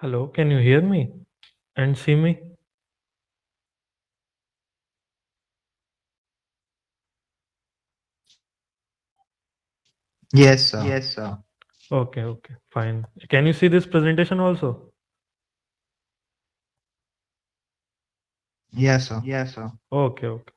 Hello, can you hear me and see me? Yes, sir. Yes, sir. Okay, okay, fine. Can you see this presentation also? Yes, sir. Yes, sir. Okay, okay.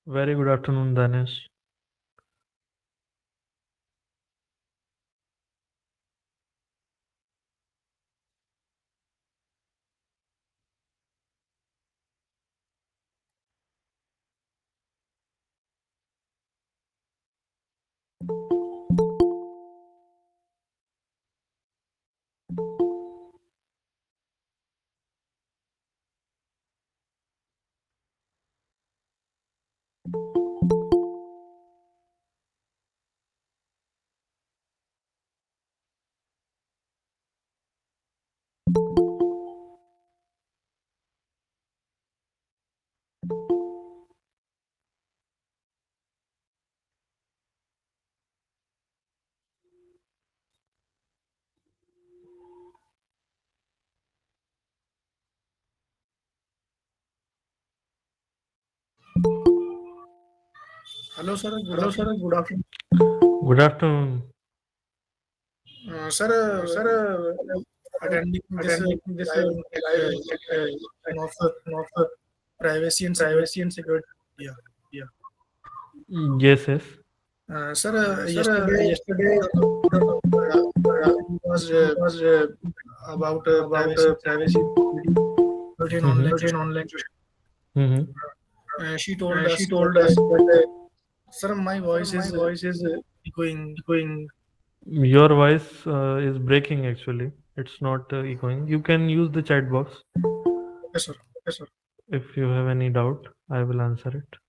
Very good afternoon, Danish. Hello, sir. Good Hello, sir. afternoon. Good afternoon. Good afternoon. Sir, Sir, attending this attending this live live of of privacy and security. privacy and security. Yeah. Yeah. Yes, yes. Sir, Sir, yesterday was was about about privacy privacy in online certain system. online system. Mm-hmm. She told She us that, told us that, sir, my sir, voice my is voice is echoing. echoing. Your voice is breaking actually. It's not echoing. You can use the chat box. Okay, sir. Yes, sir. If you have any doubt, I will answer it.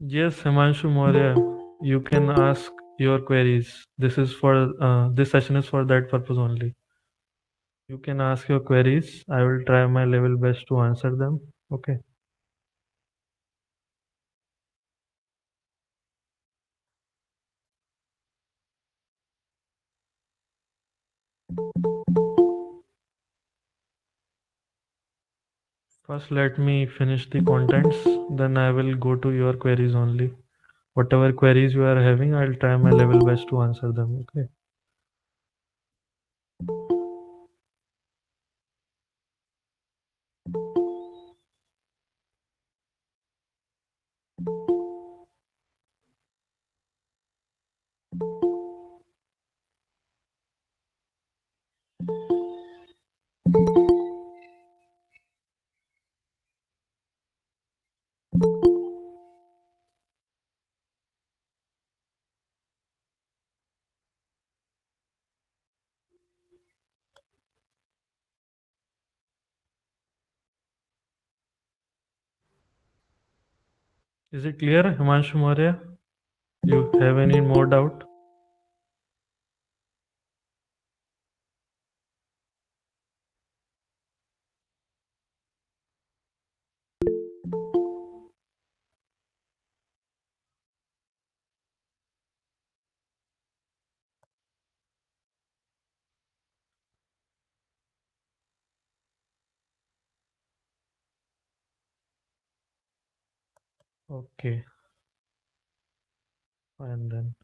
Yes, Himanshu Maurya, you can ask your queries. This session is for that purpose only. You can ask your queries. I will try my level best to answer them. Okay. First, let me finish the contents. Then I will go to your queries only. Whatever queries you are having, I'll try my level best to answer them. Okay. Is it clear, Himanshu Maurya? You have any more doubt? Okay, fine then.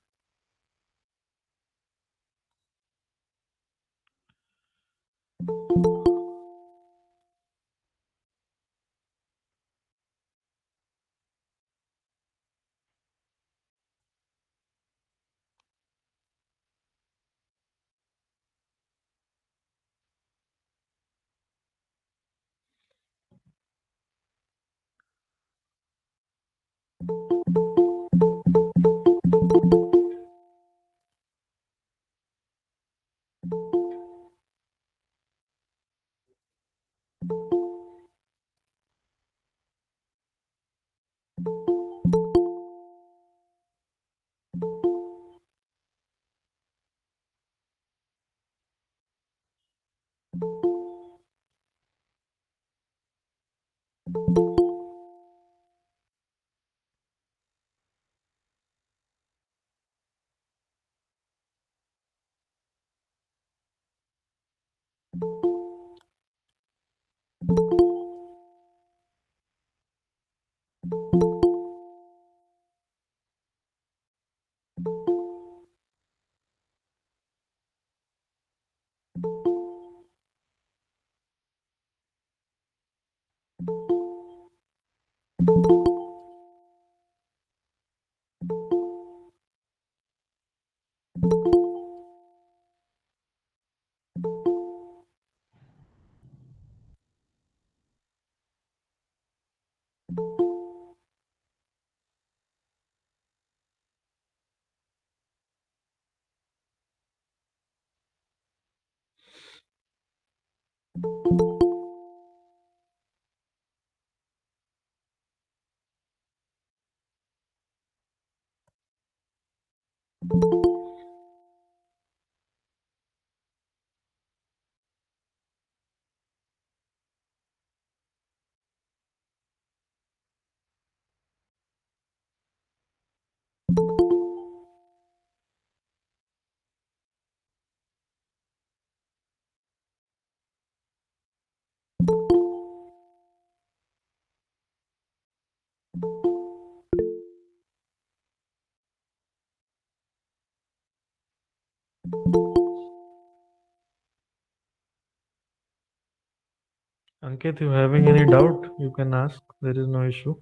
Ankit, you having any doubt? You can ask. There is no issue.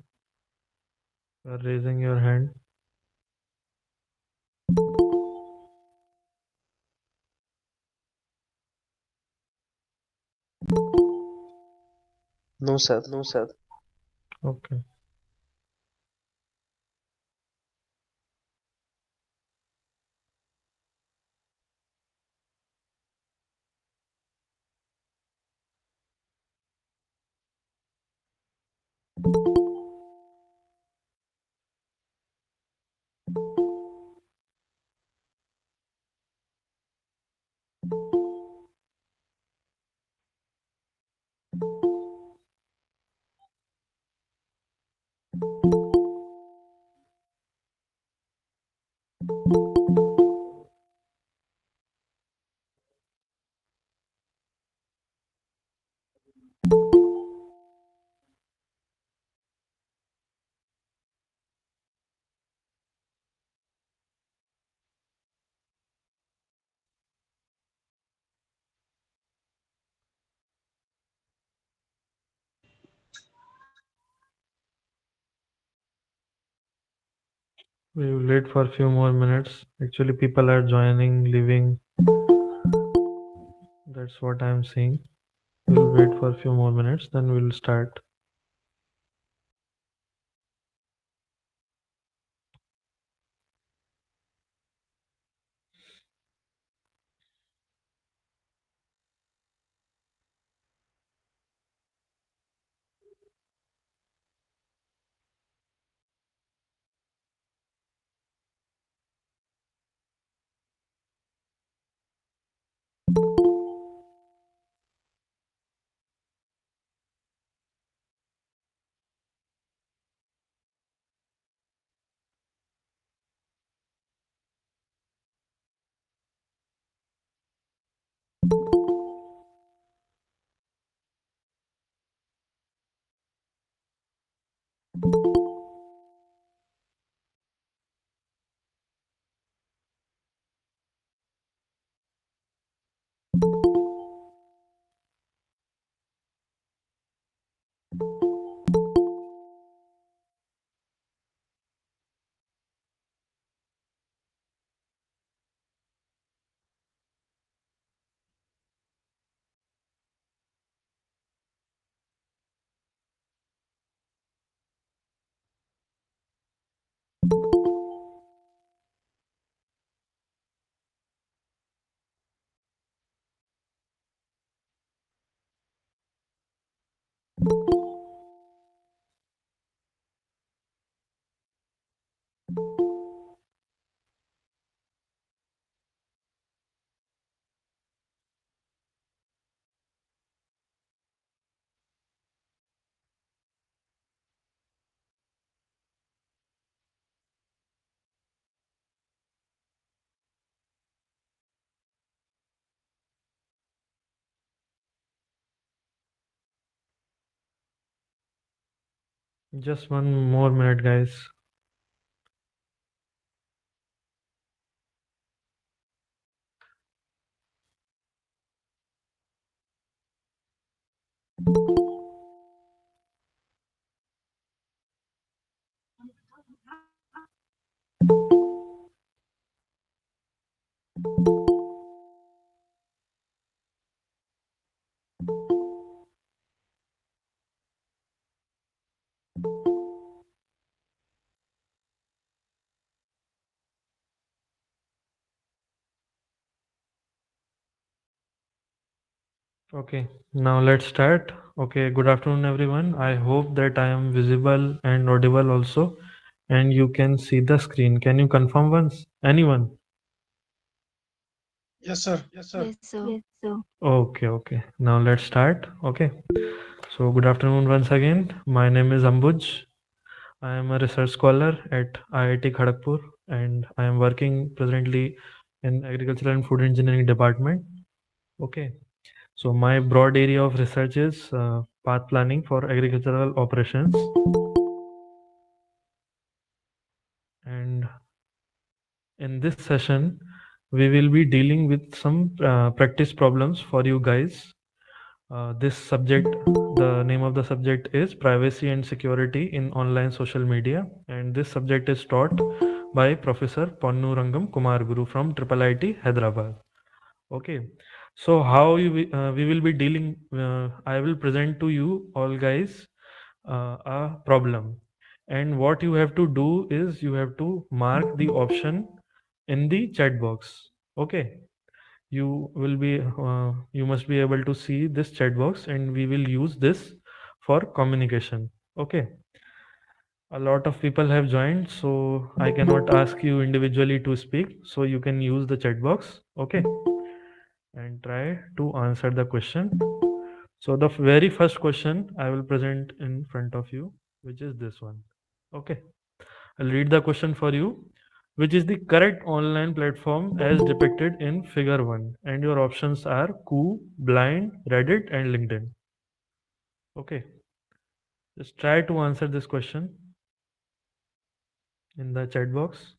You are raising your hand. No, sir. No, sir. Okay. We will wait for a few more minutes. Actually, people are joining, leaving. That's what I'm seeing. We'll wait for a few more minutes, then we'll start. Just one more minute, guys. Okay, now let's start. Okay, good afternoon, everyone. I hope that I am visible and audible also, and you can see the screen. Can you confirm once? Anyone? Yes, sir. Yes, sir. Okay, okay. Now let's start. Okay. So, good afternoon once again. My name is Ambuj. I am a research scholar at IIT Kharagpur, and I am working presently in Agricultural and Food Engineering department. Okay. So, my broad area of research is path planning for agricultural operations, and in this session, we will be dealing with some practice problems for you guys. This subject, the name of the subject is Privacy and Security in Online Social Media, and this subject is taught by Professor Ponnu Rangam Kumar Guru from Triple IT Hyderabad. Okay, so how we will be dealing, I will present to you all guys a problem, and what you have to do is you have to mark the option in the chat box. Okay, you must be able to see this chat box, and we will use this for communication. Okay, a lot of people have joined, so I cannot ask you individually to speak, so you can use the chat box. Okay, and try to answer the question. So the very first question I will present in front of you, which is this one. Okay, I'll read the question for you. Which is the correct online platform as depicted in figure 1? And your options are Koo, Blind, Reddit and LinkedIn. Okay, just try to answer this question in the chat box.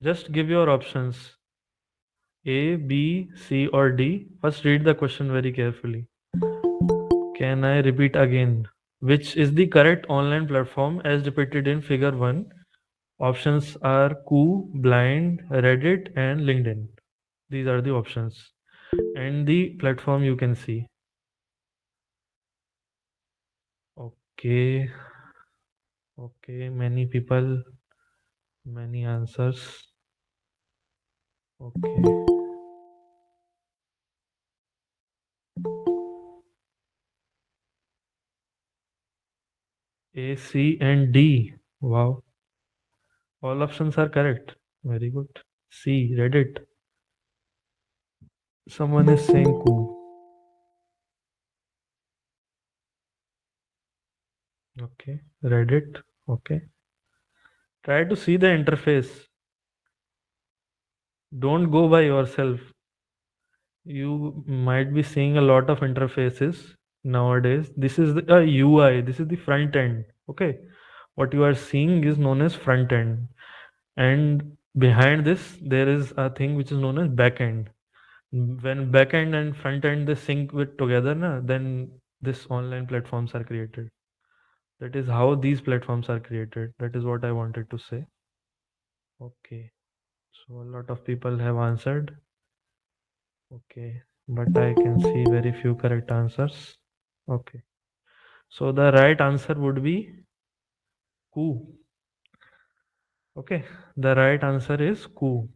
Just give your options A, B, C, or D. First, read the question very carefully. Can I repeat again? Which is the correct online platform as depicted in figure 1? Options are Koo, Blind, Reddit, and LinkedIn. These are the options. And the platform you can see. Okay, okay, many people, many answers. Okay, A, C, and D. Wow, all options are correct. Very good. C, Reddit. Someone is saying Koo. Okay, Reddit. Okay. Try to see the interface. Don't go by yourself. You might be seeing a lot of interfaces nowadays. This is the UI. This is the front end. Okay. What you are seeing is known as front end. And behind this, there is a thing which is known as back end. When back end and front end they sync with together, na, then this online platforms are created. That is how these platforms are created. That is what I wanted to say. Okay. So a lot of people have answered. Okay. But I can see very few correct answers. Okay. So the right answer would be Koo. Okay. The right answer is Koo.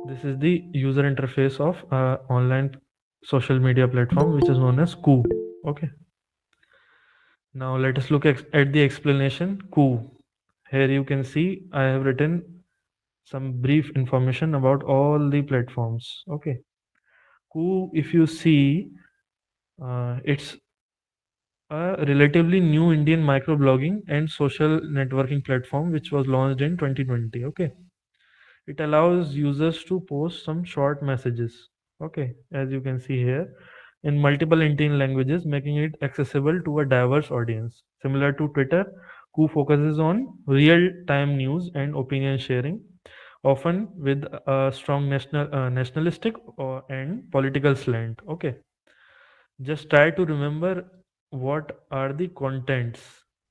This is the user interface of online social media platform which is known as Koo. Okay. Now let us look at the explanation. Koo. Here you can see I have written some brief information about all the platforms. Okay. Koo, if you see, it's a relatively new Indian microblogging and social networking platform which was launched in 2020. Okay. It allows users to post some short messages. Okay, as you can see here, in multiple Indian languages, making it accessible to a diverse audience. Similar to Twitter, Koo focuses on real-time news and opinion sharing, often with a strong nationalistic and political slant. Okay, just try to remember what are the contents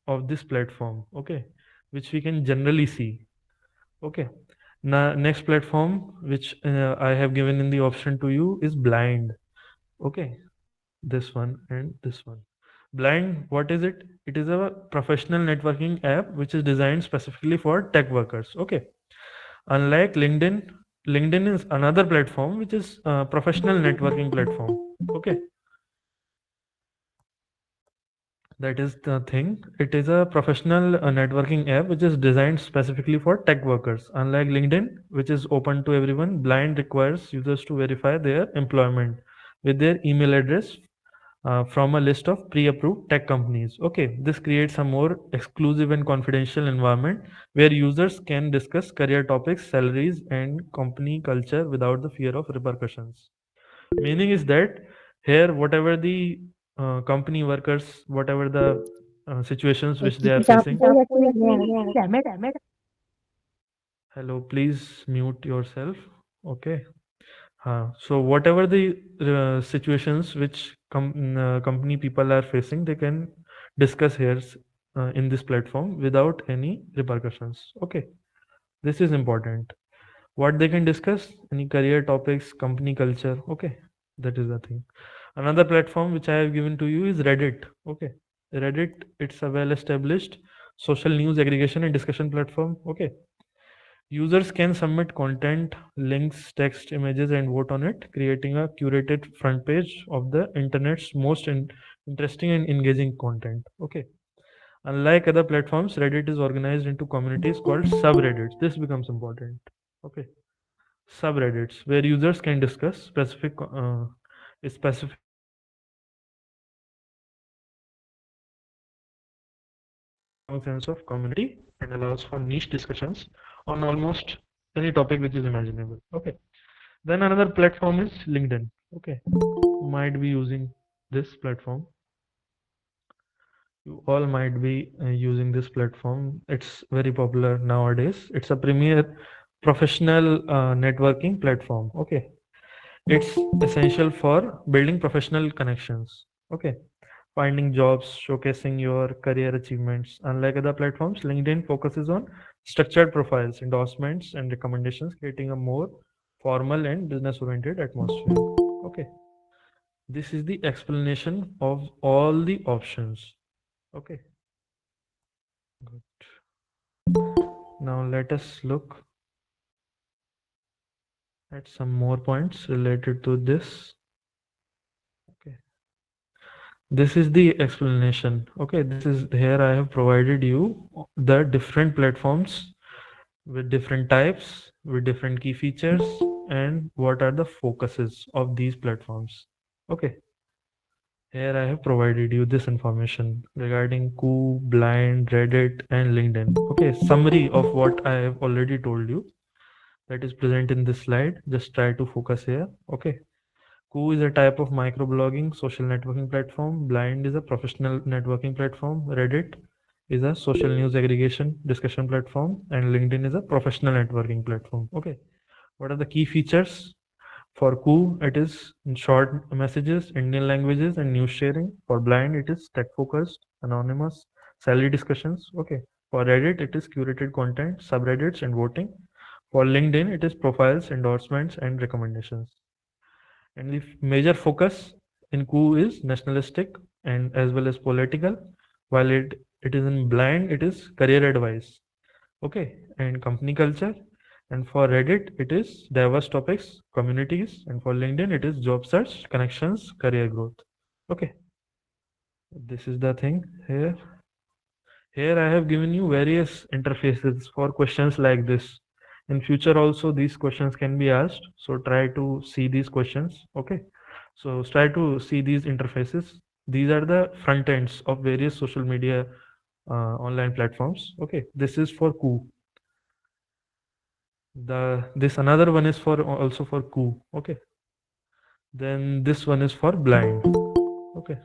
of this platform. Okay, which we can generally see. Okay. Now, next platform which I have given in the option to you is Blind. Okay, this one and this one. Blind, what is it? It is a professional networking app which is designed specifically for tech workers. Okay, unlike LinkedIn, LinkedIn is another platform which is a professional networking platform. Okay, that is the thing. It is a professional networking app which is designed specifically for tech workers. Unlike LinkedIn, which is open to everyone, Blind requires users to verify their employment with their email address from a list of pre-approved tech companies. Okay, this creates a more exclusive and confidential environment where users can discuss career topics, salaries, and company culture without the fear of repercussions. Meaning is that here, whatever the company workers, whatever the situations which they are facing. Hello, please mute yourself. Okay. So whatever the situations which company people are facing, they can discuss here in this platform without any repercussions. Okay, this is important. What they can discuss, any career topics, company culture. Okay, that is the thing. Another platform which I have given to you is Reddit. Okay, Reddit, it's a well established social news aggregation and discussion platform. Okay, users can submit content, links, text, images, and vote on it, creating a curated front page of the internet's most interesting and engaging content. Okay, Unlike other platforms, Reddit is organized into communities called subreddits. This becomes important. Okay, subreddits where users can discuss specific topics and share opinions. This creates a strong sense of community and allows for niche discussions on almost any topic which is imaginable. Okay. Then another platform is LinkedIn. Okay. You might be using this platform. You all might be using this platform. It's very popular nowadays. It's a premier professional networking platform. Okay. It's essential for building professional connections. Okay. Finding jobs, showcasing your career achievements. Unlike other platforms, LinkedIn focuses on structured profiles, endorsements, and recommendations, creating a more formal and business oriented atmosphere. Okay. This is the explanation of all the options. Okay. Good. Now let us look at some more points related to this. Okay. This is the explanation. Okay, this is here I have provided you the different platforms with different types, with different key features, and what are the focuses of these platforms. Okay, here I have provided you this information regarding Koo, Blind, Reddit, and LinkedIn. Okay, summary of what I have already told you that is present in this slide. Just try to focus here. Okay. Koo is a type of microblogging social networking platform. Blind is a professional networking platform. Reddit is a social news aggregation discussion platform. And LinkedIn is a professional networking platform. Okay. What are the key features? For Koo, it is in short messages, Indian languages, and news sharing. For Blind, it is tech focused, anonymous, salary discussions. Okay. For Reddit, it is curated content, subreddits, and voting. For LinkedIn, it is profiles, endorsements, and recommendations. And the major focus in coup is nationalistic and as well as political, while it is in blind, it is career advice. Okay, and company culture. And for Reddit, it is diverse topics, communities, and for LinkedIn, it is job search, connections, career growth. Okay, this is the thing here. Here I have given you various interfaces for questions like this. In future also these questions can be asked. So try to see these questions. Okay. So try to see these interfaces. These are the front ends of various social media online platforms. Okay. This is for Koo. This another one is for also for Koo. Okay. Then this one is for blind. Okay.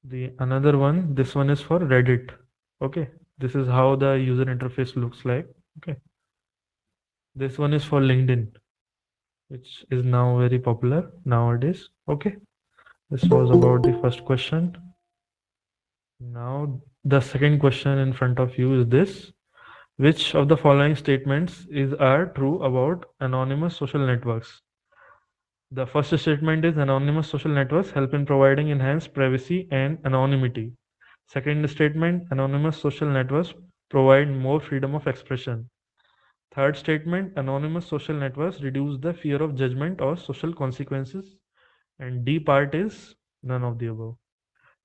The another one, this one is for Reddit. Okay. This is how the user interface looks like. Okay. This one is for LinkedIn, which is now very popular nowadays. Okay. This was about the first question. Now, the second question in front of you is this. Which of the following statements are true about anonymous social networks? The first statement is anonymous social networks help in providing enhanced privacy and anonymity. Second statement, anonymous social networks provide more freedom of expression. Third statement, anonymous social networks reduce the fear of judgment or social consequences. And D part is none of the above.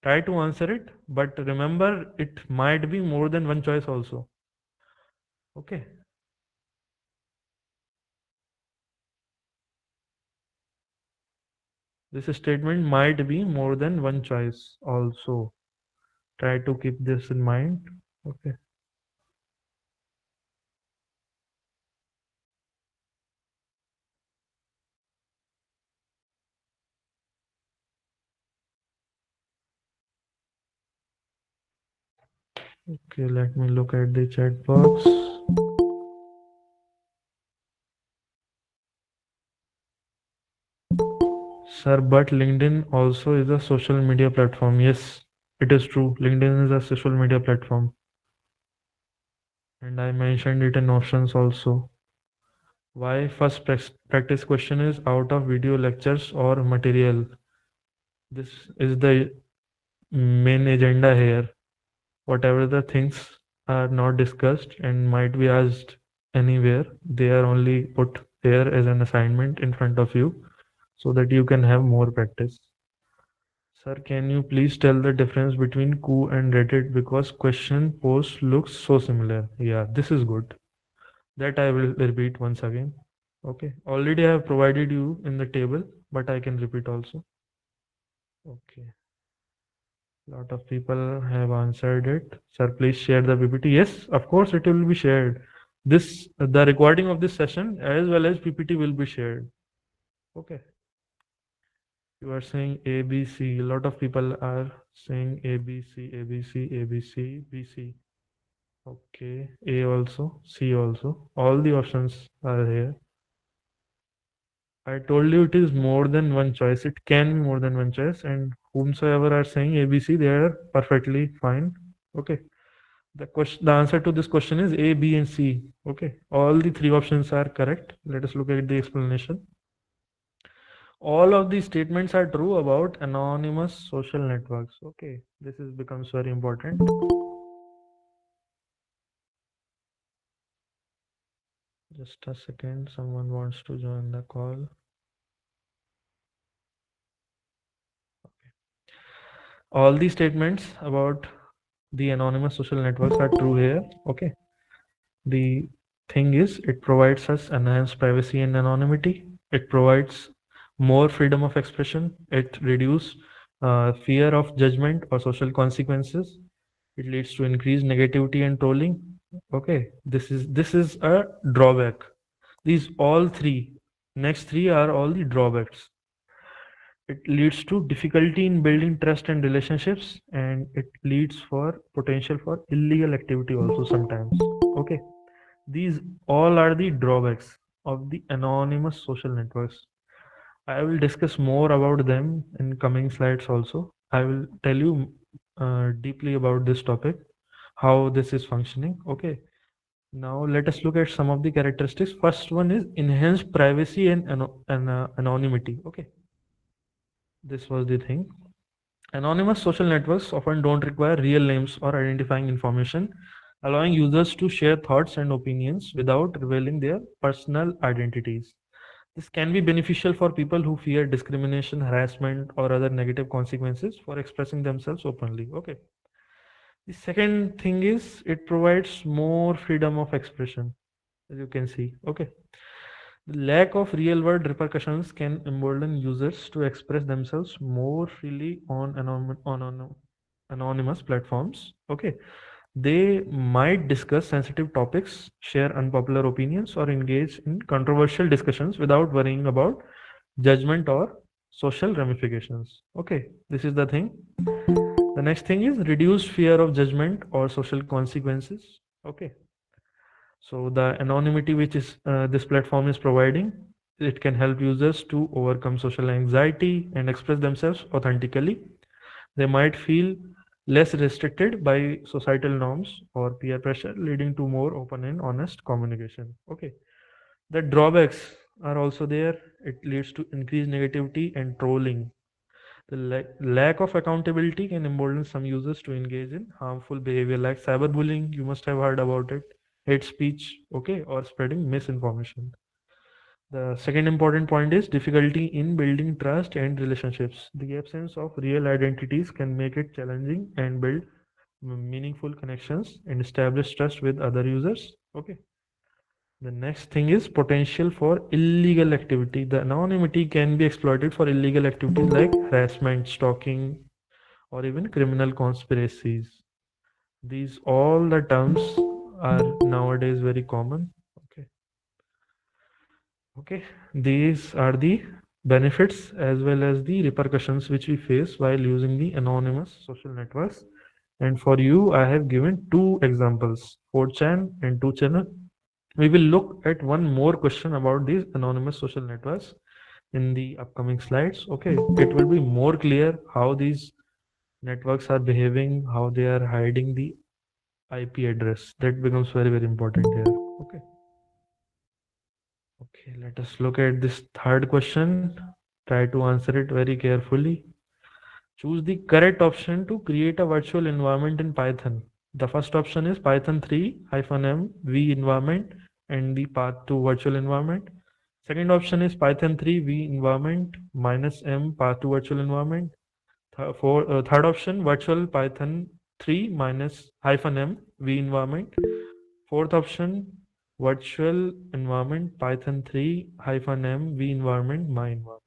Try to answer it, but remember it might be more than one choice also. Okay. This statement might be more than one choice also. Try to keep this in mind. Okay. Okay, let me look at the chat box. Sir, but LinkedIn also is a social media platform. Yes, it is true. LinkedIn is a social media platform. And I mentioned it in options also. Why first practice question is out of video lectures or material. This is the main agenda here. Whatever the things are not discussed and might be asked anywhere, they are only put here as an assignment in front of you. so that you can have more practice. Sir, can you please tell the difference between Ku and Reddit because question post looks so similar? Yeah, this is good. That I will repeat once again. Okay. Already I have provided you in the table, but I can repeat also. Okay. Lot of people have answered it. Sir, please share the PPT. Yes, of course it will be shared. The recording of this session as well as PPT will be shared. Okay. You are saying A, B, C. A lot of people are saying A, B, C, A, B, C, A, B, C, B, C. Okay. A also, C also. All the options are here. I told you it is more than one choice. It can be more than one choice, and whomsoever are saying ABC, they are perfectly fine. Okay. The answer to this question is A, B, and C. Okay. All the three options are correct. Let us look at the explanation. All of these statements are true about anonymous social networks. Okay. This is becomes very important. Just a second. Someone wants to join the call. All these statements about the anonymous social networks are true here. Okay. The thing is, it provides us enhanced privacy and anonymity. It provides more freedom of expression. It reduces fear of judgment or social consequences. It leads to increased negativity and trolling. Okay, this is a drawback. These all three, next three are all the drawbacks. It leads to difficulty in building trust and relationships, and it leads for potential for illegal activity also sometimes. Okay, these all are the drawbacks of the anonymous social networks. I will discuss more about them in coming slides also. I will tell you deeply about this topic, how this is functioning. Okay. Now let us look at some of the characteristics. First one is enhanced privacy and anonymity. Okay. This was the thing. Anonymous social networks often don't require real names or identifying information, allowing users to share thoughts and opinions without revealing their personal identities. This can be beneficial for people who fear discrimination, harassment, or other negative consequences for expressing themselves openly. Okay. The second thing is it provides more freedom of expression, as you can see. Okay. The lack of real world repercussions can embolden users to express themselves more freely on anonymous platforms. Okay. They might discuss sensitive topics, share unpopular opinions, or engage in controversial discussions without worrying about judgment or social ramifications. Okay, this is the thing. The next thing is reduced fear of judgment or social consequences. Okay, so the anonymity which is this platform is providing, it can help users to overcome social anxiety and express themselves authentically. They might feel less restricted by societal norms or peer pressure, leading to more open and honest communication. Okay, the drawbacks are also there. It leads to increased negativity and trolling. The lack of accountability can embolden some users to engage in harmful behavior like cyberbullying. You must have heard about it, hate speech, okay, or spreading misinformation. The second important point is difficulty in building trust and relationships. The absence of real identities can make it challenging and build meaningful connections and establish trust with other users. Okay. The next thing is potential for illegal activity. The anonymity can be exploited for illegal activities like harassment, stalking, or even criminal conspiracies. These all the terms are nowadays very common. Okay. Okay, these are the benefits as well as the repercussions which we face while using the anonymous social networks. And for you, I have given two examples, 4chan and 2channel. We will look at one more question about these anonymous social networks in the upcoming slides. Okay, it will be more clear how these networks are behaving, how they are hiding the IP address. That becomes very, very important here. Okay. Okay, let us look at this third question. Try to answer it very carefully. Choose the correct option to create a virtual environment in Python. The first option is Python 3 -m v environment and the path to virtual environment. Second option is Python 3 V environment minus M path to virtual environment. Third option, virtual Python 3 minus hyphen M V environment. Fourth option, virtual environment Python 3 hyphen M V environment my environment.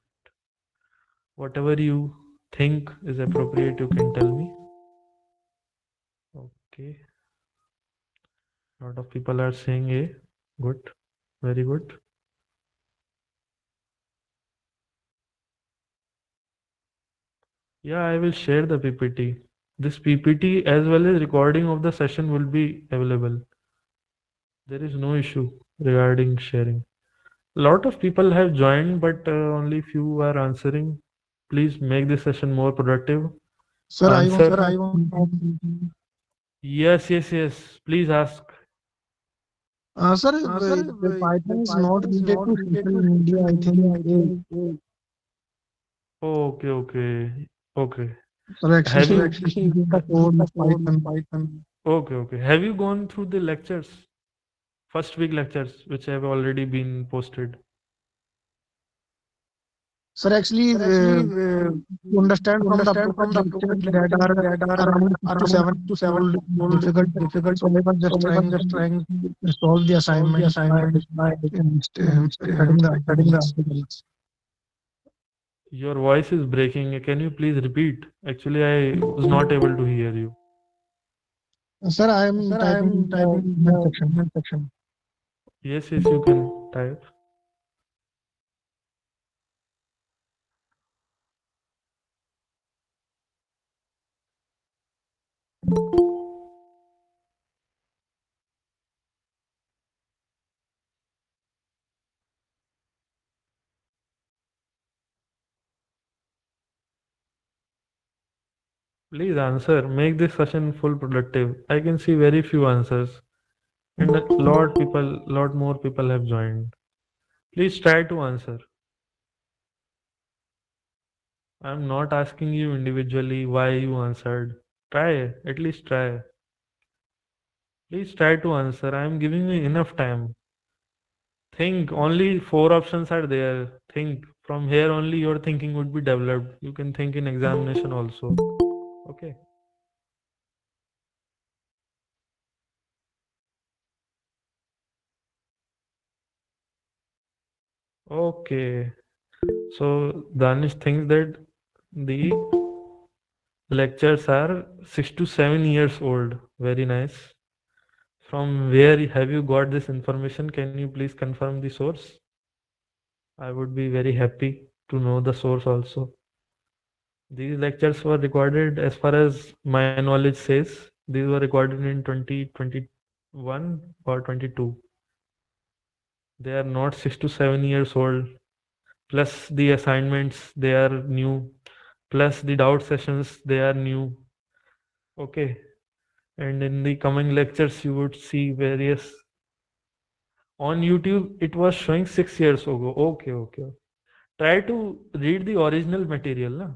Whatever you think is appropriate, you can tell me. Okay, a lot of people are saying A. Good, very good. Yeah, I will share the PPT. This PPT as well as recording of the session will be available. There is no issue regarding sharing. A lot of people have joined, but only few are answering. Please make this session more productive. Sir, I want Answer. to. Yes, yes, yes. Please ask. Sir, the Python is not related to social media. I think. Okay, okay, okay. Sir, Have actually, you? this is the code of Python. Okay, okay. Have you gone through the lectures? First week lectures, which have already been posted. Sir, actually, to understand from the appropriate lectures that are around 6 to 7 old, difficult. So I was just trying to solve the assignments by studying the articles. Your voice is breaking. Can you please repeat? Actually, I was not able to hear you. Sir, I am typing in the comment section. Yes, yes, you can type. Please answer. Make this session full productive. I can see very few answers, and lot more people have joined. Please try to answer. I'm not asking you individually why you answered. Try, at least try. Please try to answer. I'm giving you enough time. Think, only four options are there. Think, from here only your thinking would be developed. You can think in examination also. Okay. Okay. So Danish thinks that the lectures are 6 to 7 years old. Very nice. From where have you got this information? Can you please confirm the source? I would be very happy to know the source also. These lectures were recorded, as far as my knowledge says, these were recorded in 2021 or 22. They are not 6 to 7 years old. Plus the assignments, they are new. Plus the doubt sessions, they are new. Okay. And in the coming lectures, you would see various. On YouTube, it was showing 6 years ago. Okay, okay. Try to read the original material. Na?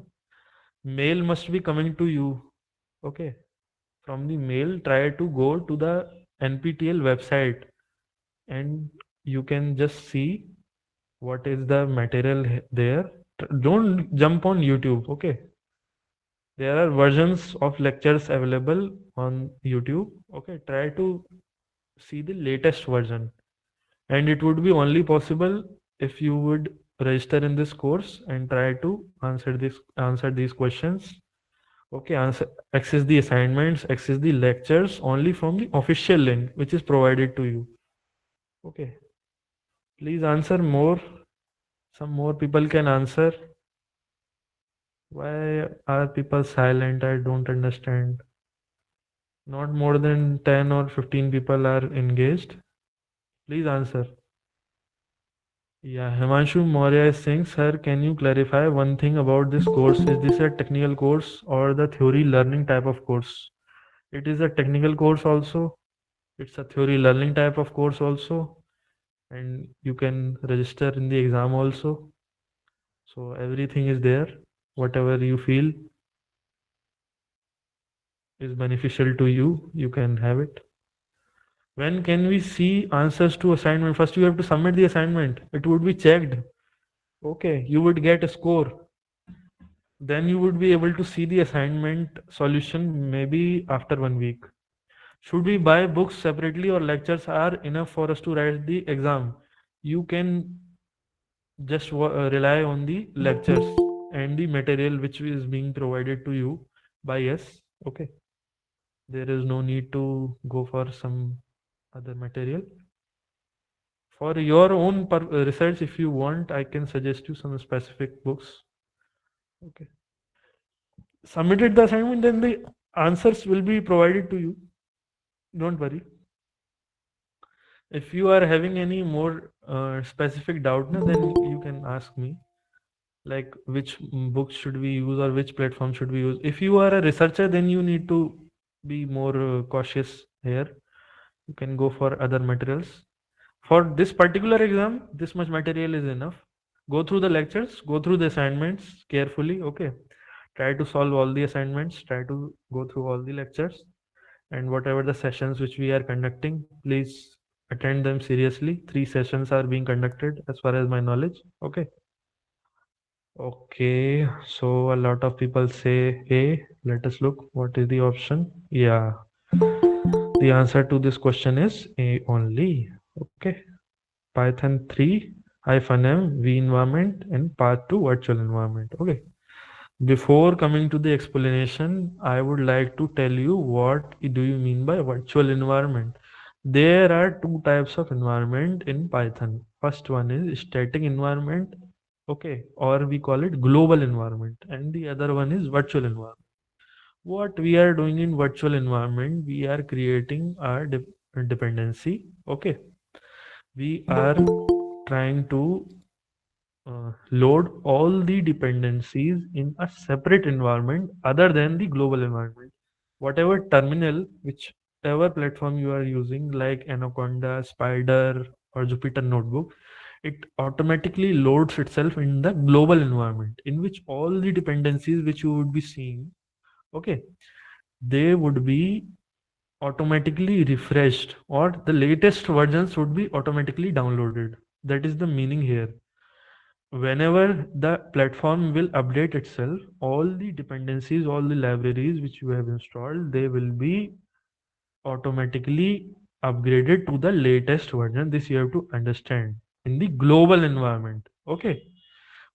Mail must be coming to you. Okay. From the mail, try to go to the NPTEL website and you can just see what is the material there. Don't jump on YouTube. Okay. There are versions of lectures available on YouTube. Okay. Try to see the latest version. And it would be only possible if you would register in this course and try to answer these questions. Okay, access the assignments, access the lectures only from the official link which is provided to you. Okay, please answer more. Some more people can answer. Why are people silent? I don't understand. Not more than 10 or 15 people are engaged. Please answer. Yeah, Himanshu Maurya is saying, sir, can you clarify one thing about this course? Is this a technical course or the theory learning type of course? It is a technical course also. It's a theory learning type of course also. And you can register in the exam also. So everything is there. Whatever you feel is beneficial to you, you can have it. When can we see answers to assignment? First, you have to submit the assignment. It would be checked. Okay, you would get a score. Then you would be able to see the assignment solution maybe after 1 week. Should we buy books separately or lectures are enough for us to write the exam? You can just rely on the lectures and the material which is being provided to you by us. Okay, there is no need to go for some other material. For your own research, if you want, I can suggest you some specific books. Okay. Submitted the assignment, then the answers will be provided to you. Don't worry. If you are having any more specific doubt, na, then you can ask me. Like which books should we use or which platform should we use. If you are a researcher, then you need to be more cautious here. You can go for other materials. For this particular exam, this much material is enough. Go through the lectures, go through the assignments carefully. Okay, try to solve all the assignments, try to go through all the lectures, and whatever the sessions which we are conducting, please attend them seriously. 3 sessions are being conducted as far as my knowledge. Okay. Okay, so a lot of people say A. Let us look. What is the option? Yeah, the answer to this question is A only. Okay, Python 3 hyphen M V environment and path to virtual environment. Okay, before coming to the explanation, I would like to tell you what do you mean by virtual environment. There are two types of environment in Python. First one is static environment, okay, or we call it global environment, and the other one is virtual environment. What we are doing in virtual environment, we are creating our dependency, okay. We are trying to load all the dependencies in a separate environment other than the global environment. Whatever terminal, whichever platform you are using, like Anaconda, Spider, or Jupyter Notebook, it automatically loads itself in the global environment in which all the dependencies which you would be seeing, okay, they would be automatically refreshed or the latest versions would be automatically downloaded. That is the meaning here. Whenever the platform will update itself, all the dependencies, all the libraries which you have installed, they will be automatically upgraded to the latest version. This you have to understand in the global environment. Okay.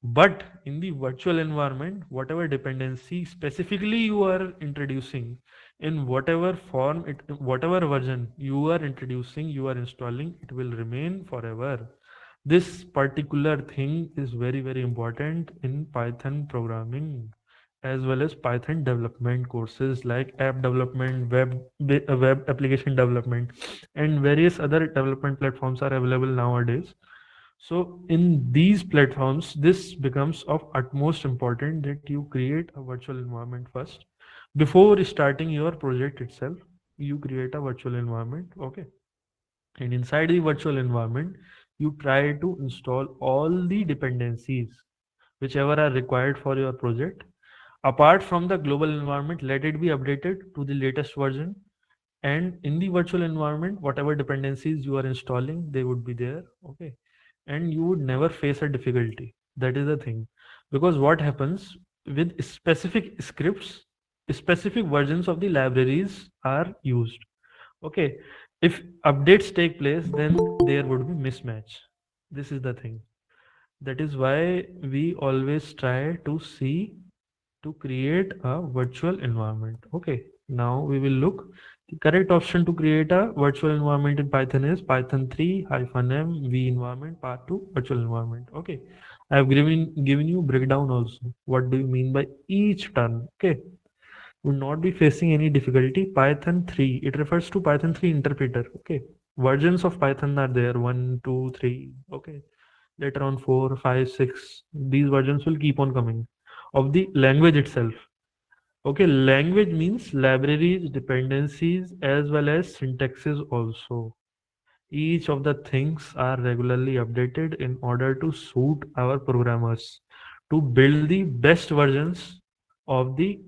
But in the virtual environment, whatever dependency specifically you are introducing, in whatever form it, whatever version you are introducing, you are installing, it will remain forever. This particular thing is very, very important in Python programming as well as Python development courses like app development, web application development, and various other development platforms are available nowadays. So in these platforms, this becomes of utmost important that you create a virtual environment first. Before starting your project itself, you create a virtual environment, okay? And inside the virtual environment, you try to install all the dependencies whichever are required for your project. Apart from the global environment, let it be updated to the latest version. And in the virtual environment, whatever dependencies you are installing, they would be there, okay. And you would never face a difficulty. That is the thing. Because what happens with specific scripts, specific versions of the libraries are used, okay. If updates take place, then there would be mismatch. This is the thing. That is why we always try to see to create a virtual environment. Okay, now we will look. The correct option to create a virtual environment in Python is Python 3 hyphen M V environment part 2 virtual environment. Okay, I have given you breakdown also. What do you mean by each term? Okay, would not be facing any difficulty. Python 3, it refers to Python 3 interpreter. Okay, versions of Python are there 1, 2, 3. Okay, later on 4, 5, 6. These versions will keep on coming of the language itself. Okay, language means libraries, dependencies, as well as syntaxes also. Each of the things are regularly updated in order to suit our programmers to build the best versions of the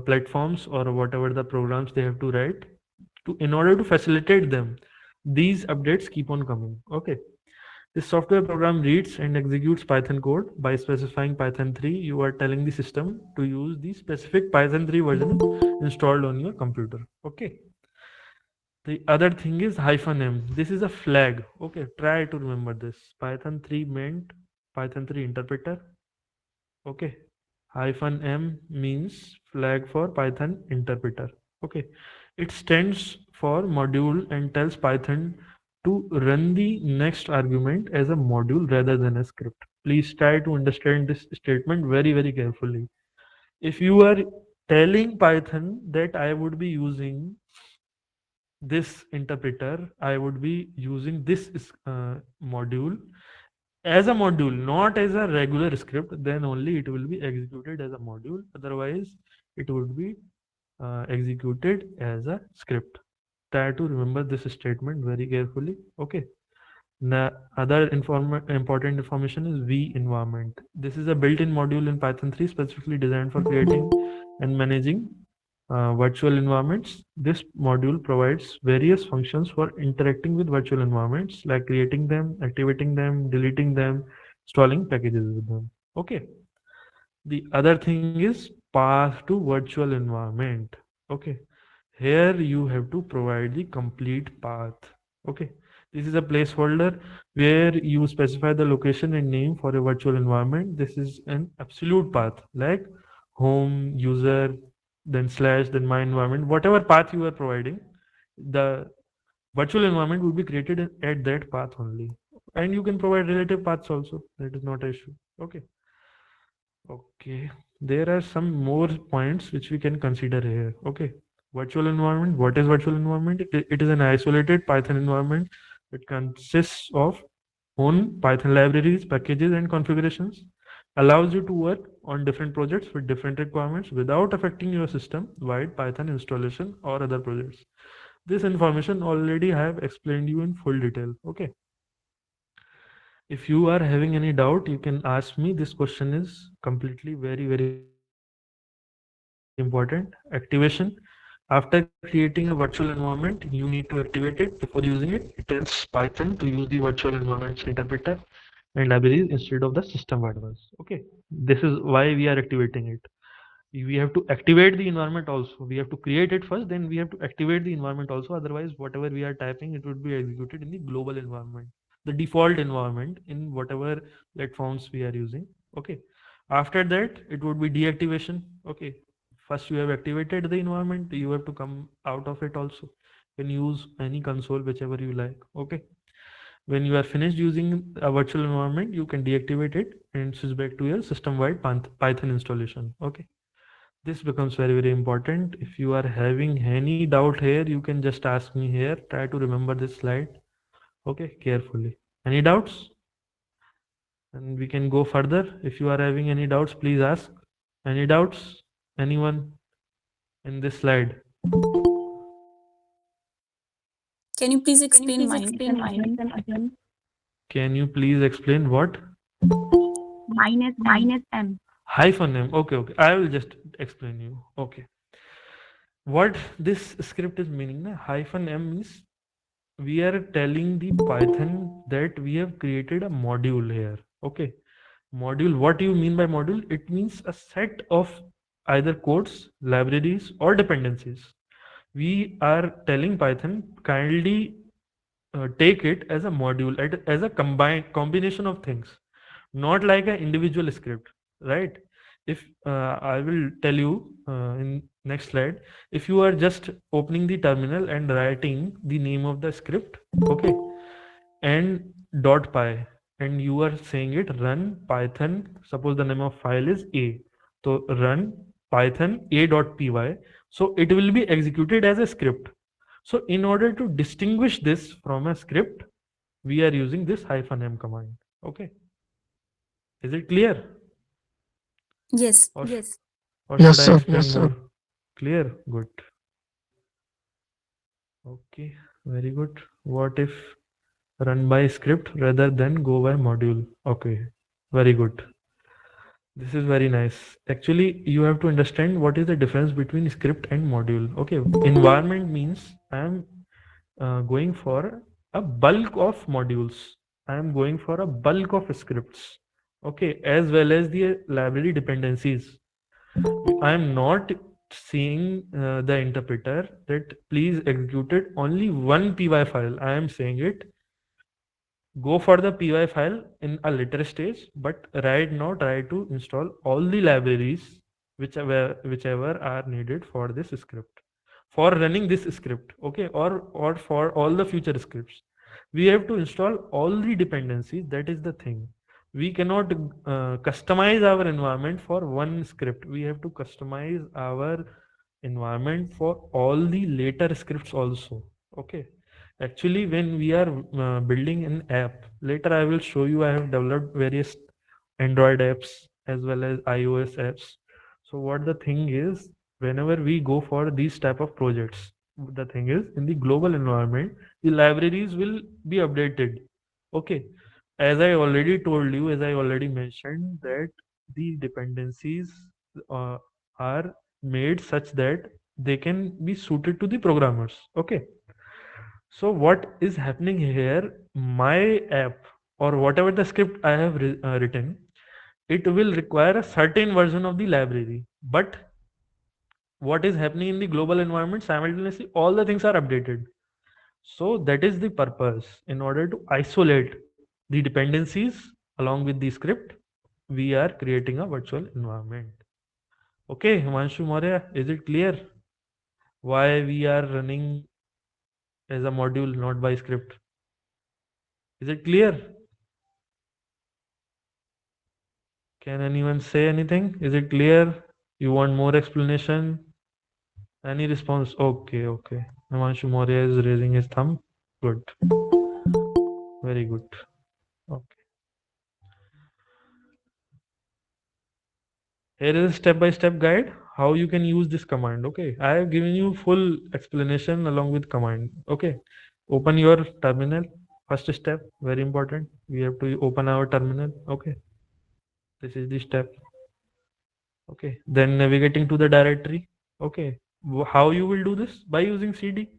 platforms or whatever the programs they have to write to in order to facilitate them these updates keep on coming. Okay. This software program reads and executes Python code. By specifying Python 3, you are telling the system to use the specific Python 3 version installed on your computer. Okay. The other thing is hyphen M. This is a flag. Okay, try to remember this. Python 3 meant Python 3 interpreter. Okay. Hyphen M means flag for Python interpreter. Okay. It stands for module and tells Python to run the next argument as a module rather than a script. Please try to understand this statement very, very carefully. If you are telling Python that I would be using this interpreter, I would be using this module as a module, not as a regular script, then only it will be executed as a module. Otherwise, it would be executed as a script. Try to remember this statement very carefully. Okay. The other important information is V environment. This is a built-in module in Python 3 specifically designed for creating and managing virtual environments. This module provides various functions for interacting with virtual environments, like creating them, activating them, deleting them, installing packages with them. Okay. The other thing is path to virtual environment. Okay. Here you have to provide the complete path. Okay. This is a placeholder where you specify the location and name for a virtual environment. This is an absolute path like home, user, then slash, then my environment, whatever path you are providing, the virtual environment will be created at that path only. And you can provide relative paths also. That is not an issue. Okay. Okay, there are some more points which we can consider here. Okay, virtual environment. What is virtual environment? It is an isolated Python environment that consists of own Python libraries, packages, and configurations. Allows you to work on different projects with different requirements without affecting your system-wide Python installation or other projects. This information already I have explained you in full detail. Okay. If you are having any doubt, you can ask me. This question is completely very, very important. Activation. After creating a virtual environment, you need to activate it. Before using it, it tells Python to use the virtual environments interpreter and libraries instead of the system-wide ones. Okay, this is why we are activating it. We have to activate the environment also. We have to create it first, then we have to activate the environment also. Otherwise, whatever we are typing, it would be executed in the global environment, the default environment in whatever platforms we are using. Okay. After that, it would be deactivation. Okay. First, you have activated the environment, you have to come out of it also. You can use any console, whichever you like. Okay. When you are finished using a virtual environment, you can deactivate it and switch back to your system-wide Python installation. Okay. This becomes very, very important. If you are having any doubt here, you can just ask me here. Try to remember this slide. Okay, carefully. Any doubts? And we can go further. If you are having any doubts, please ask. Any doubts? Anyone in this slide? Can you please explain minus and again? Can you please explain what? Minus M. Hyphen M. Okay, okay. I will just explain you. Okay. What this script is meaning, na? Hyphen M means we are telling the Python that we have created a module here. Okay. Module, what do you mean by module? It means a set of either codes, libraries, or dependencies. We are telling Python kindly take it as a module, as a combined combination of things, not like an individual script, right? If I will tell you in next slide, if you are just opening the terminal and writing the name of the script, okay, and .py, and you are saying it run python, suppose the name of file is a, so run python a.py, so it will be executed as a script. So in order to distinguish this from a script, we are using this hyphen m command. Okay, is it clear? Yes. Or, or Yes, should I sir. explain more? Clear? Good. Okay, very good. What if run by script rather than go by module? Okay, very good. This is very nice. Actually, you have to understand what is the difference between script and module. Okay, environment means I am going for a bulk of modules. I am going for a bulk of scripts. Okay, as well as the library dependencies. I am not seeing the interpreter that please execute it only one py file. I am saying it go for the py file in a later stage, but right now try to install all the libraries whichever are needed for this script, for running this script. Okay, or for all the future scripts we have to install all the dependencies. That is the thing. We cannot customize our environment for one script. We have to customize our environment for all the later scripts also. Okay, actually when we are building an app, later I will show you, I have developed various Android apps as well as iOS apps. So what the thing is, whenever we go for these type of projects, the thing is in the global environment the libraries will be updated. Okay, as I already told you, as I already mentioned, that the dependencies uh, are made such that they can be suited to the programmers. Okay, so what is happening here, my app or whatever the script I have written, it will require a certain version of the library. But what is happening in the global environment, simultaneously all the things are updated. So that is the purpose. In order to isolate the dependencies along with the script, we are creating a virtual environment. Okay, Himanshu Maurya, is it clear why we are running as a module, not by script? Is it clear? Can anyone say anything? Is it clear? You want more explanation? Any response? Okay, okay. Himanshu Maurya is raising his thumb. Good. Very good. Okay. Here is a step-by-step guide how you can use this command. Okay, I have given you full explanation along with command. Okay, open your terminal. First step, very important. We have to open our terminal. Okay, this is the step. Okay, then navigating to the directory. Okay, how you will do this? By using cd.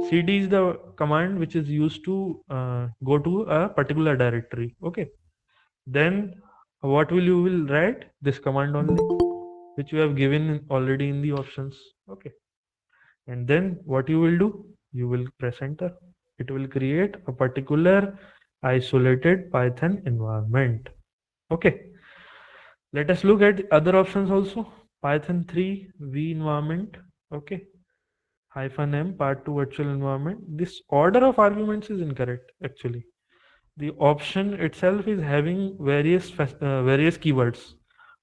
Cd is the command which is used to go to a particular directory. Okay, then what will you will write? This command only, which you have given already in the options. Okay, and then what you will do, you will press enter. It will create a particular isolated python environment. Okay, let us look at other options also. Python 3 v environment. Okay, hyphen m part 2 virtual environment. This order of arguments is incorrect actually. The option itself is having various keywords,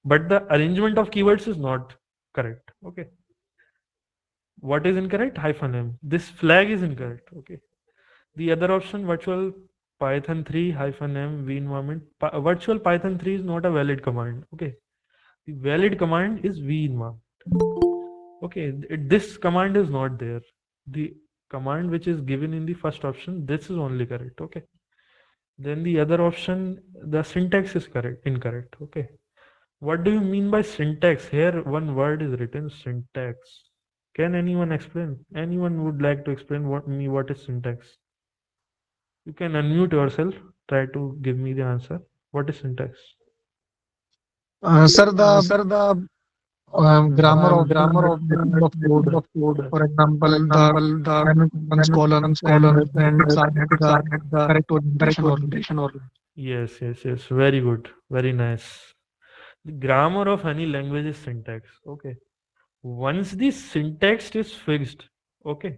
but the arrangement of keywords is not correct. Okay, what is incorrect? Hyphen m. This flag is incorrect. Okay, the other option, virtual python 3 hyphen m v environment. Virtual python 3 is not a valid command. Okay, the valid command is v environment. Okay, this command is not there. The command which is given in the first option, this is only correct. Okay, then the other option, the syntax is correct, incorrect. Okay, what do you mean by syntax? Here one word is written, syntax. Can anyone explain? Anyone would like to explain what is syntax? You can unmute yourself. Try to give me the answer. What is syntax? Sir, the Sir, the grammar of the grammar of writing of code. the of code. For For example, the example, the semicolons, colons, and colons and brackets are at brackets the are at the correct correct orientation only. orientation or yes, yes, yes. Very good. Very nice. The grammar of any language is syntax. Okay. Once the syntax is fixed, okay,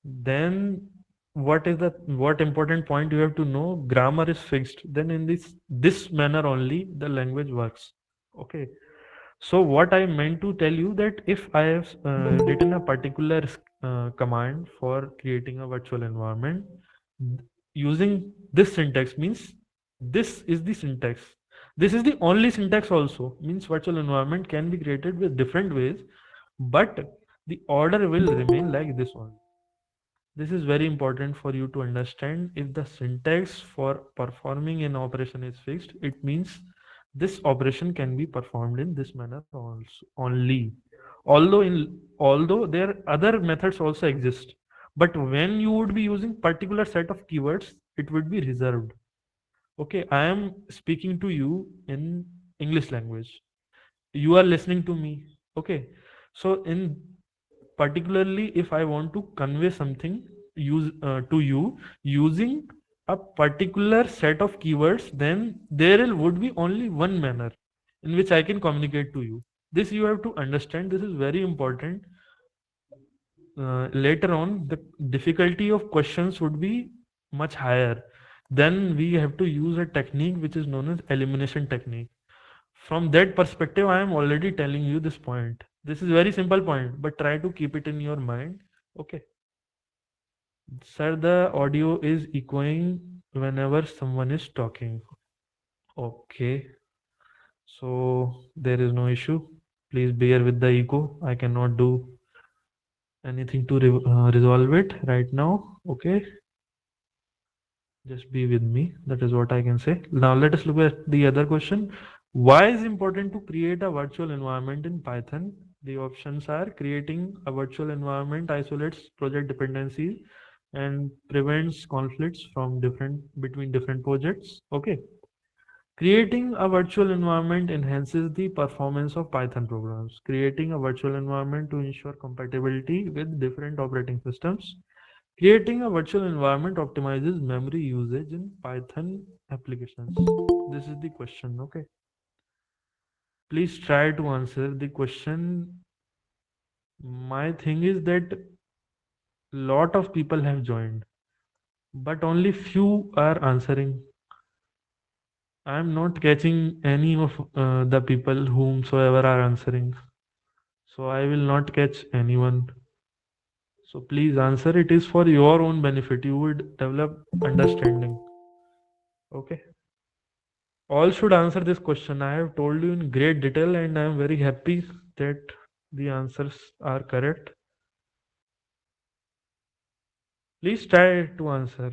then what important point you have to know? Grammar is fixed. Then in this manner only the language works. Okay. So what I meant to tell you, that if I have written a particular command for creating a virtual environment using this syntax, means this is the syntax. This is the only syntax also, means virtual environment can be created with different ways, but the order will remain like this only. This is very important for you to understand. If the syntax for performing an operation is fixed, it means this operation can be performed in this manner also only. Although there other methods also exist, But when you would be using particular set of keywords, it would be reserved. Okay, I am speaking to you in English language, you are listening to me. Okay, so in particularly if I want to convey something use to you using a particular set of keywords, then there would be only one manner in which I can communicate to you. This you have to understand, this is very important. Later on the difficulty of questions would be much higher. Then we have to use a technique which is known as elimination technique. From that perspective, I am already telling you this point. This is very simple point, but try to keep it in your mind. Okay. Sir, the audio is echoing whenever someone is talking. Okay. So there is no issue. Please bear with the echo. I cannot do anything to resolve it right now. Okay. Just be with me. That is what I can say. Now let us look at the other question. Why is important to create a virtual environment in Python? The options are: creating a virtual environment isolates project dependencies and prevents conflicts from different between different projects. Okay. Creating a virtual environment enhances the performance of Python programs. Creating a virtual environment to ensure compatibility with different operating systems. Creating a virtual environment optimizes memory usage in Python applications. This is the question. Okay. Please try to answer the question. My thing is that lot of people have joined, but only few are answering. I am not catching any of the people whomsoever are answering. So I will not catch anyone. So please answer. It is for your own benefit. You would develop understanding. Okay. All should answer this question. I have told you in great detail and I am very happy that the answers are correct. Please try to answer.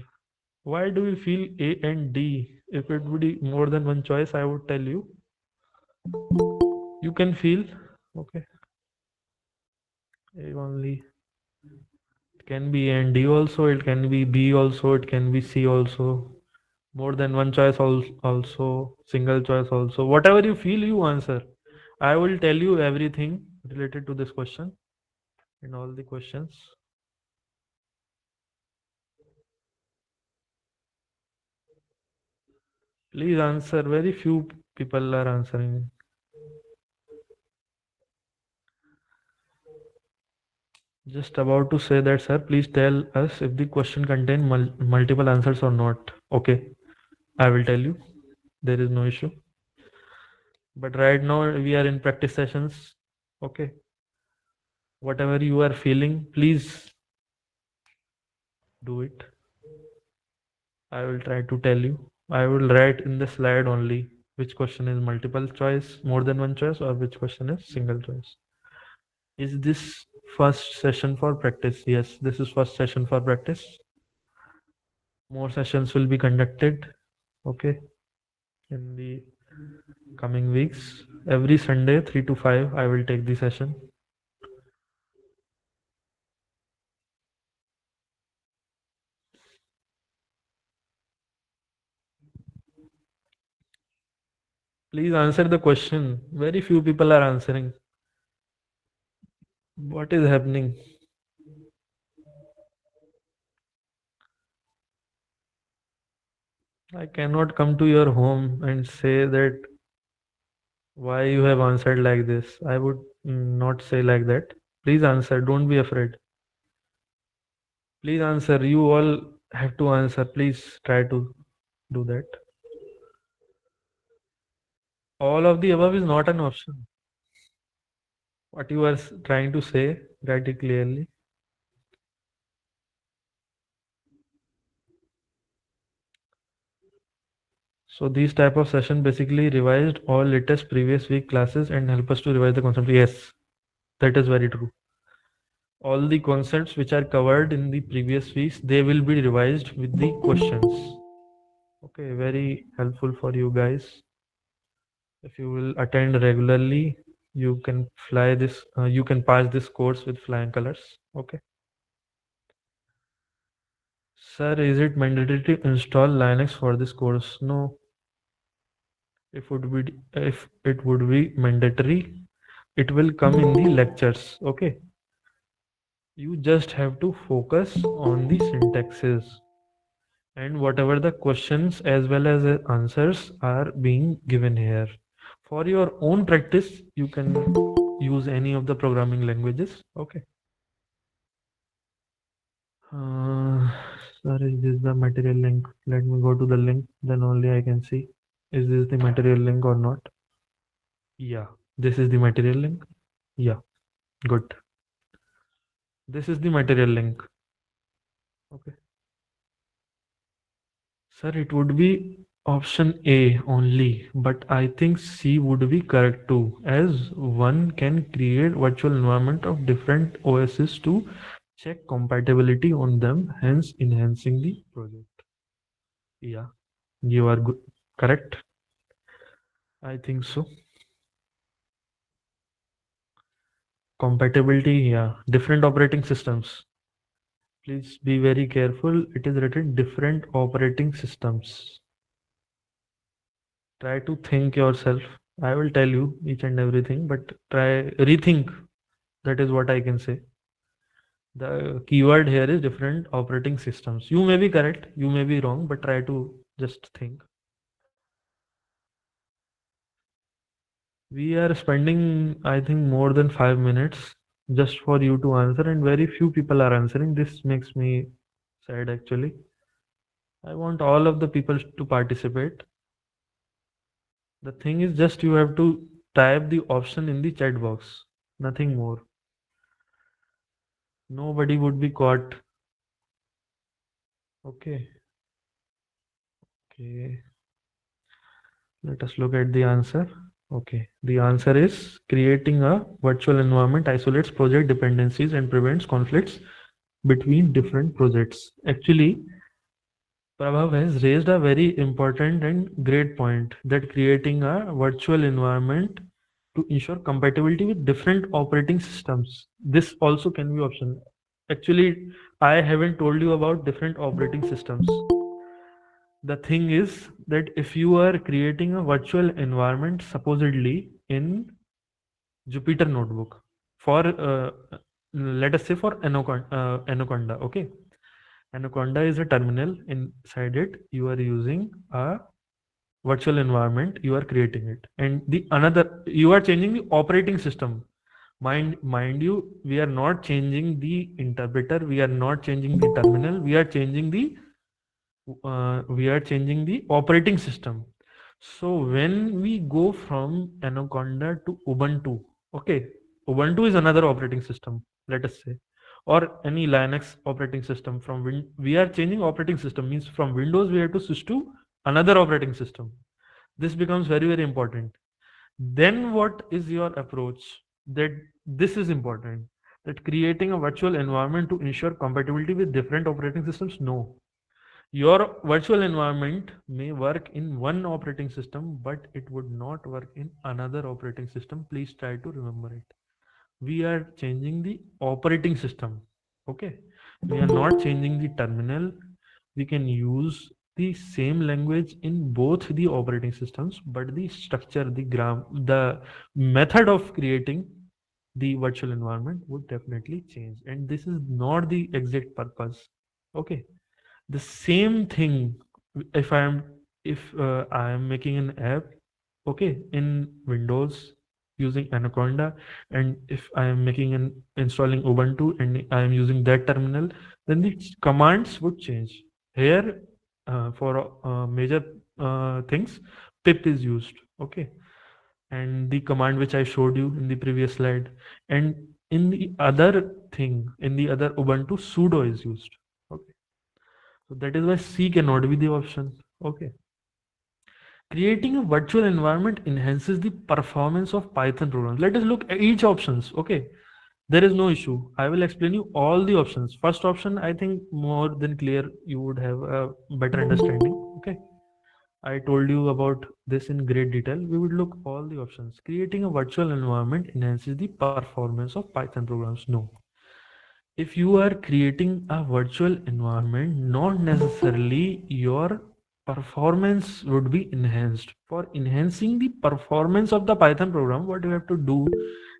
Why do you feel A and D? If it would be more than one choice, I would tell you. You can feel. Okay. A only. It can be A and D also. It can be B also. It can be C also. More than one choice also. Single choice also. Whatever you feel, you answer. I will tell you everything related to this question and all the questions. Please answer. Very few people are answering. Just about to say that, sir. Please tell us if the question contain multiple answers or not. Okay, I will tell you. There is no issue. But right now we are in practice sessions. Okay. Whatever you are feeling, please do it. I will try to tell you. I will write in the slide only which question is multiple choice, more than one choice, or which question is single choice. Is this first session for practice? Yes, this is first session for practice. More sessions will be conducted. Okay, in the coming weeks. Every Sunday, 3 to 5, I will take the session. Please answer the question. Very few people are answering. What is happening? I cannot come to your home and say that why you have answered like this. I would not say like that. Please answer. Don't be afraid. Please answer. You all have to answer. Please try to do that. All of the above is not an option. What you are trying to say, write it clearly. So these type of session basically revised all latest previous week classes and help us to revise the concept. Yes, that is very true. All the concepts which are covered in the previous weeks, they will be revised with the questions. Okay, very helpful for you guys. If you will attend regularly, you can fly this. You can pass this course with flying colors. Okay. Sir, is it mandatory to install Linux for this course? No. If it would be mandatory, it will come in the lectures. Okay. You just have to focus on the syntaxes and whatever the questions as well as the answers are being given here. For your own practice, you can use any of the programming languages. Okay. Uh, Sir, is this the material link? Let me go to the link, then only I can see. Is this the material link or not? Yeah, this is the material link. Yeah, good. This is the material link. Okay. Sir, it would be option A only, but I think C would be correct too, as one can create virtual environment of different OSs to check compatibility on them, hence enhancing the project. Yeah, you are good. Correct. I think so. Compatibility, yeah. Different operating systems. Please be very careful. It is written different operating systems. Try to think yourself. I will tell you each and everything, but try rethink. That is what I can say. The keyword here is different operating systems. You may be correct, you may be wrong, but try to just think. We are spending, I think, more than 5 minutes just for you to answer, and very few people are answering. This makes me sad actually. I want all of the people to participate. The thing is just you have to type the option in the chat box. Nothing more. Nobody would be caught. Okay. Okay. Let us look at the answer. Okay. The answer is creating a virtual environment isolates project dependencies and prevents conflicts between different projects. Actually, Prabhav has raised a very important and great point that creating a virtual environment to ensure compatibility with different operating systems. This also can be option. Actually, I haven't told you about different operating systems. The thing is that if you are creating a virtual environment supposedly in Jupyter Notebook for let us say for Anaconda, okay? Anaconda is a terminal. Inside it, you are using a virtual environment. You are creating it, and the another you are changing the operating system. Mind you, we are not changing the interpreter. We are not changing the terminal. We are changing the operating system. So when we go from Anaconda to Ubuntu, okay, Ubuntu is another operating system, let us say, or any Linux operating system. We are changing operating system means from Windows we have to switch to another operating system. This becomes very very important. Then what is your approach? That this is important. That creating a virtual environment to ensure compatibility with different operating systems. No, your virtual environment may work in one operating system, but it would not work in another operating system. Please try to remember it. We are changing the operating system. Okay. We are not changing the terminal. We can use the same language in both the operating systems, but the structure, the method of creating the virtual environment would definitely change. And this is not the exact purpose. Okay, the same thing if I am making an app, okay, in Windows using Anaconda, and if I am making an installing Ubuntu and I am using that terminal, then the commands would change here. For major things, pip is used, okay, and the command which I showed you in the previous slide, and in the other thing, in the other Ubuntu, sudo is used, okay. So that is why C cannot be the option. Okay. Creating a virtual environment enhances the performance of Python programs. Let us look at each options. Okay. There is no issue. I will explain you all the options. First option, I think more than clear. You would have a better understanding. Okay. I told you about this in great detail. We would look all the options. Creating a virtual environment enhances the performance of Python programs. No. if you are creating a virtual environment, not necessarily your performance would be enhanced. For enhancing the performance of the Python program, what you have to do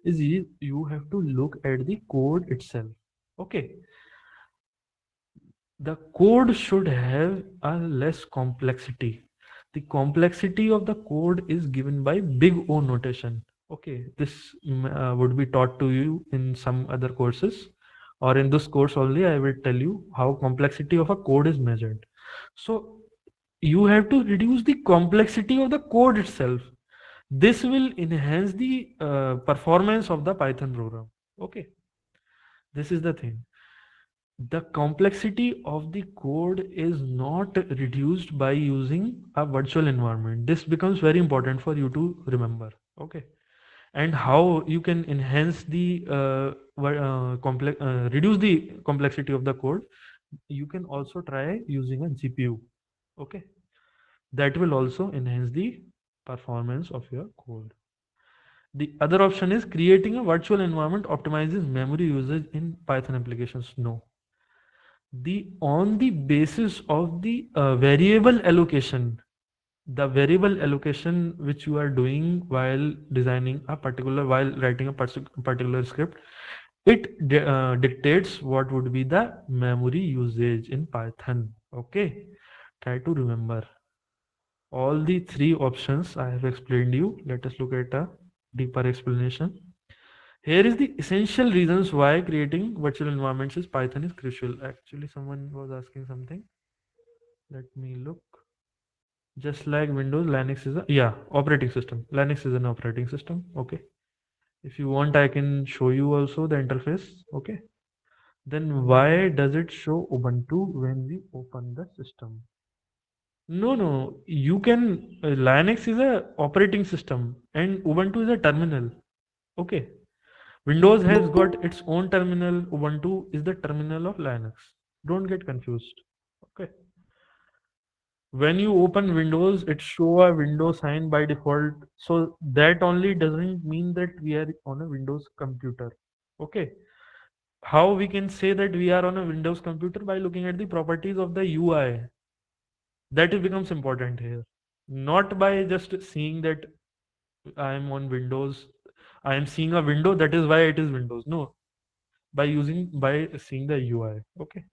is you have to look at the code itself. Okay, the code should have a less complexity. The complexity of the code is given by big O notation. Okay, this would be taught to you in some other courses, or in this course only I will tell you how complexity of a code is measured. So you have to reduce the complexity of the code itself. This will enhance the performance of the Python program. Okay, this is the thing. The complexity of the code is not reduced by using a virtual environment. This becomes very important for you to remember. Okay, and how you can enhance the reduce the complexity of the code. You can also try using a GPU. Okay, that will also enhance the performance of your code. The other option is creating a virtual environment optimizes memory usage in Python applications. No, the on the basis of the variable allocation which you are doing while designing a particular, while writing a particular script, it dictates what would be the memory usage in Python. Okay, try to remember all the three options I have explained you. Let us look at a deeper explanation. Here is the essential reasons why creating virtual environments is Python is crucial. Actually, someone was asking something. Let me look. Just like Windows, Linux is a, yeah, operating system. Linux is an operating system. Okay. If you want, I can show you also the interface. Okay. Then why does it show Ubuntu when we open the system? No, no. You can Linux is a operating system and Ubuntu is a terminal. Okay. Windows has got its own terminal. Ubuntu is the terminal of Linux. Don't get confused. Okay. When you open Windows, it show a window sign by default. So that only doesn't mean that we are on a Windows computer. Okay. How we can say that we are on a Windows computer? By looking at the properties of the UI. That becomes important here. Not by just seeing that I am on Windows. I am seeing a window. That is why it is Windows. No, by seeing the UI. Okay.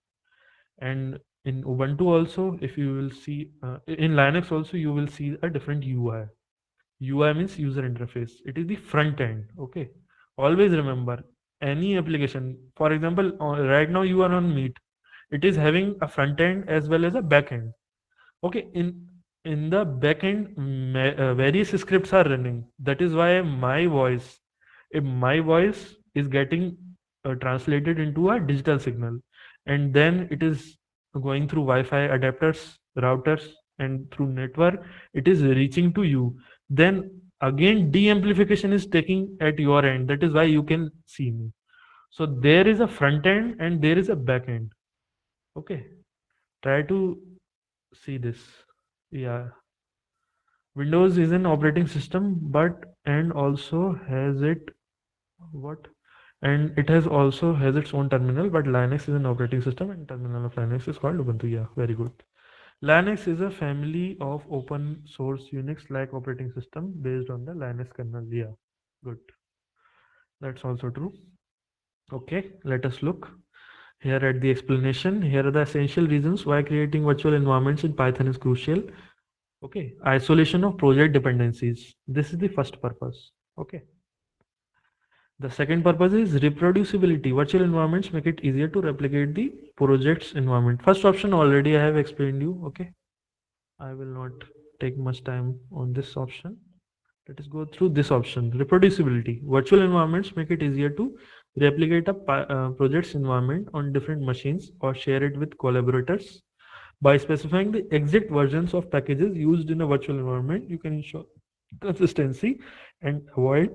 And in Ubuntu also, if you will see in Linux also, you will see a different UI. UI means user interface. It is the front end. Okay. Always remember, any application, for example, right now you are on Meet. It is having a front end as well as a back end. Okay, in the backend, various scripts are running. That is why if my voice is getting translated into a digital signal, and then it is going through Wi-Fi adapters, routers, and through network, it is reaching to you. Then again, de-amplification is taking at your end. That is why you can see me. So there is a front end and there is a back end. Okay, try to see this. Yeah, Windows is an operating system, but and also has it what? And it has also has its own terminal, but Linux is an operating system and terminal of Linux is called Ubuntu. Yeah, very good. Linux is a family of open source Unix-like operating system based on the Linux kernel. Yeah, good. That's also true. Okay, let us look here at the explanation. Here are the essential reasons why creating virtual environments in Python is crucial. Okay, isolation of project dependencies. This is the first purpose. Okay. The second purpose is reproducibility. Virtual environments make it easier to replicate the project's environment. First option already I have explained you. Okay. I will not take much time on this option. Let us go through this option. Reproducibility. Virtual environments make it easier to replicate a project's environment on different machines or share it with collaborators. By specifying the exact versions of packages used in a virtual environment, you can ensure consistency and avoid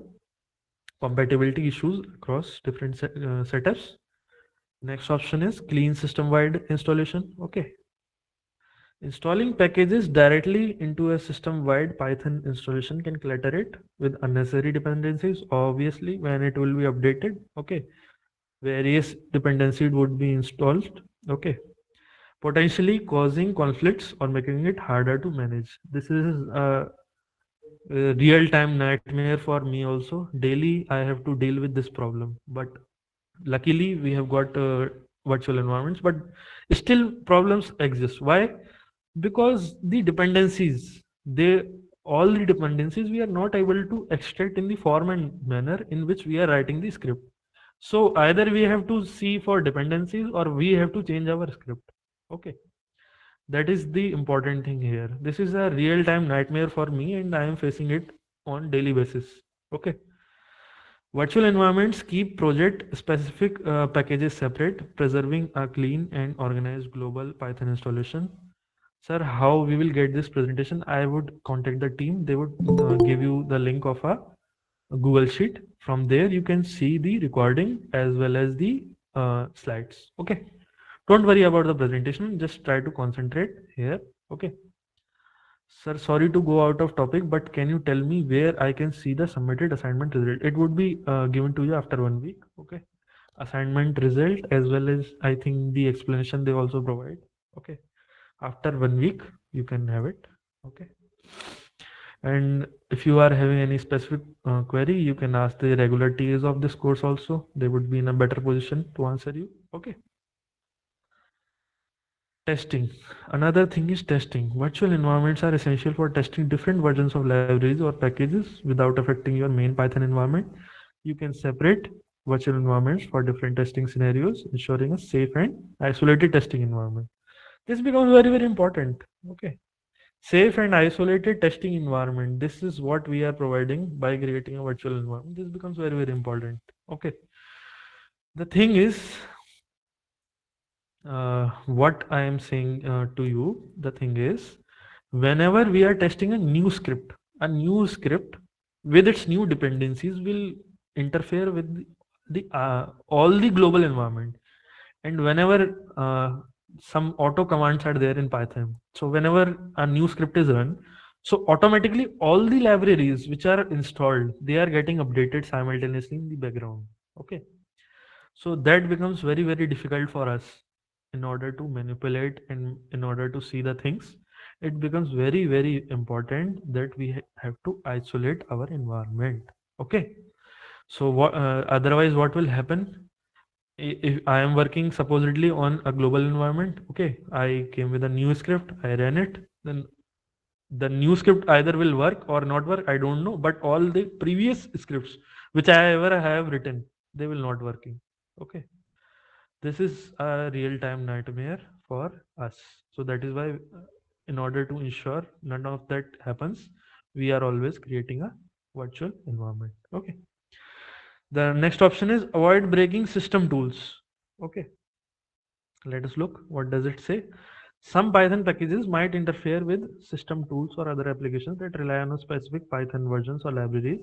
compatibility issues across different setups. Next option is clean system-wide installation. Okay. Installing packages directly into a system-wide Python installation can clutter it with unnecessary dependencies, obviously, when it will be updated. Okay. various dependencies would be installed. Okay, potentially causing conflicts or making it harder to manage. This is a real time nightmare for me also. Daily I have to deal with this problem, but luckily we have got virtual environments, but still problems exist. Why? Because the dependencies, they all the dependencies we are not able to extract in the form and manner in which we are writing the script. So either we have to see for dependencies or we have to change our script. Okay, that is the important thing here. This is a real time nightmare for me and I am facing it on daily basis. Okay, virtual environments keep project specific packages separate, preserving a clean and organized global Python installation. Sir, how we will get this presentation? I would contact the team. They would give you the link of a Google Sheet. From there, you can see the recording as well as the slides. Okay. Don't worry about the presentation. Just try to concentrate here. Okay. Sir, sorry to go out of topic, but can you tell me where I can see the submitted assignment result? It would be given to you after 1 week. Okay. Assignment result as well as I think the explanation they also provide. Okay. After 1 week, you can have it. Okay. And if you are having any specific query, you can ask the regular TAs of this course also. They would be in a better position to answer you. Okay. Testing. Another thing is testing. Virtual environments are essential for testing different versions of libraries or packages without affecting your main Python environment. You can separate virtual environments for different testing scenarios, ensuring a safe and isolated testing environment. This becomes very, very important. Okay. Safe and isolated testing environment. This is what we are providing by creating a virtual environment. This becomes very, very important. Okay. The thing is, what I am saying to you, the thing is, whenever we are testing a new script with its new dependencies will interfere with the all the global environment. And whenever some auto commands are there in Python, so whenever a new script is run, so automatically all the libraries which are installed, they are getting updated simultaneously in the background. Okay, so that becomes very, very difficult for us in order to manipulate and in order to see the things. It becomes very, very important that we have to isolate our environment. Okay, so what otherwise what will happen? If I am working supposedly on a global environment, okay, I came with a new script, I ran it, then the new script either will work or not work, I don't know, but all the previous scripts which I ever have written, they will not working. Okay, this is a real time nightmare for us. So that is why in order to ensure none of that happens, we are always creating a virtual environment. Okay, the next option is avoid breaking system tools. Okay, let us look what does it say. Some Python packages might interfere with system tools or other applications that rely on a specific Python versions or libraries.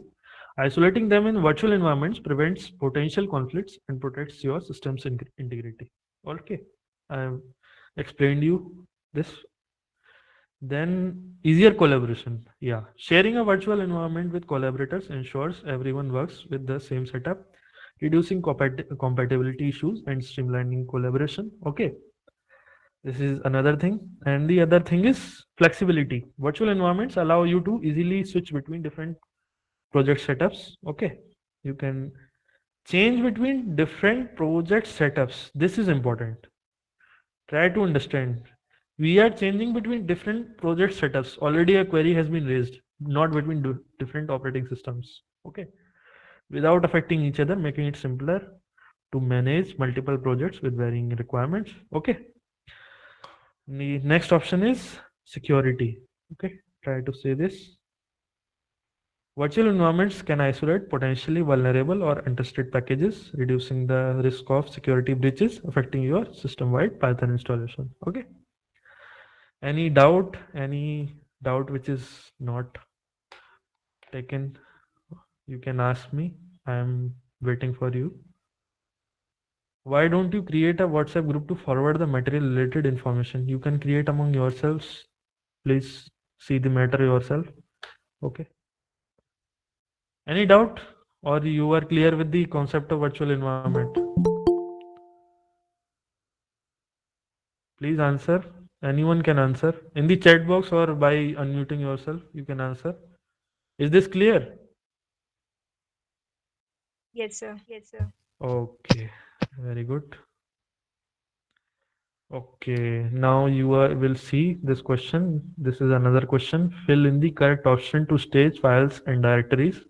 Isolating them in virtual environments prevents potential conflicts and protects your system's integrity. Okay, I have explained you this. Then easier collaboration. Yeah, sharing a virtual environment with collaborators ensures everyone works with the same setup, reducing compatibility issues and streamlining collaboration. Okay, this is another thing. And the other thing is flexibility. Virtual environments allow you to easily switch between different project setups. Okay, you can change between different project setups. This is important. Try to understand. We are changing between different project setups. Already a query has been raised, not between different operating systems. Okay, without affecting each other, making it simpler to manage multiple projects with varying requirements. Okay, the next option is security. Okay, try to say this. Virtual environments can isolate potentially vulnerable or untrusted packages, reducing the risk of security breaches affecting your system-wide Python installation. Okay. Any doubt? Any doubt which is not taken? You can ask me. I am waiting for you. Why don't you create a WhatsApp group to forward the material related information? You can create among yourselves. Please see the matter yourself. Okay. Any doubt? Or you are clear with the concept of virtual environment? Please answer. Anyone can answer in the chat box or by unmuting yourself. You can answer. Is this clear? Yes, sir. Okay, very good. Okay, now you will see this question. This is another question. Fill in the correct option to stage files and directories.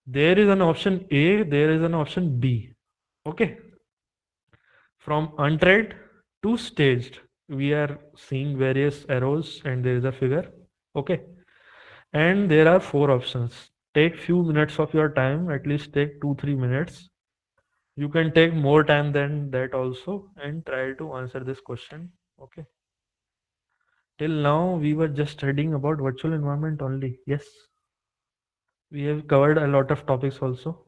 There is an option A, there is an option B. Okay, from untried to staged, we are seeing various arrows and there is a figure. Okay, and there are four options. Take few minutes of your time, at least take 2-3 minutes. You can take more time than that also and try to answer this question. Okay. Till now, we were just studying about virtual environment only. Yes, we have covered a lot of topics also.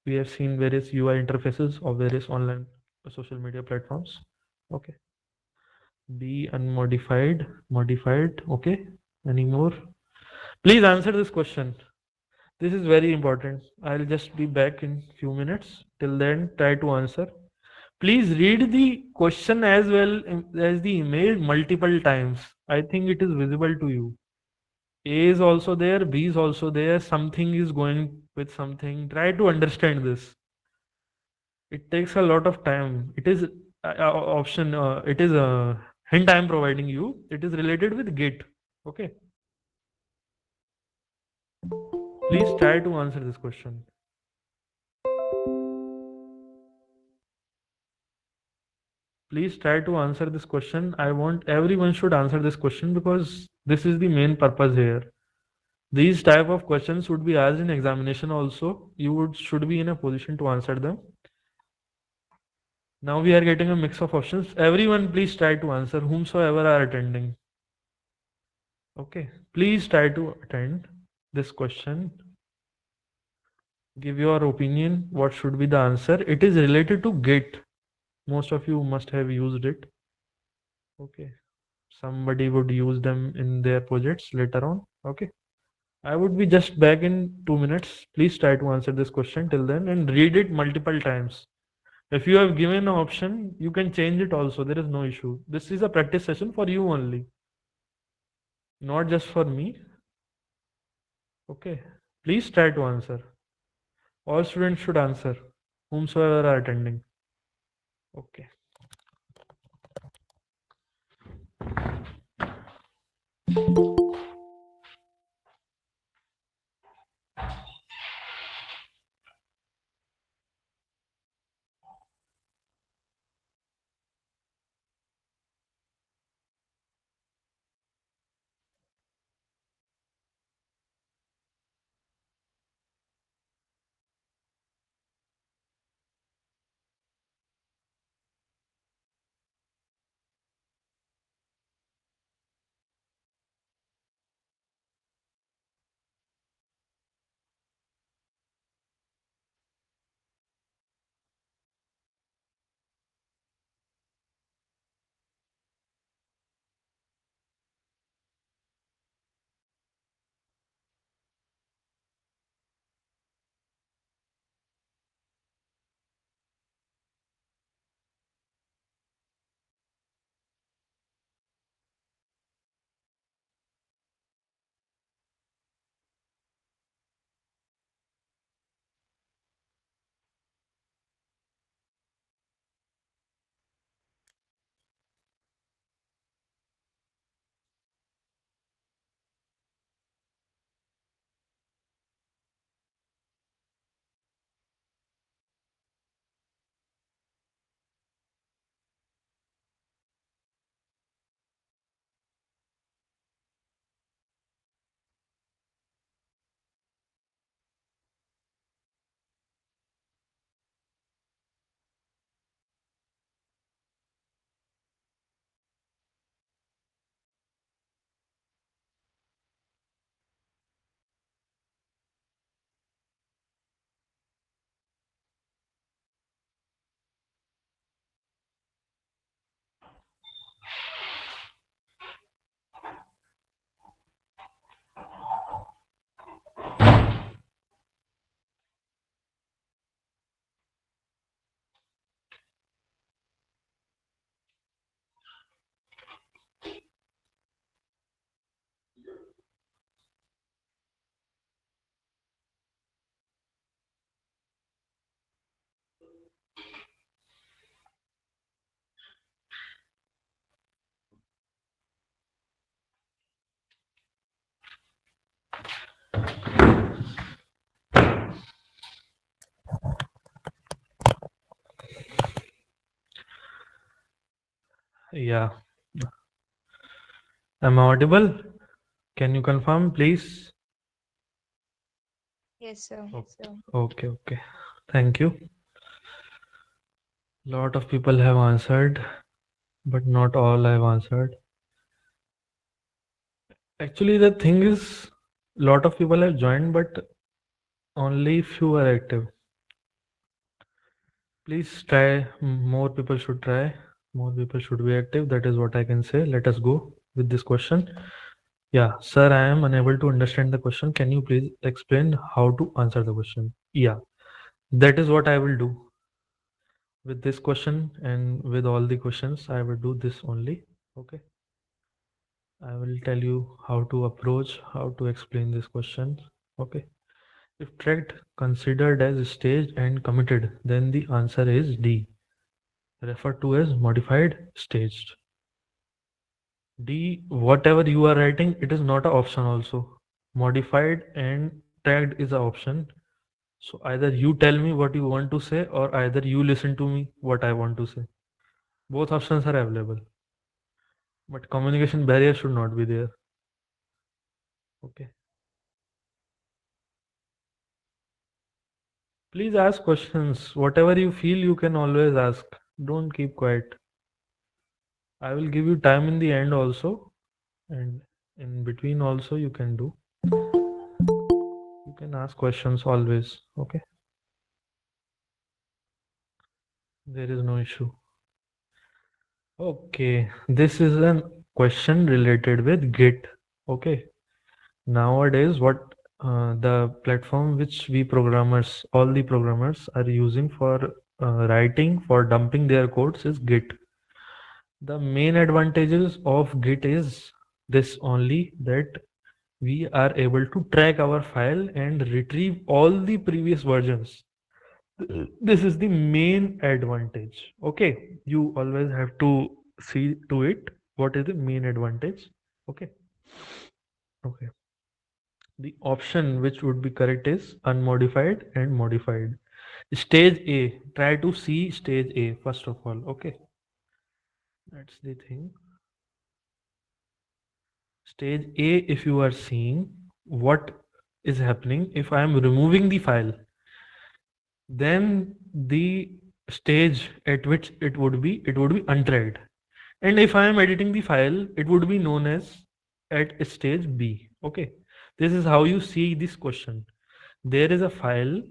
We have seen various UI interfaces of various online social media platforms. Okay. Be unmodified, modified. Okay. Any more? Please answer this question. This is very important. I'll just be back in few minutes. Till then, try to answer. Please read the question as well as the email multiple times. I think it is visible to you. A is also there, B is also there. Something is going with something. Try to understand this. It takes a lot of time. It is option. It is a hint I am providing you. It is related with Git. Okay. Please try to answer this question. Please try to answer this question. I want everyone should answer this question because this is the main purpose here. These type of questions would be asked in examination also. You would should be in a position to answer them. Now we are getting a mix of options. Everyone please try to answer whomsoever are attending. Okay. Please try to attend this question. Give your opinion. What should be the answer? It is related to Git. Most of you must have used it. Okay. Somebody would use them in their projects later on. Okay. I would be just back in 2 minutes. Please try to answer this question till then and read it multiple times. If you have given an option, you can change it also. There is no issue. This is a practice session for you only, not just for me. Okay. Please try to answer. All students should answer, whomsoever are attending. Okay. Yeah. Am I audible? Can you confirm, please? Yes, sir. Okay, okay. Thank you. Lot of people have answered, but not all have answered. Actually, the thing is, lot of people have joined, but only few are active. Please try. More people should try. More people should be active. That is what I can say. Let us go with this question. Yeah, sir, I am unable to understand the question. Can you please explain how to answer the question? Yeah, that is what I will do with this question and with all the questions. I will do this only. Okay. I will tell you how to approach, how to explain this question. Okay. If tracked considered as staged and committed, then the answer is D, referred to as modified staged. D, whatever you are writing, it is not an option also. Modified and tagged is an option. So either you tell me what you want to say or either you listen to me what I want to say. Both options are available. But communication barrier should not be there. Okay. Please ask questions. Whatever you feel, you can always ask. Don't keep quiet. I will give you time in the end also, and in between also you can do. You can ask questions always. Okay. There is no issue. Okay. This is a question related with Git. Okay. Nowadays, what the platform which we programmers, all the programmers are using for writing, for dumping their codes is Git. The main advantages of Git is this only, that we are able to track our file and retrieve all the previous versions. This is the main advantage. Okay, you always have to see to it what is the main advantage. Okay, okay. The option which would be correct is unmodified and modified. Stage A, try to see stage A first of all. Okay, that's the thing. Stage A, if you are seeing what is happening, if I am removing the file, then the stage at which it would be untracked. And if I am editing the file, it would be known as at stage B. Okay, this is how you see this question. There is a file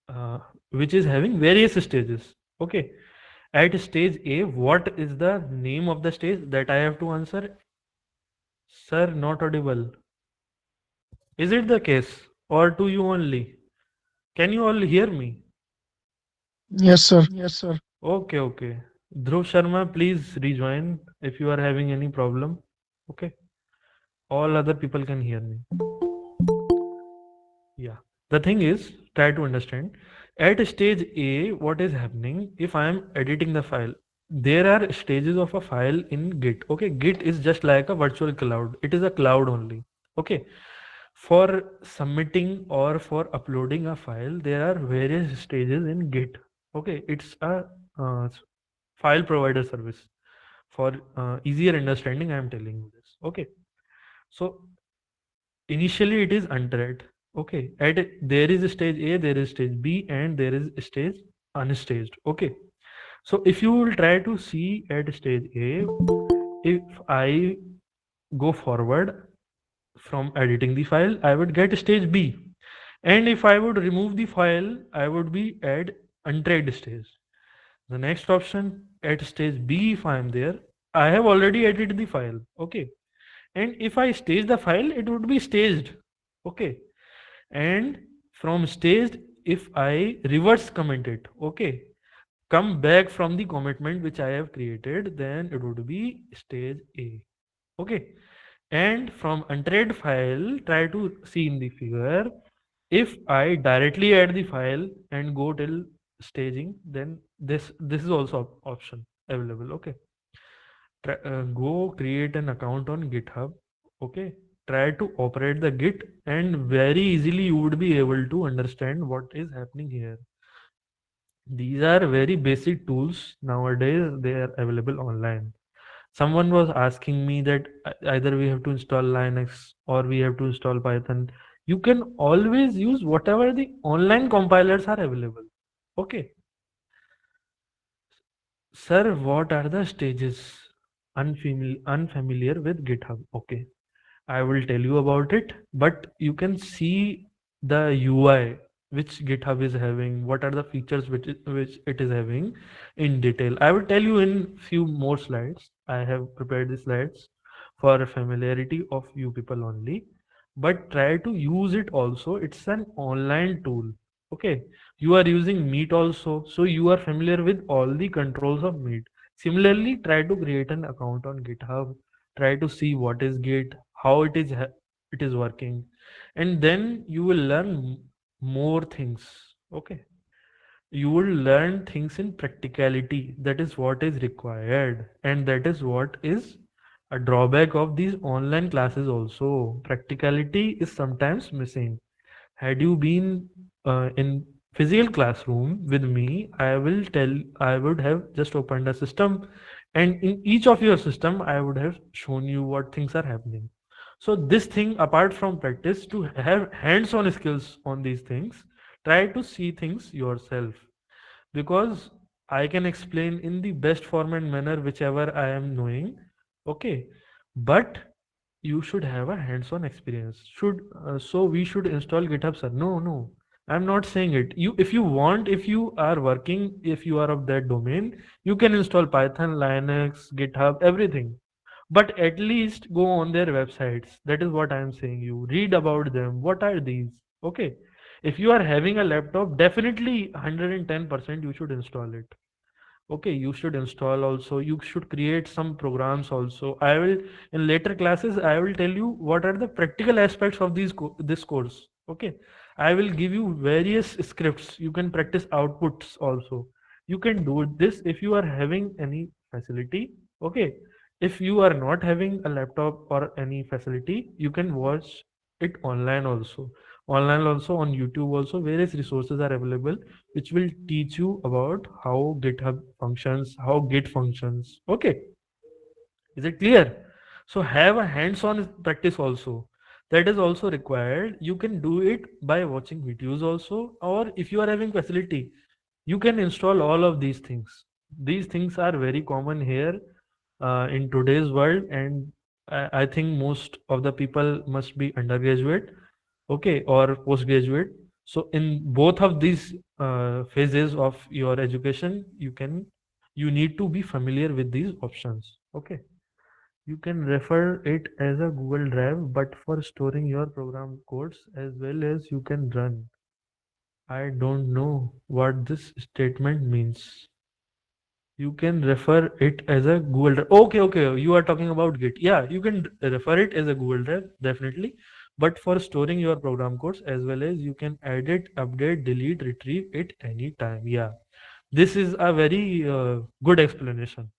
uh, which is having various stages. Okay, at stage A, what is the name of the stage that I have to answer? Sir, not audible. Is it the case or to you only? Can you all hear me? Yes, sir. Okay, okay. Dhruv Sharma, please rejoin if you are having any problem. Okay. All other people can hear me. Yeah. The thing is, try to understand. At stage A, what is happening if I am editing the file? There are stages of a file in Git. Okay. Git is just like a virtual cloud. It is a cloud only. Okay. For submitting or for uploading a file, there are various stages in Git. Okay. It's a uh, file provider service. For easier understanding, I am telling you this. Okay. So initially it is untracked. Okay. There is a stage A, there is stage B, and there is a stage unstaged. Okay. So if you will try to see at stage A, if I go forward from editing the file, I would get stage B. And if I would remove the file, I would be at untracked stage. The next option at stage B, if I am there, I have already edited the file. Okay. And if I stage the file, it would be staged. Okay. And from staged, if I reverse comment it, okay, come back from the commitment which I have created, then it would be stage A. Okay. And from untracked file, try to see in the figure. If I directly add the file and go till staging, then this is also option available. Okay. Go create an account on GitHub. Okay. Try to operate the Git and very easily you would be able to understand what is happening here. These are very basic tools nowadays. They are available online. Someone was asking me that either we have to install Linux or we have to install Python. You can always use whatever the online compilers are available. Okay. Sir, what are the stages? Unfamiliar with GitHub. Okay. I will tell you about it, but you can see the UI which GitHub is having, what are the features which it is having in detail. I will tell you in few more slides. I have prepared the slides for familiarity of you people only, but try to use it also. It's an online tool. Okay. You are using Meet also, so you are familiar with all the controls of Meet. Similarly, try to create an account on GitHub, try to see what is Git, how it is working, and then you will learn more things. Okay, you will learn things in practicality. That is what is required, and that is what is a drawback of these online classes also. Practicality is sometimes missing. Had you been in physical classroom with me, I would have just opened a system, and in each of your system, I would have shown you what things are happening. So this thing, apart from practice, to have hands-on skills on these things, try to see things yourself, because I can explain in the best form and manner whichever I am knowing. Okay, but you should have a hands-on experience. So we should install GitHub, sir? No, no, I'm not saying it. You, if you want, if you are working, if you are of that domain, you can install Python, Linux, GitHub, everything. But at least go on their websites. That is what I am saying. You read about them. What are these? Okay. If you are having a laptop, definitely 110% you should install it. Okay, you should install also. You should create some programs also. I will, in later classes, I will tell you what are the practical aspects of this course. Okay, I will give you various scripts. You can practice outputs also. You can do this if you are having any facility. Okay, if you are not having a laptop or any facility, you can watch it online also. Online also, on YouTube also, various resources are available which will teach you about how GitHub functions, how Git functions. Okay, is it clear? So have a hands-on practice also. That is also required. You can do it by watching videos also, or if you are having facility, you can install all of these things. These things are very common here in today's world, and I think most of the people must be undergraduate, okay, or postgraduate. So in both of these phases of your education, you need to be familiar with these options. Okay, you can refer it as a Google Drive, but for storing your program codes as well as you can run. I don't know what this statement means. You can refer it as a Google Drive. Okay, okay. You are talking about Git. Yeah, you can refer it as a Google Drive, definitely. But for storing your program codes as well as you can edit, update, delete, retrieve it anytime. Yeah, this is a very good explanation.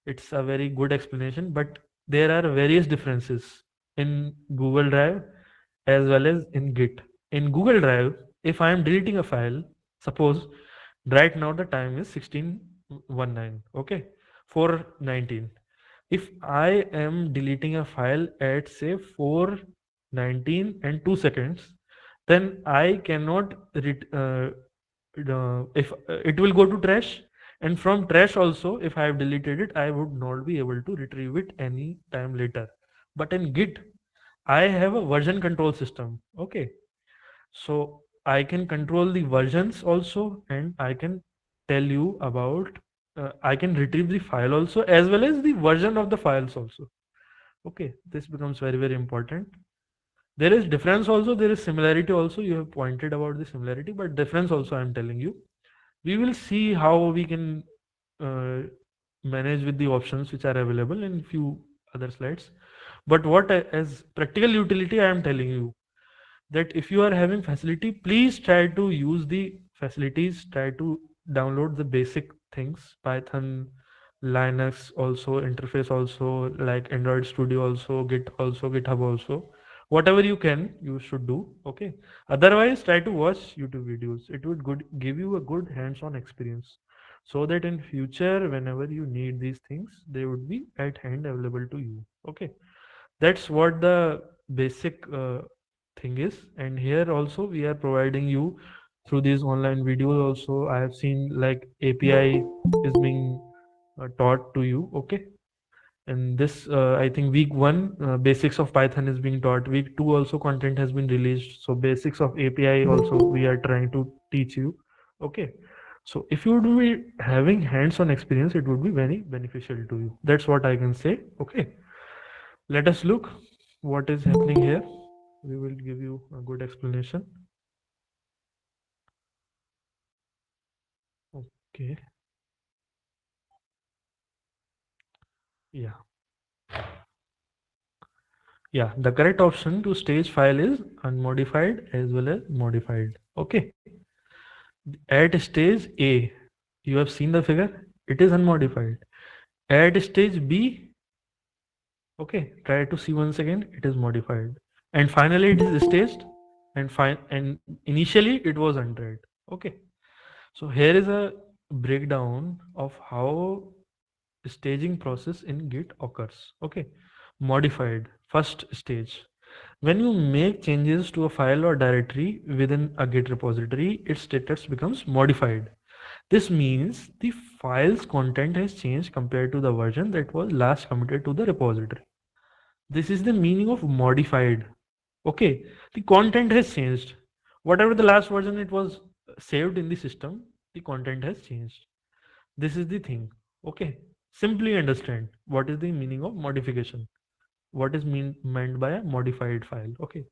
It's a very good explanation, but there are various differences in Google Drive as well as in Git. In Google Drive, if I am deleting a file, suppose right now the time is 16:19, okay, 4:19. If I am deleting a file at say 4:19 and 2 seconds, then I cannot if it will go to trash, and from trash also, if I have deleted it, I would not be able to retrieve it any time later. But in Git, I have a version control system. Okay, so I can control the versions also, and I can tell you about. I can retrieve the file also as well as the version of the files also. Okay, this becomes very important. There is difference also. There is similarity also. You have pointed about the similarity, but difference also I am telling you. We will see how we can uh, manage with the options which are available in few other slides. But as practical utility I am telling you, that if you are having facility, please try to use the facilities, try to download the basic things, Python, Linux also, interface also, like Android Studio also, Git also, GitHub also. Whatever you can, you should do. Okay, otherwise try to watch YouTube videos. It would good give you a good hands-on experience, so that in future whenever you need these things they would be at hand available to you. Okay, that's what the basic thing is. And here also we are providing you through these online videos also. I have seen like API is being taught to you. Okay, and this I think week 1 basics of Python is being taught. Week 2 also content has been released, so basics of API also we are trying to teach you. Okay, so if you would be having hands-on experience, it would be very beneficial to you. That's what I can say. Okay, let us look what is happening here. We will give you a good explanation. Okay, yeah, yeah, the correct option to stage file is unmodified as well as modified. Okay, at stage A, you have seen the figure, it is unmodified. At stage B, okay, try to see once again, it is modified. And finally it is staged, and initially it was 100. Okay, so here is a breakdown of how staging process in Git occurs. Okay, modified, first stage. When you make changes to a file or directory within a Git repository, its status becomes modified. This means the file's content has changed compared to the version that was last committed to the repository. This is the meaning of modified. Okay, the content has changed. Whatever the last version it was saved in the system, the content has changed. This is the thing. Okay, simply understand what is the meaning of modification. What is meant by a modified file. Okay,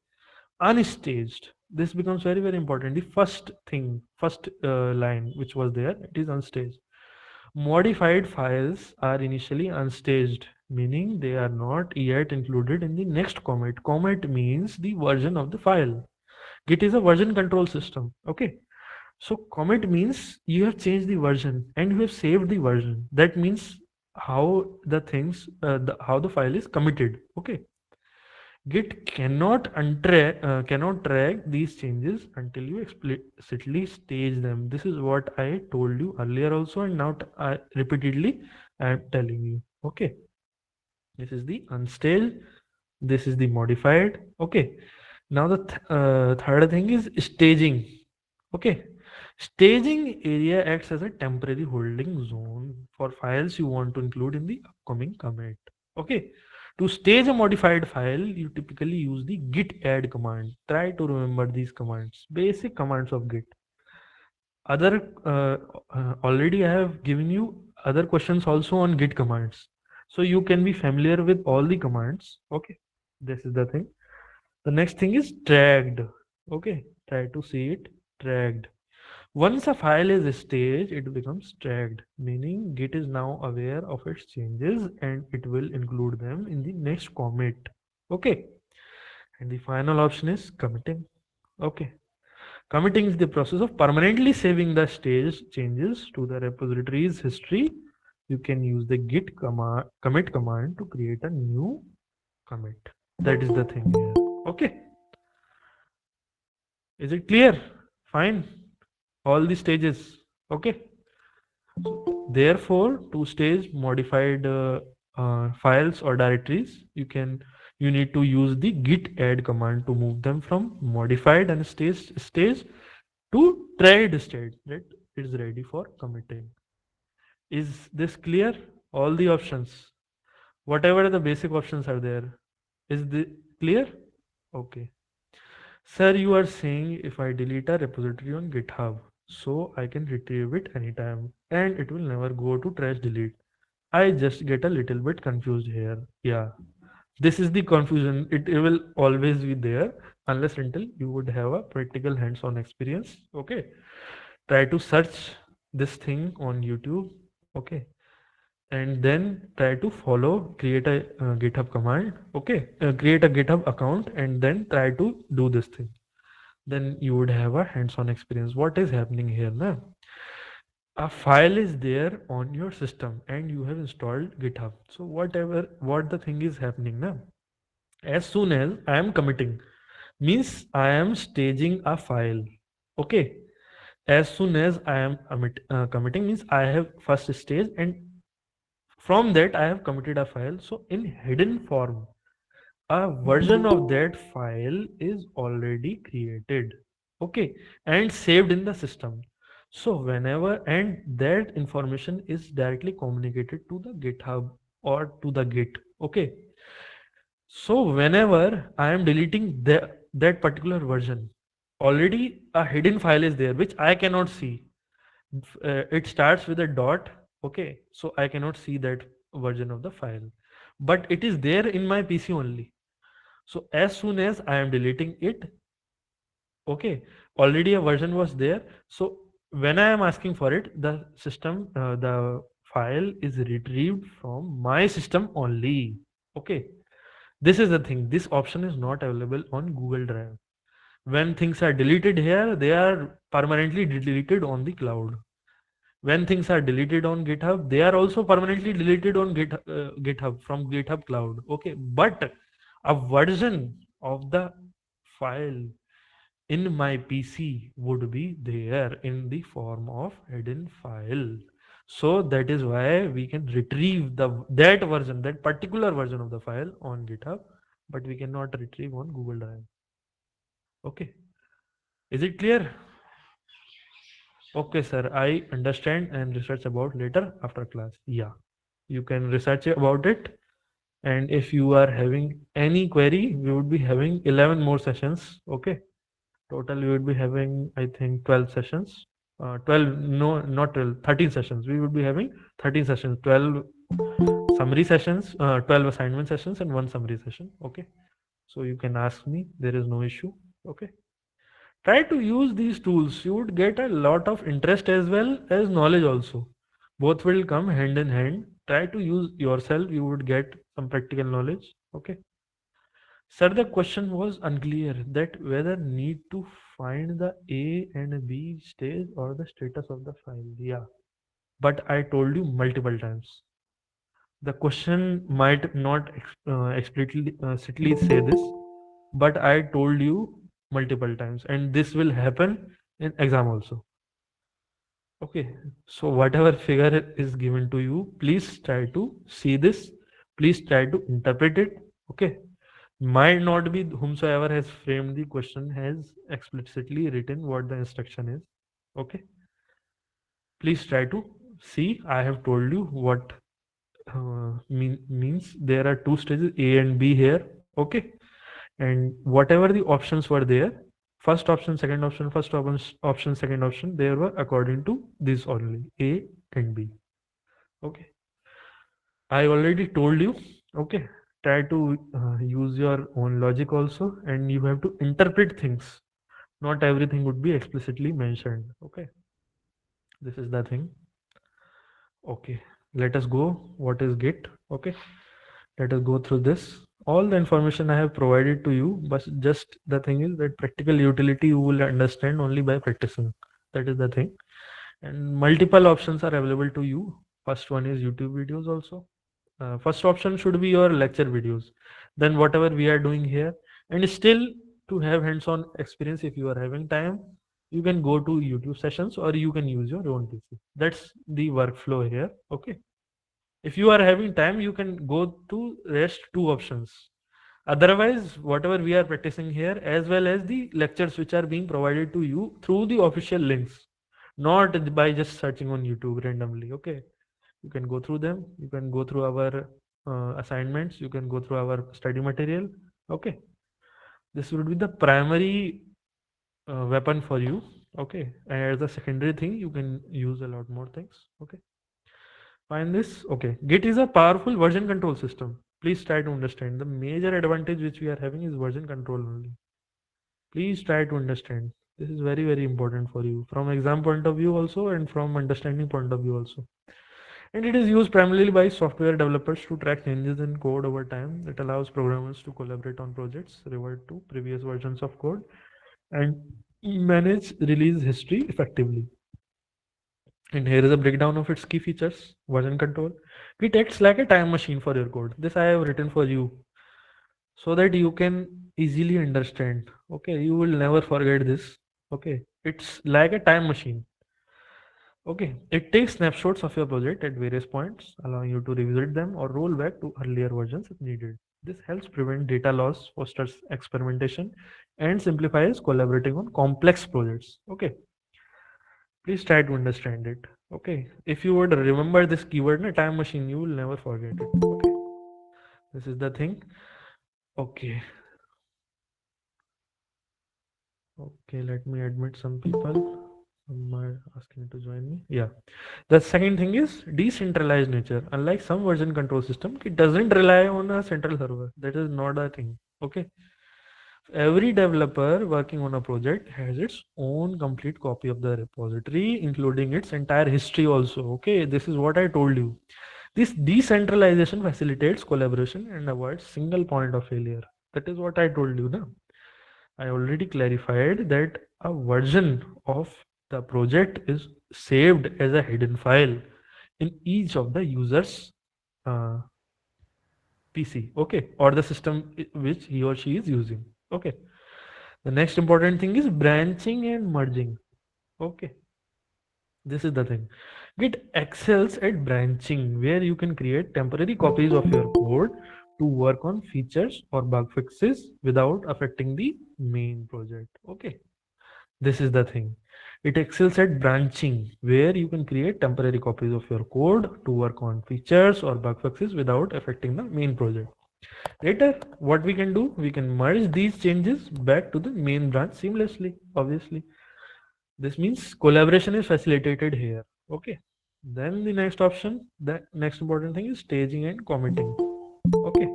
unstaged. This becomes very very important. The first thing, first line which was there, it is unstaged. Modified files are initially unstaged, meaning they are not yet included in the next commit. Commit means the version of the file. Git is a version control system. Okay. So commit means you have changed the version and you have saved the version. That means how the things, how the file is committed. Okay. Git cannot track these changes until you explicitly stage them. This is what I told you earlier also, and now I repeatedly I am telling you. Okay, this is the unstaged. This is the modified. Okay. Now the third thing is staging. Okay, staging area acts as a temporary holding zone for files you want to include in the upcoming commit. Okay, to stage a modified file, you typically use the git add command. Try to remember these commands, basic commands of Git. Other already I have given you other questions also on Git commands, so you can be familiar with all the commands. Okay, this is the thing. The next thing is dragged. Okay, try to see it dragged. Once a file is staged, it becomes dragged, meaning Git is now aware of its changes and it will include them in the next commit. Okay, and the final option is committing. Okay, committing is the process of permanently saving the staged changes to the repository's history. You can use the git commit command to create a new commit. That is the thing here. Okay, is it clear? Fine. All the stages. Okay. Therefore, to stage modified files or directories, you need to use the git add command to move them from modified and stage to tried state that is ready for committing. Is this clear? All the options, whatever the basic options are there, is the clear? Okay. Sir, you are saying if I delete a repository on GitHub, so I can retrieve it anytime and it will never go to trash delete. I just get a little bit confused here. Yeah, this is the confusion. It will always be there unless until you would have a practical hands-on experience. Okay, try to search this thing on YouTube. Okay, and then try to follow, create a GitHub command. Okay, create a GitHub account and then try to do this thing. Then you would have a hands-on experience. What is happening here now? A file is there on your system and you have installed GitHub. So what the thing is happening now? As soon as I am committing, means I am staging a file. Okay. As soon as I am committing means I have first stage, and from that I have committed a file. So in hidden form, a version of that file is already created, okay, and saved in the system. So whenever, and that information is directly communicated to the GitHub or to the Git, okay. So whenever I am deleting that particular version, already a hidden file is there which I cannot see. It starts with a dot, okay, so I cannot see that version of the file, but it is there in my PC only. So as soon as I am deleting it, okay, already a version was there. So when I am asking for it, the system, the file is retrieved from my system only. Okay, this is the thing. This option is not available on Google Drive. When things are deleted here, they are permanently deleted on the cloud. When things are deleted on GitHub, they are also permanently deleted on GitHub from GitHub cloud. Okay, but a version of the file in my PC would be there in the form of hidden file. So that is why we can retrieve that version, that particular version of the file on GitHub, but we cannot retrieve on Google Drive. Okay, is it clear? Okay, sir, I understand and research about later after class. Yeah, you can research about it. And if you are having any query, we would be having 11 more sessions. Okay, total we would be having, I think, 12 sessions. 12, no, not 12, 13 sessions. We would be having 13 sessions, 12 summary sessions, 12 assignment sessions, and one summary session. Okay, so you can ask me, there is no issue. Okay, try to use these tools. You would get a lot of interest as well as knowledge also. Both will come hand in hand. Try to use yourself, you would get some practical knowledge. Okay, sir, the question was unclear that whether need to find the A and B stage or the status of the file. Yeah, but I told you multiple times. The question might not explicitly say this, but I told you multiple times, and this will happen in exam also. Okay, so whatever figure is given to you, please try to see this. Please try to interpret it. Okay, might not be whomsoever has framed the question has explicitly written what the instruction is. Okay, please try to see. I have told you what means there are two stages A and B here. Okay, and whatever the options were there, first option, second option, first option, second option, they were according to this only, A and B. Okay, I already told you. Okay, try to use your own logic also, and you have to interpret things. Not everything would be explicitly mentioned. Okay, this is the thing. Okay, let us go. What is Git? Okay, let us go through this. All the information I have provided to you, but just the thing is that practical utility you will understand only by practicing. That is the thing. And multiple options are available to you. First one is YouTube videos also. First option should be your lecture videos. Then whatever we are doing here, and still to have hands-on experience, if you are having time, you can go to YouTube sessions or you can use your own PC. That's the workflow here. Okay, if you are having time, you can go to rest two options. Otherwise, whatever we are practicing here, as well as the lectures which are being provided to you through the official links, not by just searching on YouTube randomly. Okay, you can go through them, you can go through our assignments, you can go through our study material. Okay, this would be the primary weapon for you. Okay, and as a secondary thing, you can use a lot more things. Okay, find this. Okay, Git is a powerful version control system. Please try to understand the major advantage which we are having is version control only. Please try to understand. This is very, very important for you from exam point of view also, and from understanding point of view also. And it is used primarily by software developers to track changes in code over time. It allows programmers to collaborate on projects, revert to previous versions of code, and manage release history effectively. And here is a breakdown of its key features. Version control. It acts like a time machine for your code. This I have written for you. so that you can easily understand. Okay, you will never forget this. Okay, it's like a time machine. Okay, it takes snapshots of your project at various points, allowing you to revisit them or roll back to earlier versions if needed. This helps prevent data loss, fosters experimentation, and simplifies collaborating on complex projects. Okay, please try to understand it. Okay, if you would remember this keyword, na time machine, you will never forget it. Okay, this is the thing. Okay, okay, let me admit some people. Some are asking to join me. Yeah. The second thing is decentralized nature. Unlike some version control system, it doesn't rely on a central server. That is not a thing. Okay. Every developer working on a project has its own complete copy of the repository, including its entire history also. Okay. This is what I told you. This decentralization facilitates collaboration and avoids single point of failure. That is what I told you. No? I already clarified that a version of the project is saved as a hidden file in each of the user's uh, PC, okay, or the system which he or she is using. Okay. The next important thing is branching and merging. Okay. This is the thing. Git excels at branching, where you can create temporary copies of your code to work on features or bug fixes without affecting the main project. Okay. This is the thing. It excels at branching, where you can create temporary copies of your code to work on features or bug fixes without affecting the main project. Later, what we can do, we can merge these changes back to the main branch seamlessly, obviously. This means collaboration is facilitated here. Okay. Then the next option, the next important thing is staging and committing. Okay.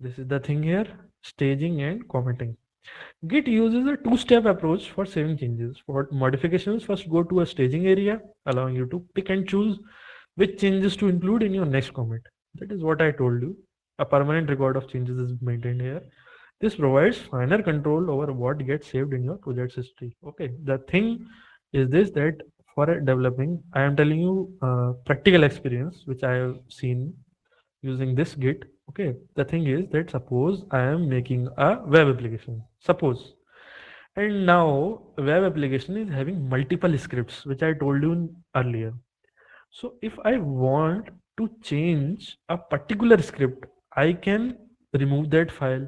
This is the thing here, staging and committing. Git uses a two-step approach for saving changes. For modifications, first go to a staging area, allowing you to pick and choose which changes to include in your next commit. That is what I told you. A permanent record of changes is maintained here. This provides finer control over what gets saved in your project's history. Okay, the thing is this, that for developing, I am telling you practical experience which I have seen using this Git. Okay, the thing is that suppose I am making a web application. Suppose, and now web application is having multiple scripts, which I told you earlier. So if I want to change a particular script, I can remove that file.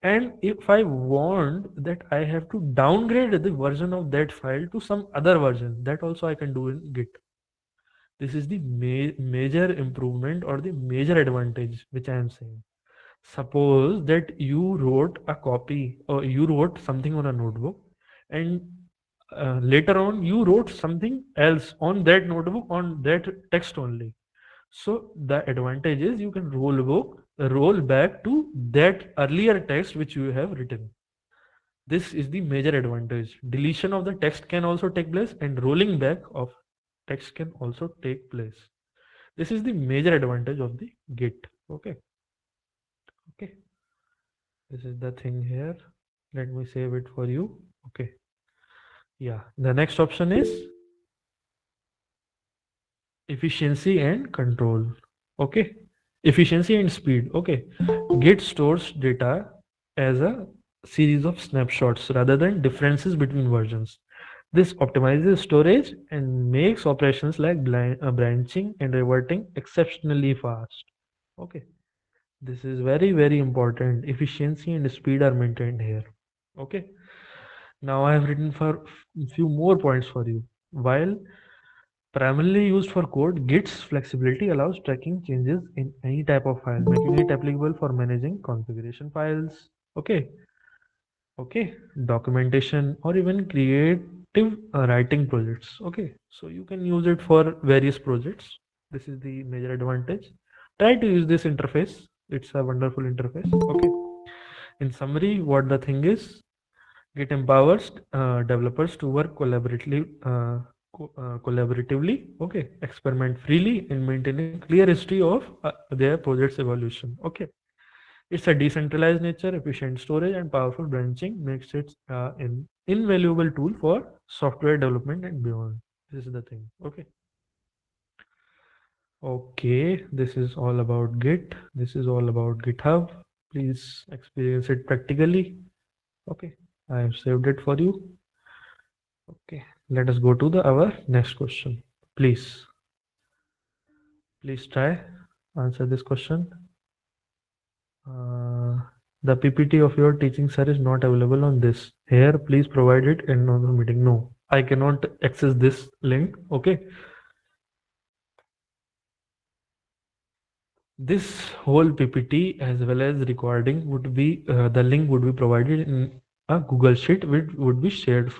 And if I want that I have to downgrade the version of that file to some other version, that also I can do in Git. This is the major improvement or the major advantage which I am saying. Suppose that you wrote a copy or you wrote something on a notebook, and later on you wrote something else on that notebook on that text only. So the advantage is you can roll back to that earlier text which you have written. This is the major advantage. Deletion of the text can also take place and rolling back of text can also take place. This is the major advantage of the Git. Okay. Okay. This is the thing here. Let me save it for you. Okay. Yeah. The next option is efficiency and control. Okay. Efficiency and speed. Okay. Git stores data as a series of snapshots rather than differences between versions. This optimizes storage and makes operations like branching and reverting exceptionally fast. Okay. This is very, very important. Efficiency and speed are maintained here. Okay. Now I have written for few more points for you. While primarily used for code, Git's flexibility allows tracking changes in any type of file, making it applicable for managing configuration files. Okay. Okay. Documentation or even creative writing projects. Okay. So you can use it for various projects. This is the major advantage. Try to use this interface. It's a wonderful interface. Okay. In summary, what the thing is, Git empowers developers to work collaboratively, okay, experiment freely, and maintain a clear history of their project's evolution. Okay, it's a decentralized nature, efficient storage, and powerful branching makes it an invaluable tool for software development and beyond. This is the thing. Okay. Okay, this is all about Git. This is all about GitHub. Please experience it practically. Okay, I have saved it for you. Okay, let us go to the our next question. Please, please try answer this question. Uh, the PPT of your teaching sir is not available on this. Here, please provide it in another meeting. No, I cannot access this link. Okay, this whole PPT as well as recording would be the link would be provided in a Google Sheet, which would be shared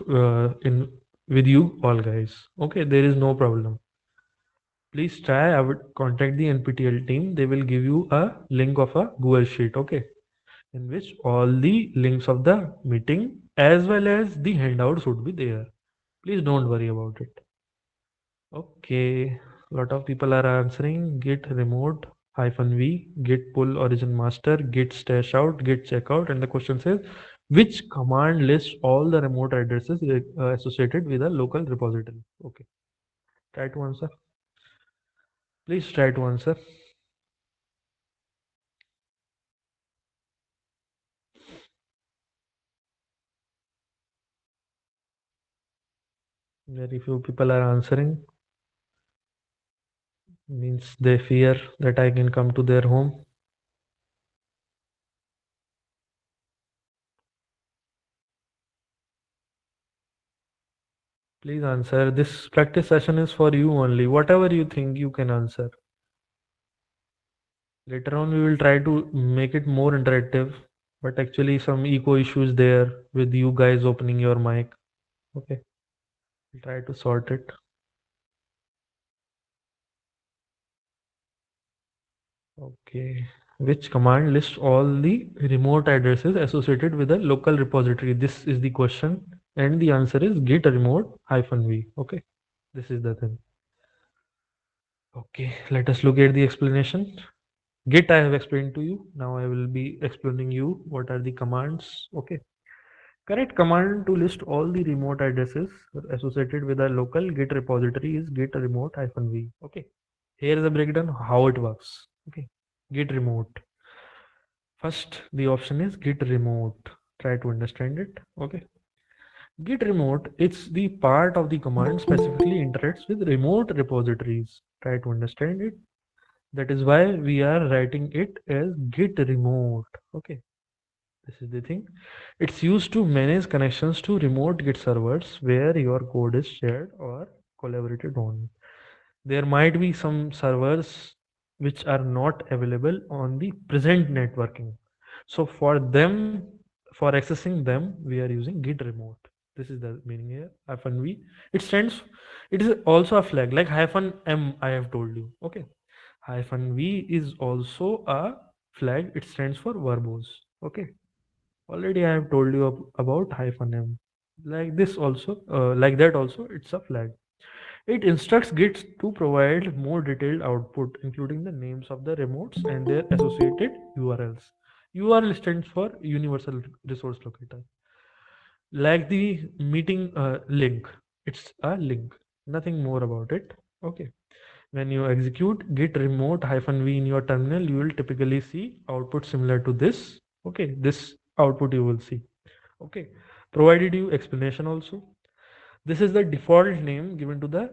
in with you all guys. Okay, there is no problem. Please try. I would contact the NPTEL team. They will give you a link of a Google Sheet. Okay, in which all the links of the meeting as well as the handouts would be there. Please don't worry about it. Okay, a lot of people are answering git remote -v, git pull origin master, git stash out, git checkout, and the question says which command lists all the remote addresses associated with a local repository. Okay, try to answer. Please try to answer. Very few people are answering. Means they fear that I can come to their home. Please answer. This practice session is for you only. Whatever you think, you can answer. Later on, we will try to make it more interactive, but actually some echo issues there with you guys opening your mic. Okay, we'll try to sort it. Okay, which command lists all the remote addresses associated with a local repository? This is the question, and the answer is git remote -v. Okay, this is the thing. Okay, let us look at the explanation. Git I have explained to you. Now I will be explaining you what are the commands. Okay. Correct command to list all the remote addresses associated with a local Git repository is git remote -v. Okay. Here is a breakdown how it works. Okay. Git remote. First, the option is git remote. Try to understand it. Okay. Git remote, it's the part of the command specifically interacts with remote repositories. Try to understand it. That is why we are writing it as git remote. Okay. This is the thing. It's used to manage connections to remote Git servers where your code is shared or collaborated on. There might be some servers which are not available on the present networking. So for them, for accessing them, we are using Git remote. This is the meaning here. -v. It stands. It is also a flag like -m. I have told you. Okay. -v is also a flag. It stands for verbose. Okay. Already I have told you about -m. Like this also, like that also, it's a flag. It instructs Git to provide more detailed output, including the names of the remotes and their associated URLs. URL stands for Universal Resource Locator. Like the meeting link, it's a link. Nothing more about it. Okay. When you execute git remote -v in your terminal, you will typically see output similar to this. Okay, this output you will see. Okay, provided you explanation also. This is the default name given to the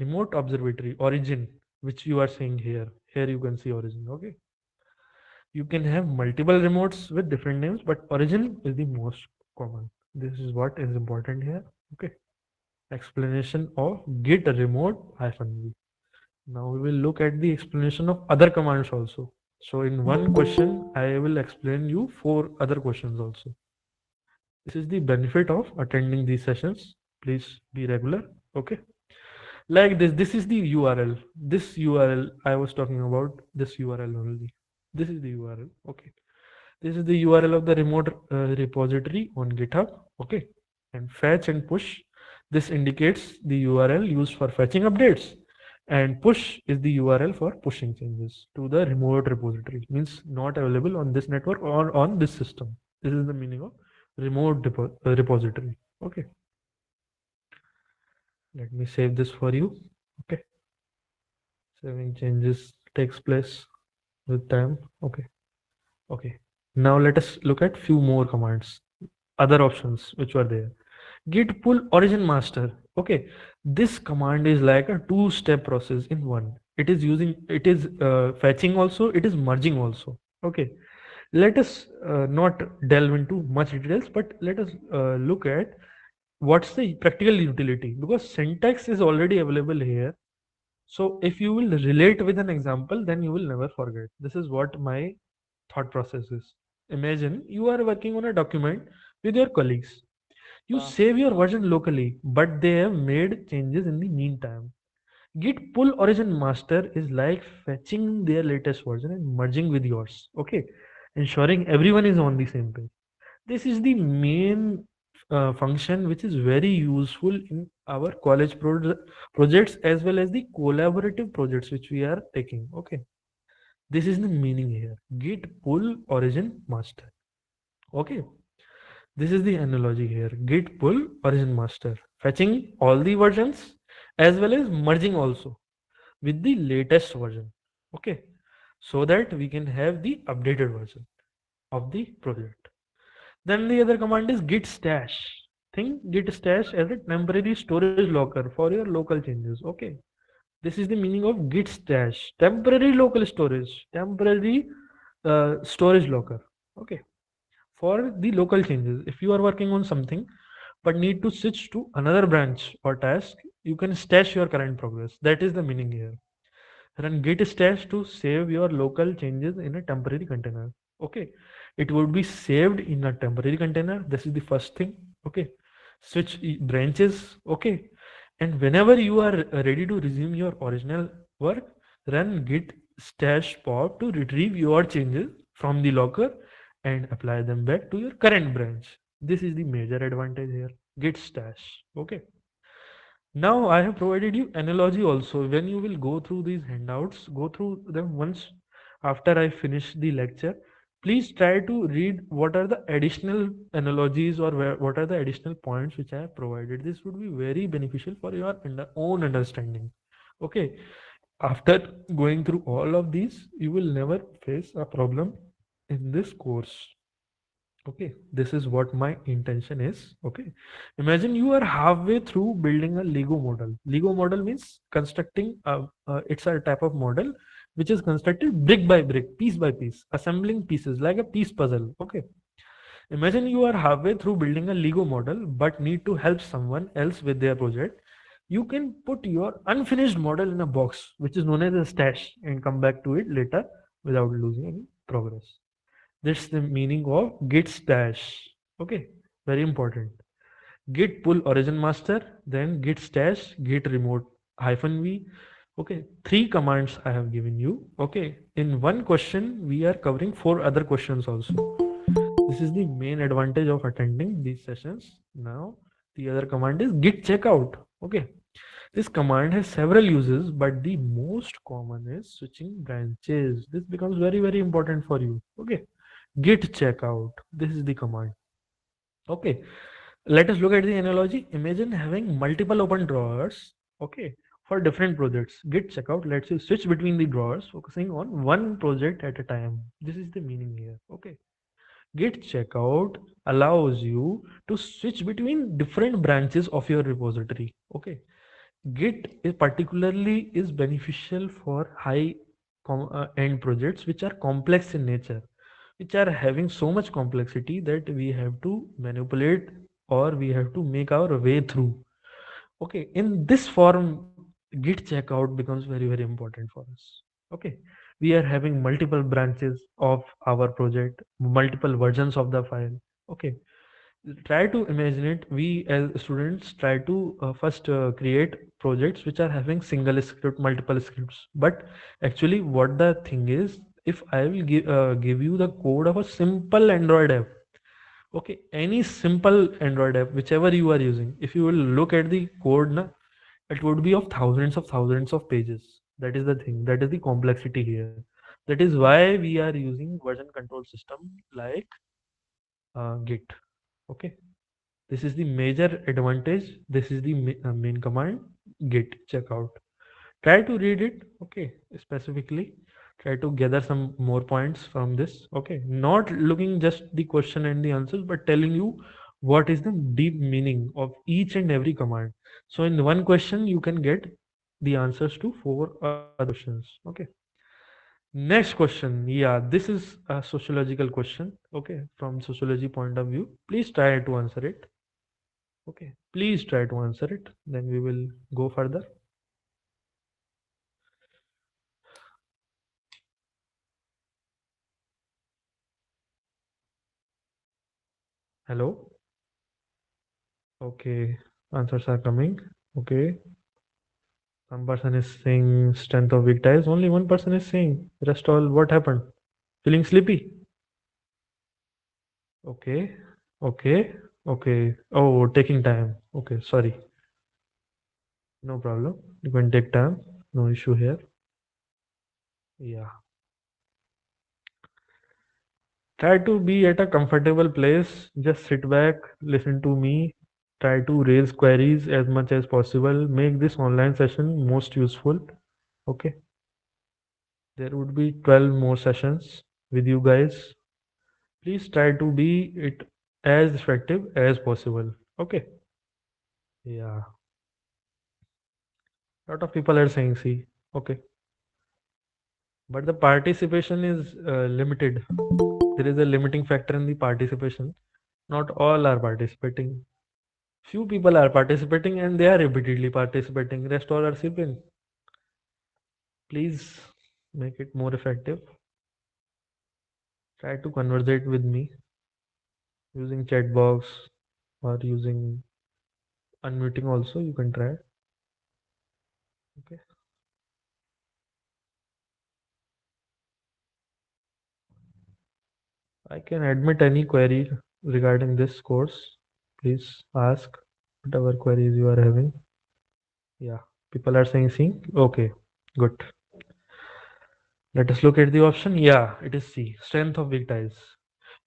remote observatory origin, which you are seeing here. Here you can see origin. Okay, you can have multiple remotes with different names, but origin is the most common. This is what is important here. Okay, explanation of git remote -v. Now we will look at the explanation of other commands also. So in one question, I will explain you 4 other questions also. This is the benefit of attending these sessions. Please be regular. Okay. Like this is the URL. This URL I was talking about, this URL only. This is the URL. Okay. This is the URL of the remote repository on GitHub. Okay. And fetch and push. This indicates the URL used for fetching updates. And push is the URL for pushing changes to the remote repository. Means not available on this network or on this system. This is the meaning of remote repository. Okay. Let me save this for you. Okay. Saving changes takes place with time. Okay. Okay. Now let us look at few more commands, other options which were there. Git pull origin master. Okay, this command is like a two-step process in one. It is fetching also, it is merging also. Okay, let us not delve into much details, but let us look at what's the practical utility, because syntax is already available here. So if you will relate with an example, then you will never forget. This is what my thought process is. Imagine you are working on a document with your colleagues. You save your version locally, but they have made changes in the meantime. Git pull origin master is like fetching their latest version and merging with yours. Okay, ensuring everyone is on the same page. This is the main function which is very useful in our projects as well as the collaborative projects which we are taking. Okay, this is the meaning here. Git pull origin master. Okay, this is the analogy here. Git pull origin master, fetching all the versions as well as merging also with the latest version. Okay, so that we can have the updated version of the project. Then the other command is git stash. Think git stash as a temporary storage locker for your local changes. Okay, this is the meaning of git stash, temporary local storage, temporary storage locker. Okay, for the local changes. If you are working on something but need to switch to another branch or task, you can stash your current progress. That is the meaning here. Run git stash to save your local changes in a temporary container. Okay, it would be saved in a temporary container. This is the first thing. Okay, switch branches. Okay, and whenever you are ready to resume your original work, run git stash pop to retrieve your changes from the locker and apply them back to your current branch. This is the major advantage here. Git stash. Okay, now I have provided you analogy also. When you will go through these handouts, go through them once after I finish the lecture. Please try to read what are the additional analogies or what are the additional points which I have provided. This would be very beneficial for your own understanding. Okay. After going through all of these, you will never face a problem in this course. Okay, this is what my intention is. Okay, imagine you are halfway through building a lego model. Lego model means constructing it's a type of model which is constructed brick by brick, piece by piece, assembling pieces like a piece puzzle. Okay, imagine you are halfway through building a lego model but need to help someone else with their project. You can put your unfinished model in a box which is known as a stash and come back to it later without losing any progress. That's the meaning of git stash. Okay, very important. Git pull origin master, then git stash, git remote -v. Okay, three commands I have given you. Okay, in one question, we are covering four other questions also. This is the main advantage of attending these sessions. Now, the other command is git checkout. Okay, this command has several uses, but the most common is switching branches. This becomes very, very important for you. Okay, git checkout. This is the command. Okay, let us look at the analogy. Imagine having multiple open drawers. Okay, for different projects. Git checkout lets you switch between the drawers, focusing on one project at a time. This is the meaning here. Okay, git checkout allows you to switch between different branches of your repository. Okay, Git is particularly is beneficial for high end projects which are complex in nature, which are having so much complexity that we have to manipulate or we have to make our way through. Okay, in this form, Git checkout becomes very, very important for us. Okay, we are having multiple branches of our project, multiple versions of the file. Okay, try to imagine it. We as students try to first create projects which are having single script, multiple scripts, but actually what the thing is, if I will give you the code of a simple android app. Okay, any simple android app whichever you are using, if you will look at the code na, it would be of thousands of pages. That is the thing, that is the complexity here. That is why we are using version control system like git. Okay, this is the major advantage. This is the main command git checkout. Try to read it, okay, specifically. Try to gather some more points from this. Okay, not looking just the question and the answers, but telling you what is the deep meaning of each and every command. So in one question, you can get the answers to four other questions. Okay. Next question. Yeah, this is a sociological question. Okay, from sociology point of view, please try to answer it. Okay, please try to answer it. Then we will go further. Hello. Okay, answers are coming. Okay, some person is saying strength of weak ties. Only one person is saying. Rest all. What happened? Feeling sleepy? Okay, okay, okay. Oh, taking time. Okay, sorry. No problem. You can take time. No issue here. Yeah. Try to be at a comfortable place. Just sit back, listen to me. Try to raise queries as much as possible. Make this online session most useful. Okay. There would be 12 more sessions with you guys. Please try to be it as effective as possible. Okay. Yeah. Lot of people are saying see. Okay. But the participation is limited. There is a limiting factor in the participation. Not all are participating. Few people are participating and they are repeatedly participating. Rest all are sleeping. Please make it more effective. Try to conversate with me using chat box or using unmuting also. You can try. Okay. I can admit any query regarding this course. Please ask whatever queries you are having. Yeah, people are saying C. Okay, good. Let us look at the option. Yeah, it is C. Strength of weak ties.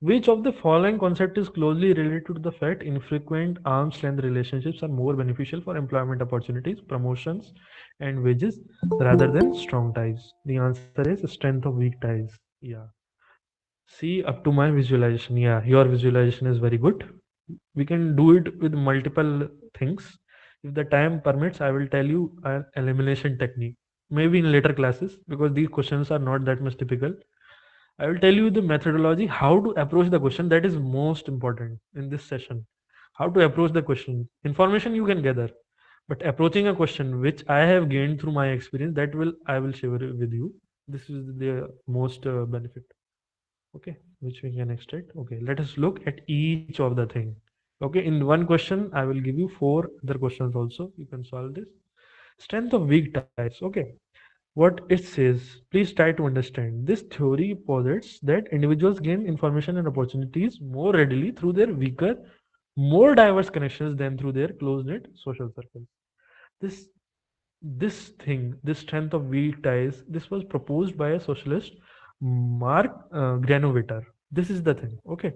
Which of the following concept is closely related to the fact infrequent arm's length relationships are more beneficial for employment opportunities, promotions, and wages rather than strong ties? The answer is strength of weak ties. Yeah. See, up to my visualization. Yeah, your visualization is very good. We can do it with multiple things. If the time permits, I will tell you an elimination technique. Maybe in later classes, because these questions are not that much typical. I will tell you the methodology, how to approach the question. That is most important in this session. How to approach the question. Information you can gather, but approaching a question which I have gained through my experience, that will I will share with you. This is the most benefit. Okay, which we can extract. Okay, let us look at each of the thing. Okay, in one question I will give you four other questions also. You can solve this. Strength of weak ties. Okay, what it says, please try to understand. This theory posits that individuals gain information and opportunities more readily through their weaker, more diverse connections than through their close-knit social circles. This this thing, this strength of weak ties, this was proposed by a socialist, Mark Granovetter. This is the thing. Okay,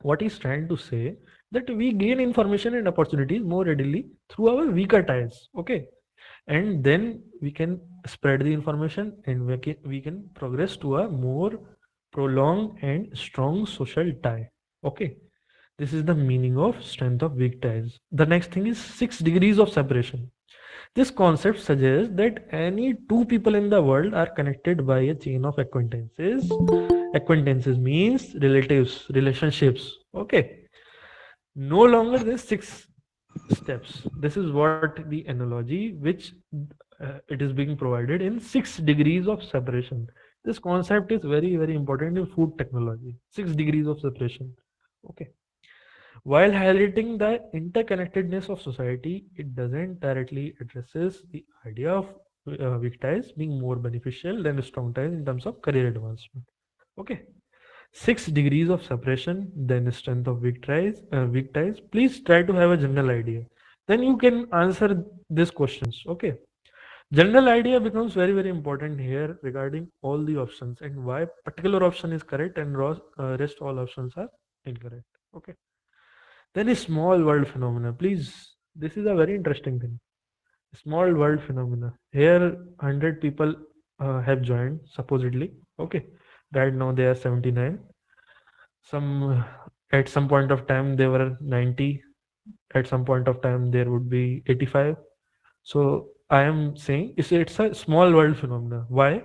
what he's trying to say, that we gain information and opportunities more readily through our weaker ties. Okay, and then we can spread the information and we can progress to a more prolonged and strong social tie. Okay, this is the meaning of strength of weak ties. The next thing is 6 degrees of separation. This concept suggests that any two people in the world are connected by a chain of acquaintances. Acquaintances means relatives, relationships. Okay, no longer than 6 steps. This is what the analogy which it is being provided in 6 degrees of separation. This concept is very, very important in food technology. 6 degrees of separation. Okay, while highlighting the interconnectedness of society, it doesn't directly addresses the idea of weak ties being more beneficial than strong ties in terms of career advancement. Okay, 6 degrees of separation, then strength of weak ties. Weak ties. Please try to have a general idea. Then you can answer these questions. Okay, general idea becomes very, very important here regarding all the options and why particular option is correct and rest all options are incorrect. Okay. Then a small world phenomena. Please, this is a very interesting thing. Small world phenomena. Here, 100 people have joined supposedly. Okay, right now they are 79. Some At some point of time they were 90. At some point of time there would be 85. So I am saying it's a small world phenomena. Why?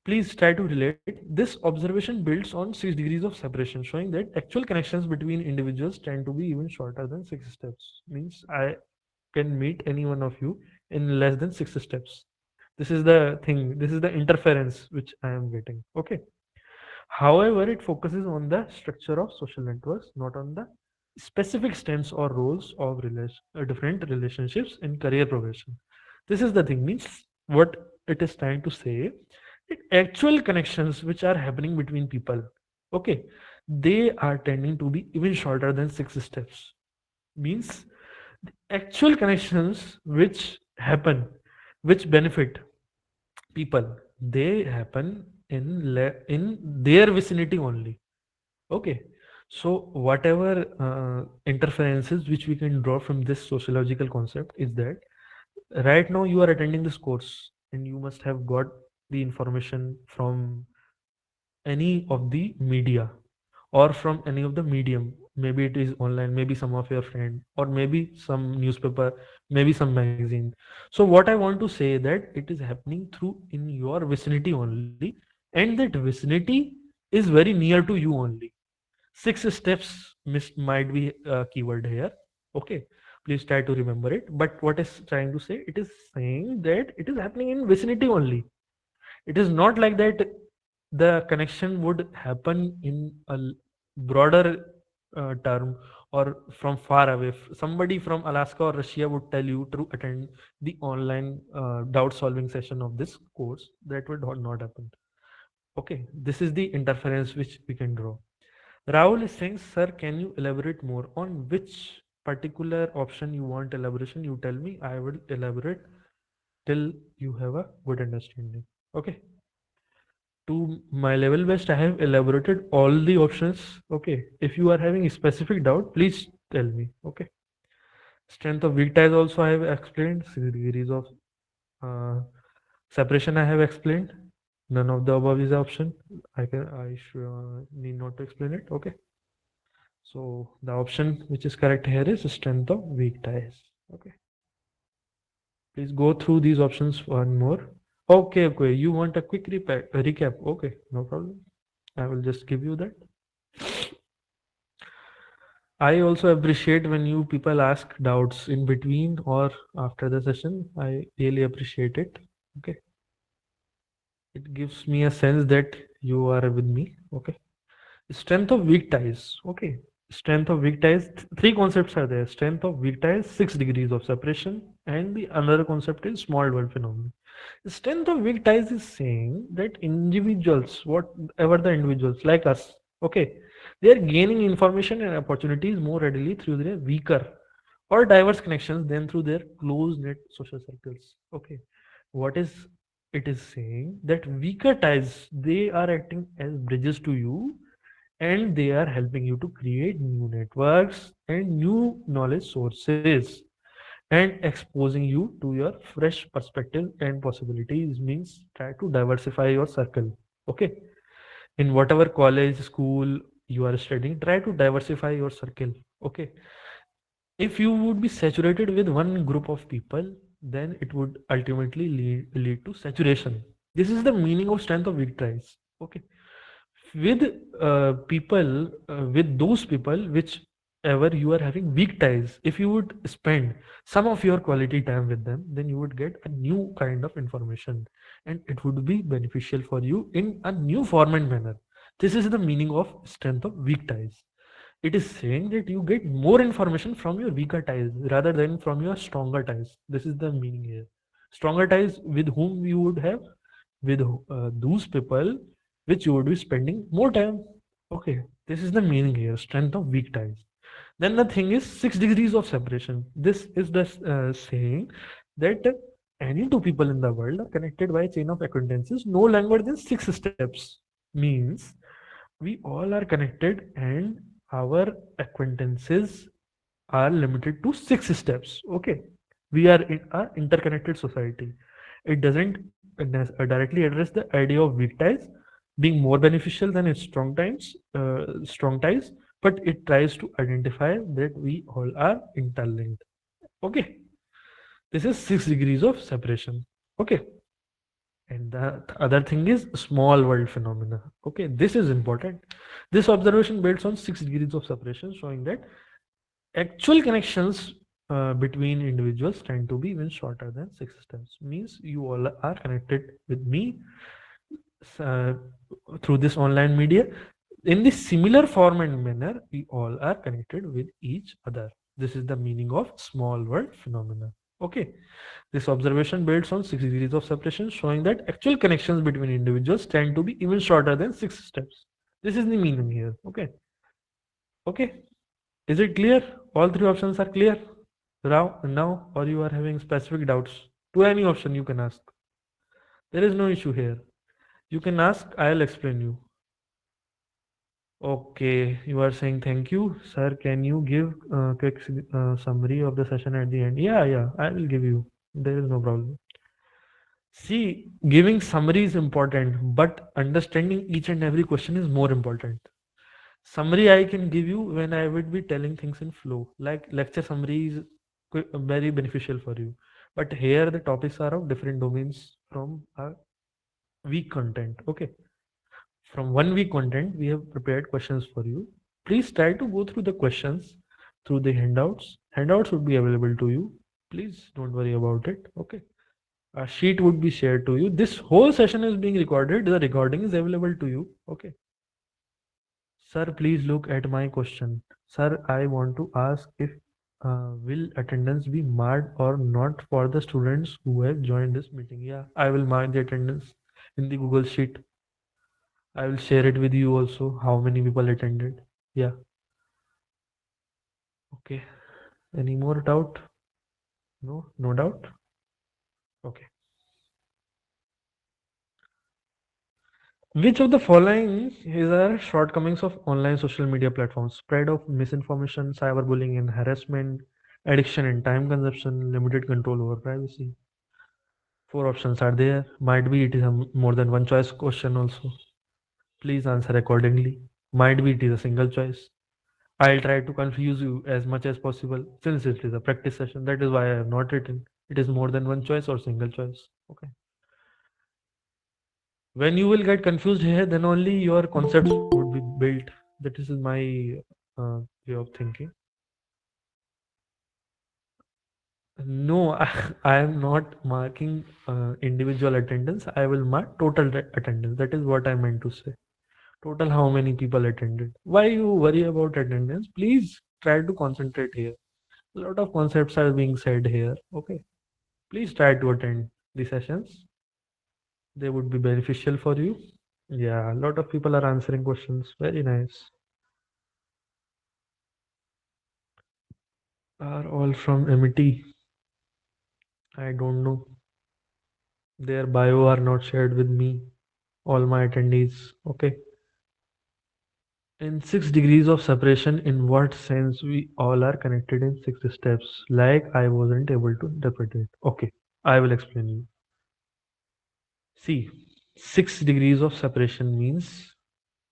Please try to relate. This observation builds on 6 degrees of separation, showing that actual connections between individuals tend to be even shorter than 6 steps. Means I can meet any one of you in less than 6 steps. This is the thing. This is the interference which I am getting. Okay. However, it focuses on the structure of social networks, not on the specific strengths or roles of different relationships in career progression. This is the thing. Means what it is trying to say, it actual connections which are happening between people, okay, they are tending to be even shorter than 6 steps. Means the actual connections which happen, which benefit people, they happen in their vicinity only. Okay, so whatever interferences which we can draw from this sociological concept is that right now you are attending this course and you must have got the information from any of the media or from any of the medium. Maybe it is online, maybe some of your friend, or maybe some newspaper, maybe some magazine. So what I want to say that it is happening through in your vicinity only, and that vicinity is very near to you only. 6 steps might be a keyword here. Okay, please try to remember it. But what is trying to say, it is saying that it is happening in vicinity only. It is not like that the connection would happen in a broader term or from far away. Somebody from Alaska or Russia would tell you to attend the online doubt solving session of this course. That would not happen. Okay, this is the interference which we can draw. Rahul is saying, sir, can you elaborate more on which particular option you want elaboration? You tell me, I will elaborate till you have a good understanding. Okay. To my level best, I have elaborated all the options. Okay, if you are having a specific doubt, please tell me. Okay, strength of weak ties also I have explained. 6 degrees of uh, separation I have explained. None of the above is the option. I should need not to explain it. Okay, so the option which is correct here is strength of weak ties. Okay, please go through these options one more. Okay, you want a quick recap. Okay, no problem, I will just give you that. I also appreciate when you people ask doubts in between or after the session. I really appreciate it. Okay. It gives me a sense that you are with me. Okay. Strength of weak ties. Okay. Strength of weak ties. Three concepts are there. Strength of weak ties, 6 degrees of separation, and the another concept is small world phenomenon. Strength of weak ties is saying that individuals, whatever the individuals like us, okay, they are gaining information and opportunities more readily through their weaker or diverse connections than through their close knit social circles. Okay, what is it is saying that weaker ties, they are acting as bridges to you, and they are helping you to create new networks and new knowledge sources and exposing you to your fresh perspective and possibilities. Means try to diversify your circle. Okay, in whatever college, school you are studying, try to diversify your circle. Okay, if you would be saturated with one group of people, then it would ultimately lead to saturation. This is the meaning of strength of victories. Okay, with people, with those people which ever you are having weak ties, if you would spend some of your quality time with them, then you would get a new kind of information, and it would be beneficial for you in a new form and manner. This is the meaning of strength of weak ties. It is saying that you get more information from your weaker ties rather than from your stronger ties. This is the meaning here. Stronger ties with whom you would have, with those people which you would be spending more time. Okay, this is the meaning here, strength of weak ties. Then the thing is 6 degrees of separation. This is the saying that any two people in the world are connected by a chain of acquaintances no longer than 6 steps. Means we all are connected and our acquaintances are limited to 6 steps. Okay, we are in a interconnected society. It doesn't directly address the idea of weak ties being more beneficial than its strong ties, but it tries to identify that we all are interlinked. Okay, this is 6 degrees of separation. Okay, and the other thing is small world phenomena. Okay, this is important. This observation builds on 6 degrees of separation, showing that actual connections between individuals tend to be even shorter than 6 steps. Means you all are connected with me uh, through this online media. In this similar form and manner, we all are connected with each other. This is the meaning of small world phenomena. Okay, this observation builds on 6 degrees of separation, showing that actual connections between individuals tend to be even shorter than 6 steps. This is the meaning here. Okay, okay. Is it clear? All three options are clear now, or you are having specific doubts to any option you can ask. There is no issue here. You can ask, I'll explain you. Okay, you are saying thank you, sir. Can you give a quick summary of the session at the end? Yeah, I will give you. There is no problem. See, giving summary is important, but understanding each and every question is more important. Summary I can give you when I would be telling things in flow. Like lecture summary is very beneficial for you. But here the topics are of different domains from our week content. Okay. From 1 week content, we have prepared questions for you. Please try to go through the questions through the handouts. Handouts would be available to you. Please don't worry about it. Okay. A sheet would be shared to you. This whole session is being recorded. The recording is available to you. Okay. Sir, please look at my question. Sir, I want to ask if will attendance be marked or not for the students who have joined this meeting? Yeah, I will mark the attendance in the Google Sheet. I will share it with you also how many people attended. Yeah. Okay. Any more doubt? No, no doubt. Okay. Which of the following is our shortcomings of online social media platforms? Spread of misinformation, cyberbullying and harassment, addiction and time consumption, limited control over privacy. Four options are there. Might be it is a more than one choice question also. Please answer accordingly. Might be it is a single choice. I'll try to confuse you as much as possible since it is a practice session. That is why I have not written. It is more than one choice or single choice. Okay. When you will get confused here, then only your concepts would be built. That is my way of thinking. No, I am not marking individual attendance. I will mark total attendance. That is what I meant to say. Total how many people attended. Why you worry about attendance? Please try to concentrate here. A lot of concepts are being said here. Okay. Please try to attend the sessions. They would be beneficial for you. Yeah, a lot of people are answering questions. Very nice. Are all from MIT? I don't know. Their bio are not shared with me. All my attendees. Okay. In 6 degrees of separation, in what sense we all are connected in 6 steps? Like I wasn't able to interpret it. Okay, I will explain you. See, 6 degrees of separation means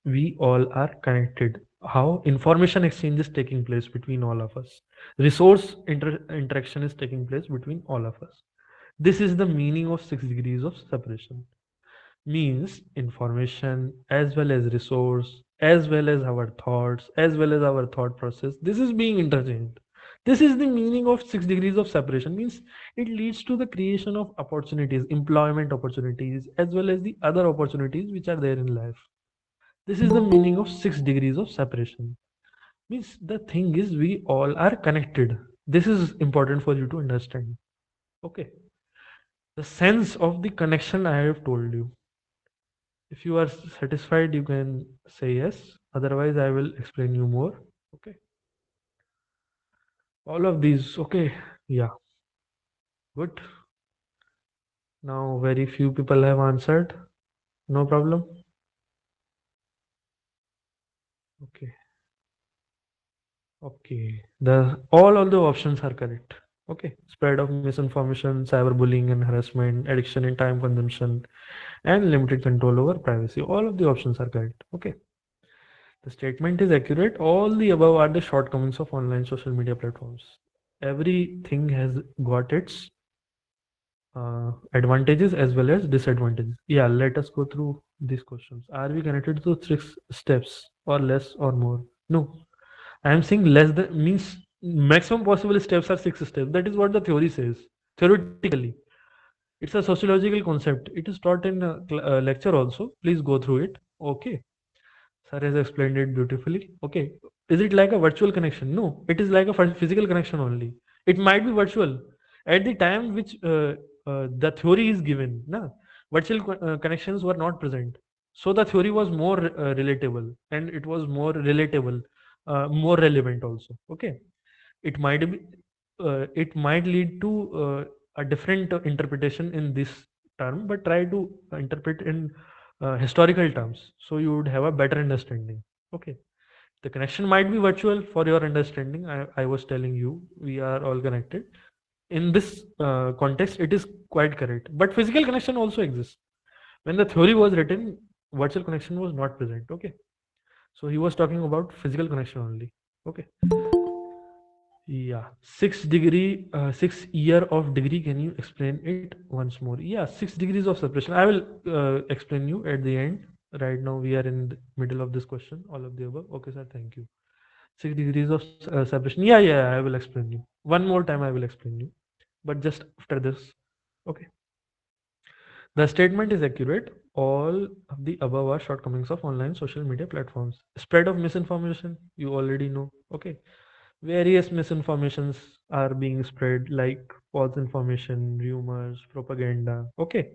we all are connected. How information exchange is taking place between all of us. Resource interaction is taking place between all of us. This is the meaning of 6 degrees of separation. Means information as well as resource as well as our thoughts as well as our thought process, this is being interchanged. This is the meaning of 6 degrees of separation. Means it leads to the creation of opportunities, employment opportunities as well as the other opportunities which are there in life. This is the meaning of 6 degrees of separation. Means the thing is we all are connected. This is important for you to understand. Okay, the sense of the connection I have told you. If you are satisfied, you can say yes. Otherwise, I will explain you more. Okay. All of these. Okay. Yeah. Good. Now, very few people have answered. No problem. Okay. Okay. The all of the options are correct. Okay, spread of misinformation, cyberbullying and harassment, addiction and time consumption, and limited control over privacy. All of the options are correct. Okay, the statement is accurate. All the above are the shortcomings of online social media platforms. Everything has got its advantages as well as disadvantages. Yeah, let us go through these questions. Are we connected to 6 steps or less or more? No, I am saying less than means maximum possible steps are 6 steps. That is what the theory says. Theoretically, it's a sociological concept. It is taught in a lecture also. Please go through it. Okay. Sir has explained it beautifully. Okay. Is it like a virtual connection? No, it is like a physical connection only. It might be virtual at the time which the theory is given. Na? Virtual connections were not present. So the theory was more relatable and it was more relatable, more relevant also. Okay. It might be, it might lead to a different interpretation in this term, but try to interpret in historical terms so you would have a better understanding. Okay, the connection might be virtual for your understanding. I was telling you we are all connected in this context. It is quite correct, but physical connection also exists. When the theory was written, virtual connection was not present. Okay, so he was talking about physical connection only. Okay. Yeah, 6 degree, 6 year of degree. Can you explain it once more? Yeah, 6 degrees of separation. I will explain you at the end. Right now, we are in the middle of this question. All of the above. Okay, sir. Thank you. 6 degrees of separation. Yeah, yeah. I will explain you. One more time, I will explain you. But just after this. Okay. The statement is accurate. All of the above are shortcomings of online social media platforms. Spread of misinformation. You already know. Okay, various misinformations are being spread like false information, rumors, propaganda. Okay,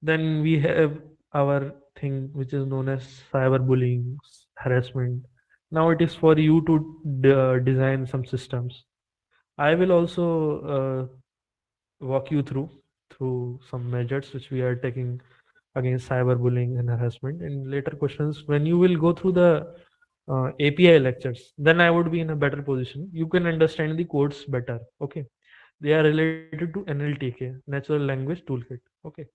then we have our thing which is known as cyberbullying, harassment. Now it is for you to design some systems. I will also walk you through some measures which we are taking against cyberbullying and harassment in later questions. When you will go through the API lectures, then I would be in a better position. You can understand the codes better. Okay, they are related to NLTK, Natural Language Toolkit. Okay,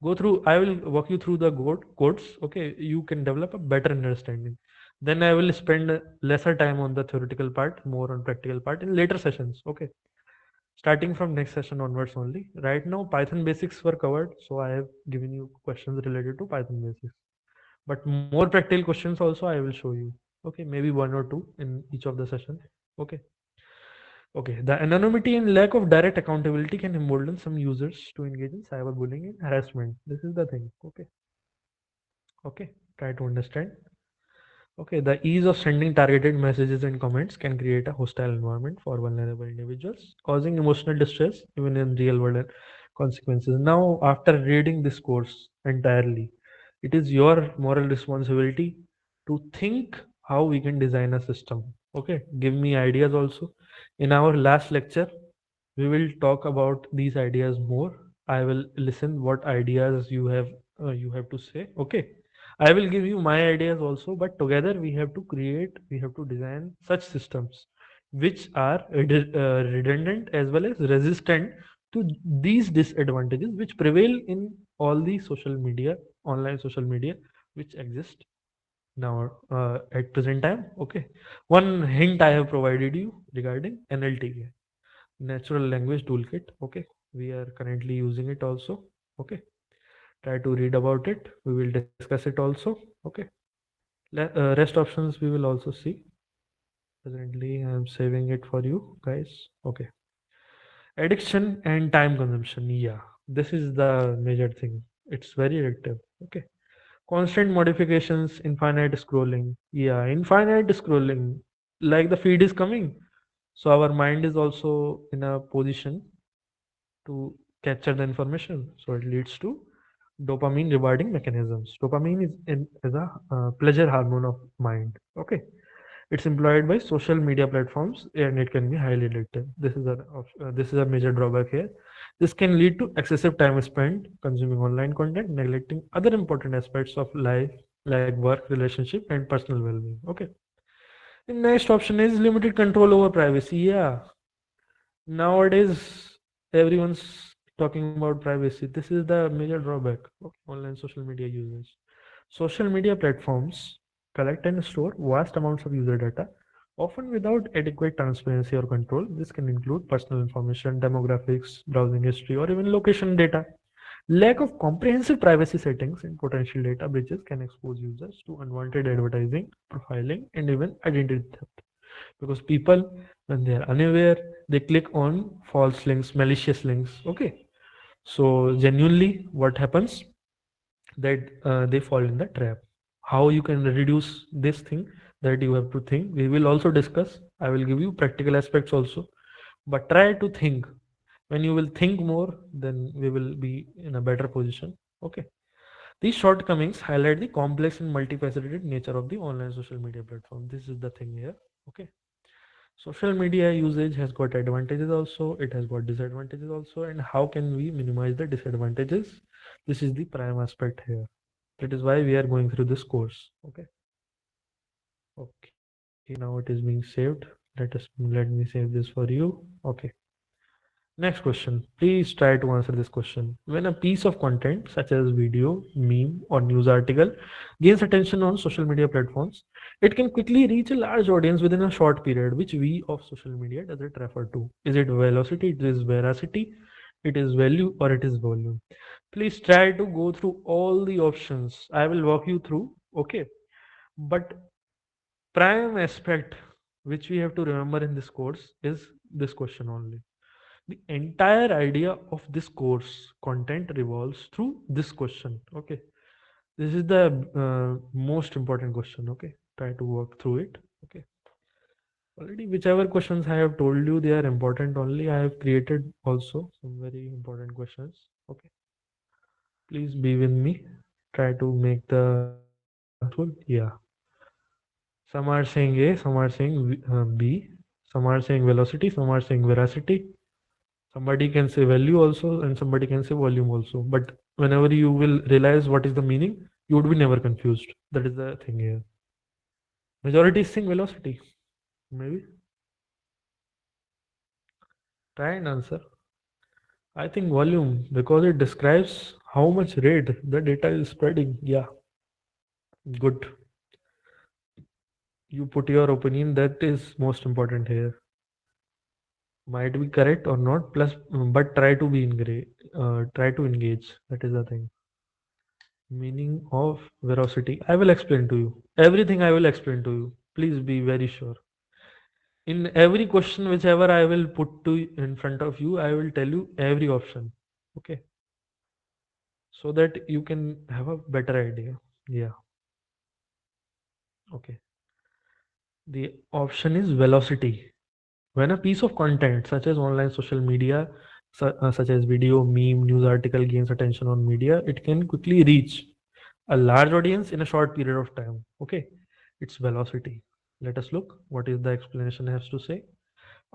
go through. I will walk you through the codes. Okay, you can develop a better understanding. Then I will spend lesser time on the theoretical part, more on practical part in later sessions. Okay, starting from next session onwards only. Right now Python basics were covered, so I have given you questions related to Python basics, but more practical questions also I will show you. Okay, maybe one or two in each of the session. Okay. Okay, the anonymity and lack of direct accountability can embolden some users to engage in cyberbullying and harassment. This is the thing. Okay. Okay, try to understand. Okay, the ease of sending targeted messages and comments can create a hostile environment for vulnerable individuals, causing emotional distress even in real world consequences. Now, after reading this course entirely, it is your moral responsibility to think how we can design a system. Okay, give me ideas also. In our last lecture, we will talk about these ideas more. I will listen what ideas you have to say. Okay, I will give you my ideas also, but together we have to design such systems which are redundant as well as resistant to these disadvantages which prevail in all the social media, online social media, which exist now at present time. Okay, one hint I have provided you regarding NLTK, Natural Language Toolkit. Okay, we are currently using it also. Okay, try to read about it. We will discuss it also. Okay, rest options we will also see. Presently, I am saving it for you guys. Okay, addiction and time consumption. Yeah, this is the major thing. It's very addictive. Okay, constant modifications, infinite scrolling. Yeah, infinite scrolling. Like the feed is coming, so our mind is also in a position to capture the information. So it leads to dopamine rewarding mechanisms. Dopamine is a pleasure hormone of mind. Okay, it's employed by social media platforms and it can be highly addictive. This is a major drawback here. This can lead to excessive time spent consuming online content, neglecting other important aspects of life like work, relationship, and personal well-being. Okay. The next option is limited control over privacy. Yeah, Nowadays, everyone's talking about privacy. This is the major drawback of online social media usage. Social media platforms collect and store vast amounts of user data, often without adequate transparency or control. This can include personal information, demographics, browsing history, or even location data. Lack of comprehensive privacy settings and potential data breaches can expose users to unwanted advertising, profiling, and even identity theft. Because people, when they are unaware, they click on false links, malicious links. Okay, so genuinely, what happens that they fall in the trap. How you can reduce this thing, that you have to think. We will also discuss. I will give you practical aspects also, but try to think. When you will think more, then we will be in a better position. Okay. These shortcomings highlight the complex and multifaceted nature of the online social media platform. This is the thing here. Okay. Social media usage has got advantages also, it has got disadvantages also, and how can we minimize the disadvantages? This is the prime aspect here. That is why we are going through this course. Okay. Okay, now it is being saved. Let me save this for you. Okay. Next question. Please try to answer this question. When a piece of content, such as video, meme, or news article, gains attention on social media platforms, it can quickly reach a large audience within a short period. Which V of social media does it refer to? Is it velocity? It is veracity? It is value? Or it is volume? Please try to go through all the options. I will walk you through. Okay. But prime aspect which we have to remember in this course is this question only. The entire idea of this course content revolves through this question. Okay, this is the most important question. Okay, try to work through it. Okay, already whichever questions I have told you, they are important only. I have created also some very important questions. Okay, please be with me. Try to make the questions useful. Yeah, some are saying A, some are saying B, some are saying velocity, some are saying veracity. Somebody can say value also, and somebody can say volume also. But whenever you will realize what is the meaning, you would be never confused. That is the thing here. Majority is saying velocity. Maybe try and answer. I think volume because it describes how much rate the data is spreading. Yeah, good. You put your opinion. That is most important here. Might be correct or not. Plus, but try to be engaged. Try to engage. That is the thing. Meaning of veracity. I will explain to you. Everything I will explain to you. Please be very sure. In every question, whichever I will put to in front of you, I will tell you every option. Okay. So that you can have a better idea. Yeah. Okay. The option is velocity. When a piece of content, such as online social media, such as video, meme, news article, gains attention on media, it can quickly reach a large audience in a short period of time. Okay, it's velocity. Let us look what is the explanation has to say.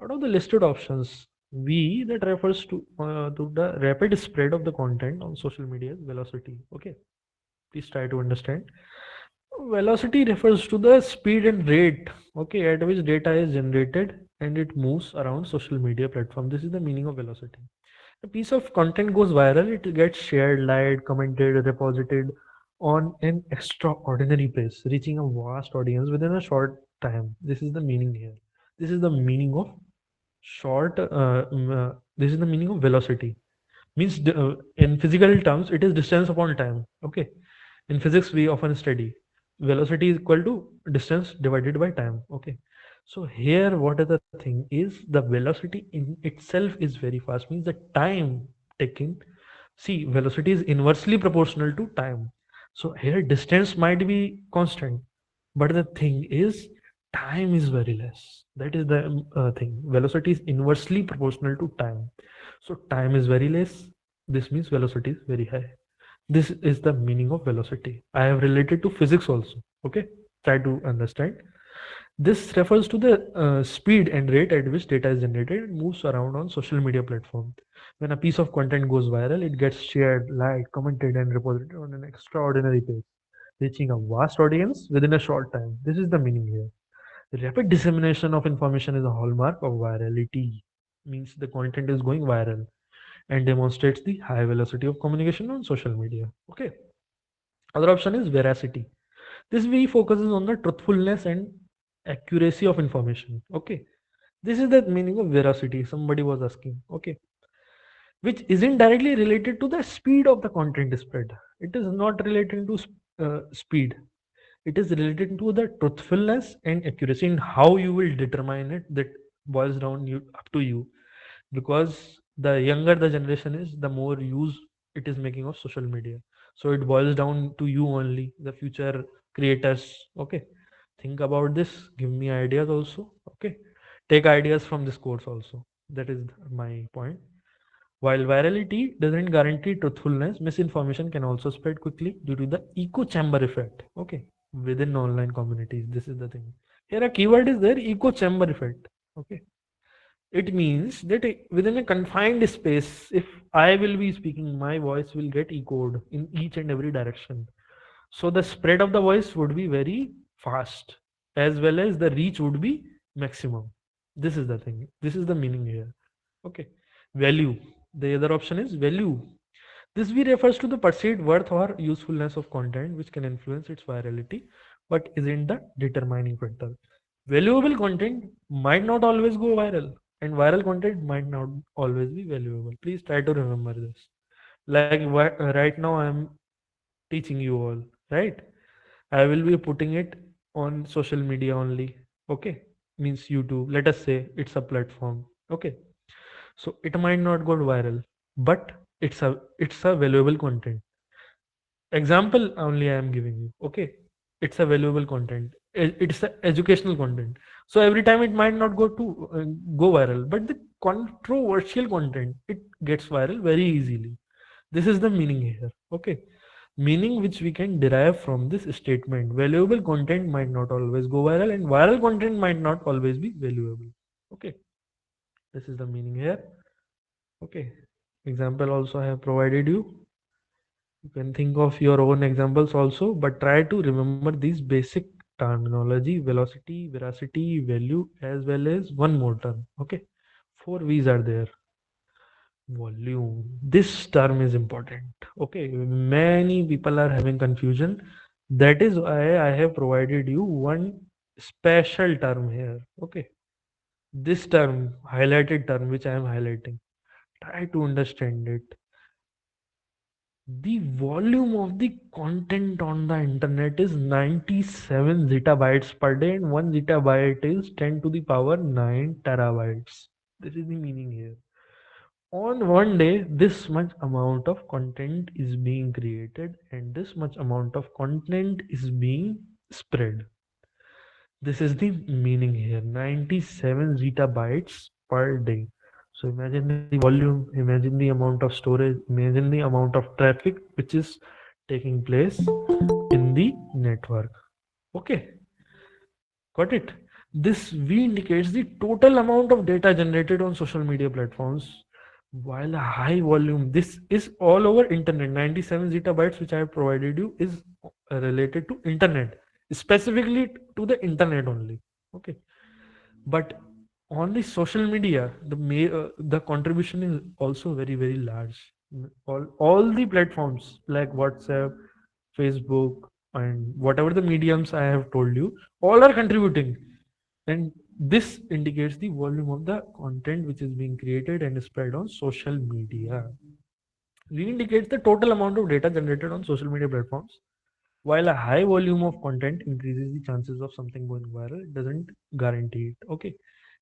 Out of the listed options, V that refers to the rapid spread of the content on social media is velocity. Okay, please try to understand. Velocity refers to the speed and rate, okay, at which data is generated and it moves around social media platform. This is the meaning of velocity. A piece of content goes viral, it gets shared, liked, commented, reposited on an extraordinary pace, reaching a vast audience within a short time. This is the meaning here. This is the meaning of this is the meaning of velocity. Means in physical terms, it is distance upon time. Okay. In physics, we often study velocity is equal to distance divided by time. Okay. So here, what is the thing is the velocity in itself is very fast. Means the time taken. See, velocity is inversely proportional to time. So here, distance might be constant, but the thing is, time is very less. That is the thing. Velocity is inversely proportional to time. So time is very less. This means velocity is very high. This is the meaning of velocity. I have related to physics also. Okay, try to understand. This refers to the speed and rate at which data is generated and moves around on social media platforms. When a piece of content goes viral, it gets shared, liked, commented, and reposted on an extraordinary pace, reaching a vast audience within a short time. This is the meaning here. The rapid dissemination of information is a hallmark of virality. means the content is going viral and demonstrates the high velocity of communication on social media. Okay. Other option is veracity. This V focuses on the truthfulness and accuracy of information. Okay. This is the meaning of veracity. Somebody was asking. Okay. Which isn't directly related to the speed of the content spread. It is not related to speed. It is related to the truthfulness and accuracy in how you will determine it. That boils down you up to you, because the younger the generation is, the more use it is making of social media. So it boils down to you only, the future creators. Okay, think about this. Give me ideas also. Okay, take ideas from this course also. That is my point. While virality doesn't guarantee truthfulness, misinformation can also spread quickly due to the echo chamber effect. Okay, within online communities, this is the thing. Here, a keyword is there: echo chamber effect. Okay, it means that within a confined space, if I will be speaking, my voice will get echoed in each and every direction. So the spread of the voice would be very fast, as well as the reach would be maximum. This is the thing. This is the meaning here. Okay. Value. The other option is value. This V refers to the perceived worth or usefulness of content which can influence its virality, but isn't the determining factor. Valuable content might not always go viral, and viral content might not always be valuable. Please try to remember this. Like right now, I'm teaching you all, right? I will be putting it on social media only. Okay, means YouTube. Let us say it's a platform. Okay, so it might not go viral, but it's a valuable content. Example only I am giving you. Okay, it's a valuable content. It's a educational content. So every time it might not go viral, but the controversial content, it gets viral very easily. This is the meaning here. Okay, meaning which we can derive from this statement: valuable content might not always go viral, and viral content might not always be valuable. Okay, this is the meaning here. Okay, example also I have provided you. You can think of your own examples also, but try to remember these basic terminology: velocity, veracity, value, as well as one more term. Okay, four V's are there. Volume. This term is important. Okay, many people are having confusion. That is why I have provided you one special term here. Okay, this term, highlighted term, which I am highlighting. Try to understand it. The volume of the content on the internet is 97 zettabytes per day, and 1 zettabyte is 10 to the power 9 terabytes. This is the meaning here. On one day, this much amount of content is being created, and this much amount of content is being spread. This is the meaning here: 97 zettabytes per day. So imagine the volume, imagine the amount of storage, imagine the amount of traffic which is taking place in the network. Okay, got it? This V indicates the total amount of data generated on social media platforms. While a high volume, this is all over internet. 97 zettabytes, which I have provided you, is related to internet, specifically to the internet only. Okay, but on the social media, the contribution is also very very large. All the platforms like WhatsApp, Facebook, and whatever the mediums I have told you, all are contributing, and this indicates the volume of the content which is being created and spread on social media. We indicates the total amount of data generated on social media platforms. While a high volume of content increases the chances of something going viral, it doesn't guarantee it. Okay.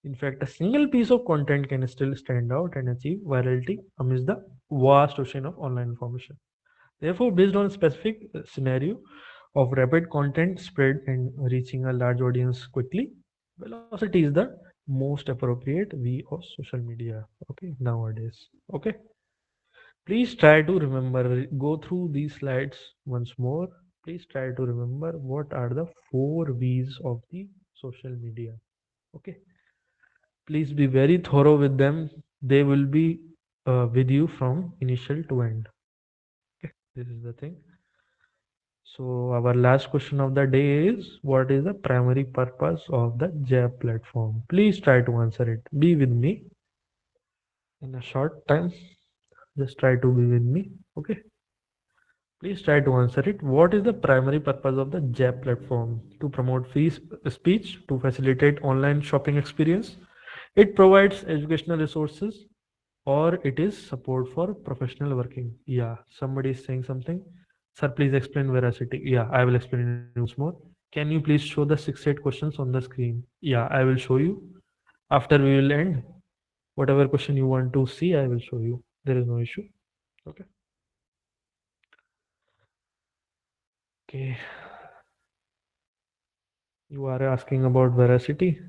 In fact, a single piece of content can still stand out and achieve virality amidst the vast ocean of online information. Therefore, based on a specific scenario of rapid content spread and reaching a large audience quickly, velocity is the most appropriate V of social media. Okay, nowadays. Okay. Please try to remember, go through these slides once more. Please try to remember what are the four V's of the social media. Okay. Please be very thorough with them. They will be with you from initial to end. Okay. This is the thing. So our last question of the day is: what is the primary purpose of the JAB platform? Please try to answer it. Be with me. in a short time. Just try to be with me. Okay. Please try to answer it. What is the primary purpose of the JAP platform? To promote free speech, to facilitate online shopping experience. It provides educational resources, or it is support for professional working. Yeah, somebody is saying something. Sir, please explain veracity. Yeah, I will explain it once more. Can you please show the 6 8 questions on the screen? Yeah, I will show you. After we will end, whatever question you want to see, I will show you. There is no issue. Okay. Okay. You are asking about veracity.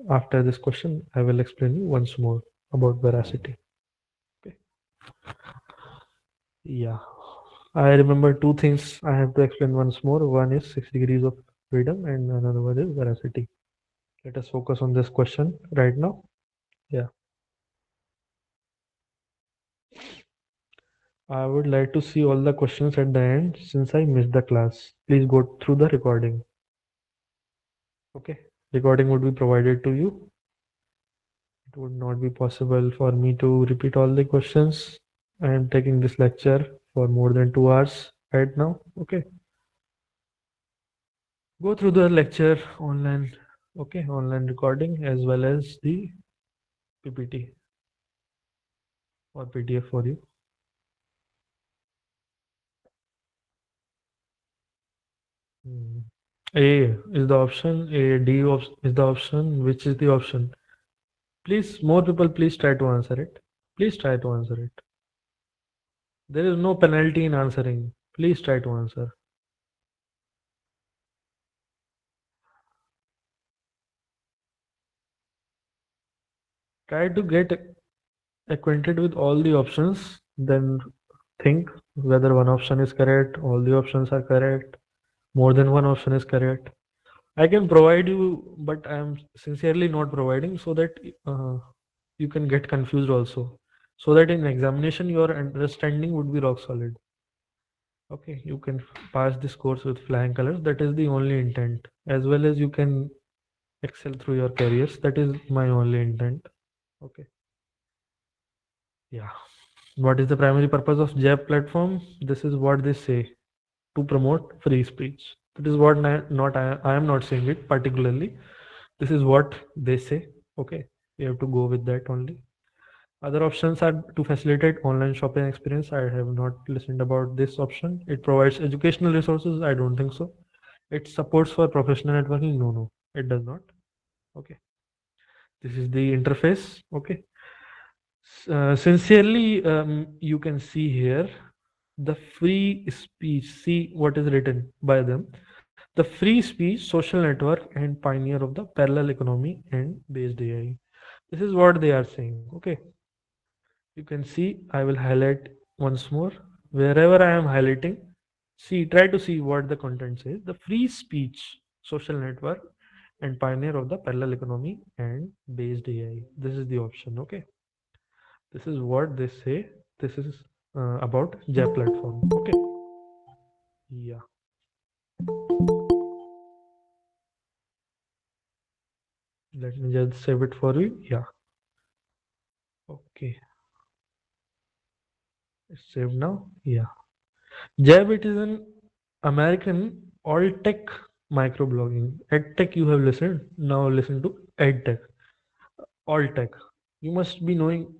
After this question, I will explain you once more about veracity. Okay. Yeah. I remember two things I have to explain once more. One is 6 degrees of freedom, and another one is veracity. Let us focus on this question right now. Yeah. I would like to see all the questions at the end since I missed the class. Please go through the recording. Okay. Recording would be provided to you. It would not be possible for me to repeat all the questions. I am taking this lecture for more than 2 hours right now. Okay. Go through the lecture online. Okay. Online recording as well as the PPT or PDF for you. Hmm. A is the option. A D is the option. Which is the option? Please, more people, please try to answer it. Please try to answer it. There is no penalty in answering. Please try to answer. Try to get acquainted with all the options, then think whether one option is correct, all the options are correct, more than one option is correct. I can provide you, but I am sincerely not providing so that you can get confused also. So that in examination your understanding would be rock solid. Okay, you can pass this course with flying colors. That is the only intent. As well as you can excel through your careers. That is my only intent. Okay. Yeah. What is the primary purpose of JAB platform? This is what they say, to promote free speech. That is what I am not saying it particularly. This is what they say. Okay, we have to go with that only. Other options are to facilitate online shopping experience. I have not listened about this option. It provides educational resources. I don't think so. It supports for professional networking. No, no, it does not. Okay, this is the interface. Okay, sincerely, you can see here the free speech. See what is written by them. The free speech, social network, and pioneer of the parallel economy and based AI. This is what they are saying. Okay, you can see I will highlight once more. Wherever I am highlighting, see, try to see what the content says. The free speech, social network, and pioneer of the parallel economy and based AI. This is the option. Okay, this is what they say. This is about JAP platform. Okay, yeah. Let me just save it for you. Yeah. Okay. It's saved now. Yeah. Jab, it is an American all tech microblogging. Ed tech you have listened. Now listen to ed tech. All tech. You must be knowing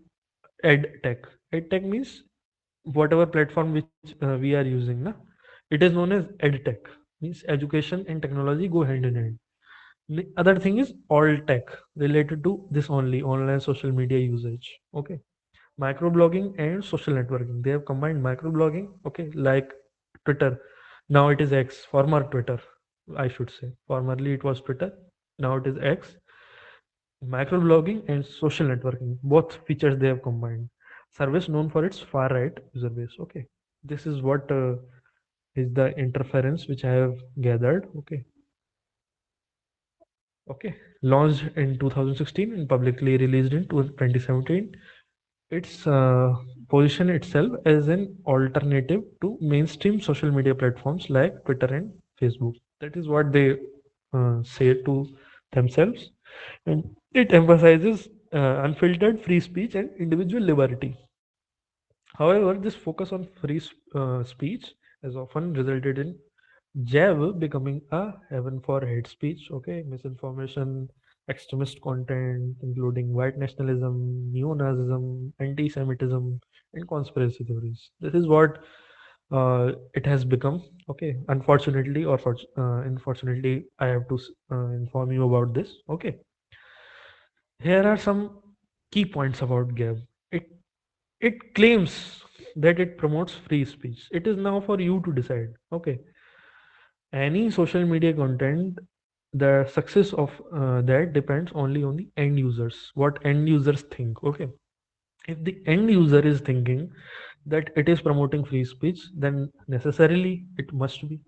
ed tech. Ed tech means whatever platform which we are using. Na? It is known as ed tech. Means education and technology go hand in hand. The other thing is all tech related to this only online social media usage. Okay. Microblogging and social networking. They have combined microblogging, okay, like Twitter. Now it is X, former Twitter, I should say. Formerly it was Twitter. Now it is X. Microblogging and social networking. Both features they have combined. Service known for its far right user base. Okay. This is what is the interference which I have gathered. Okay. Okay. Launched in 2016 and publicly released in 2017. Its position itself as an alternative to mainstream social media platforms like Twitter and Facebook. That is what they say to themselves, and it emphasizes unfiltered free speech and individual liberty. However, this focus on speech has often resulted in Jab becoming a heaven for hate speech, okay, misinformation, extremist content, including white nationalism, neo-Nazism, anti-Semitism, and conspiracy theories. This is what it has become. Okay, unfortunately or unfortunately, I have to inform you about this. Okay, here are some key points about Gab. It it claims that it promotes free speech. It is now for you to decide. Okay, any social media content, the success of that depends only on the end users, what end users think. Okay, if the end user is thinking that it is promoting free speech, then necessarily it must be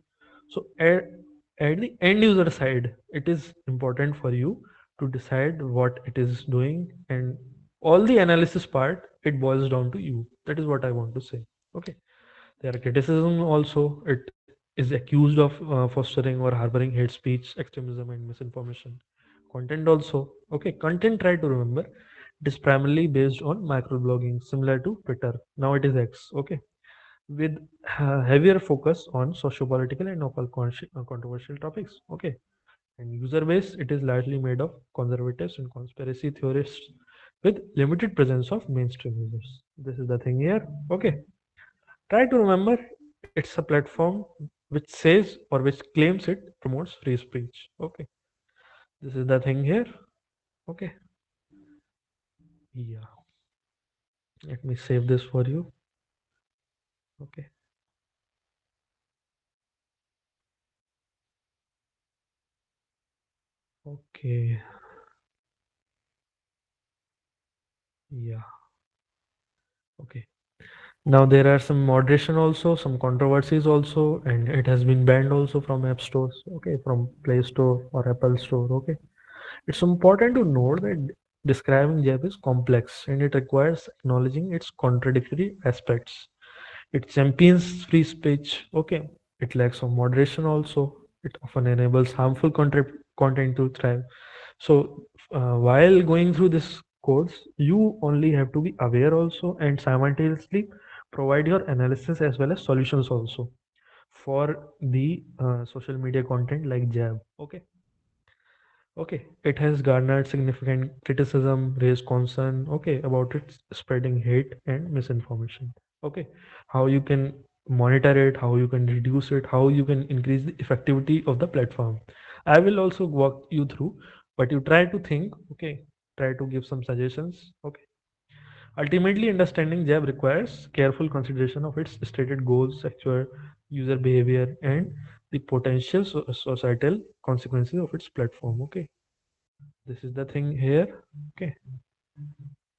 so. At the end user side, it is important for you to decide what it is doing, and all the analysis part, it boils down to you. That is what I want to say. Okay, their criticism also, it is accused of fostering or harboring hate speech, extremism, and misinformation. Content also, okay, content, try to remember, it is primarily based on microblogging, similar to Twitter. Now it is X, okay, with heavier focus on socio-political and local controversial topics. Okay, and user base, it is largely made of conservatives and conspiracy theorists with limited presence of mainstream users. This is the thing here. Okay, try to remember, it's a platform which says or which claims it promotes free speech. Okay, this is the thing here. Okay, yeah, let me save this for you. Okay, okay, yeah, okay. Now there are some moderation also, some controversies also, and it has been banned also from app stores. Okay, from Play Store or Apple Store. Okay, it's important to note that describing Jab is complex and it requires acknowledging its contradictory aspects. It champions free speech. Okay, it lacks of moderation also. It often enables harmful content to thrive. So while going through this course, you only have to be aware also and simultaneously provide your analysis as well as solutions also for the social media content like Jab. Okay. Okay, it has garnered significant criticism, raised concern, okay, about its spreading hate and misinformation. Okay, how you can monitor it, how you can reduce it, how you can increase the effectivity of the platform. I will also walk you through, but you try to think, okay, try to give some suggestions. Okay, ultimately, understanding JAB requires careful consideration of its stated goals, actual user behavior, and the potential societal consequences of its platform. Okay, this is the thing here. Okay,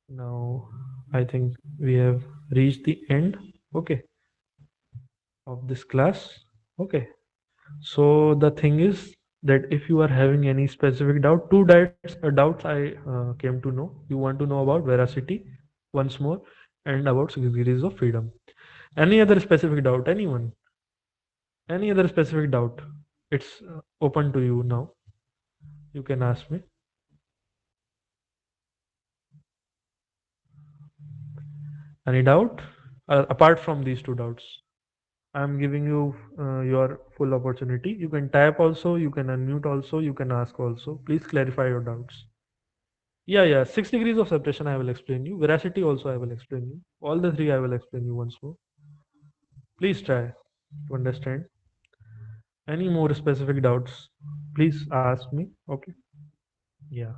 now I think we have reached the end, okay, of this class. Okay, so the thing is that if you are having any specific doubt, two doubts I came to know. You want to know about veracity once more, and about 6 degrees of freedom. Any other specific doubt, anyone? Any other specific doubt? It's open to you now. You can ask me. Any doubt apart from these two doubts? I'm giving you your full opportunity. You can type also, you can unmute also, you can ask also. Please clarify your doubts. Yeah, yeah. 6 degrees of separation, I will explain you. Veracity also, I will explain you. All the three, I will explain you once more. Please try to understand. Any more specific doubts? Please ask me. Okay. Yeah.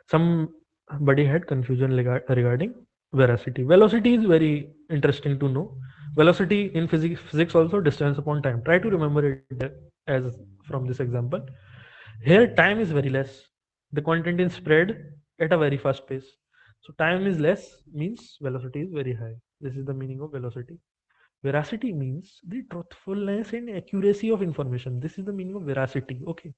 Somebody had confusion regarding veracity. Velocity is very interesting to know. Velocity in physics also distance upon time. Try to remember it as from this example. Here time is very less. The content is spread at a very fast pace. So time is less means velocity is very high. This is the meaning of velocity. Veracity means the truthfulness and accuracy of information. This is the meaning of veracity. Okay,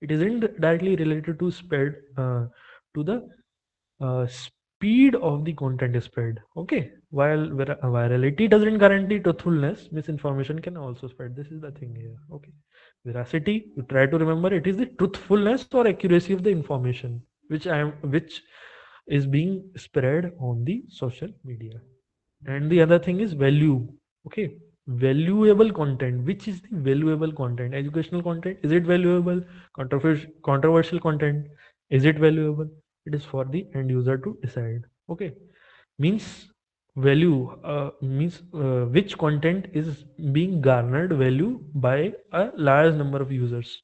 it isn't directly related to spread to the speed of the content is spread. Okay, while virality doesn't guarantee truthfulness, misinformation can also spread. This is the thing here. Okay, veracity, you try to remember, it is the truthfulness or accuracy of the information which is being spread on the social media. And the other thing is value. Okay, valuable content. Which is the valuable content? Educational content, is it valuable? Controversial content, is it valuable? It is for the end user to decide. Okay, means value means which content is being garnered value by a large number of users.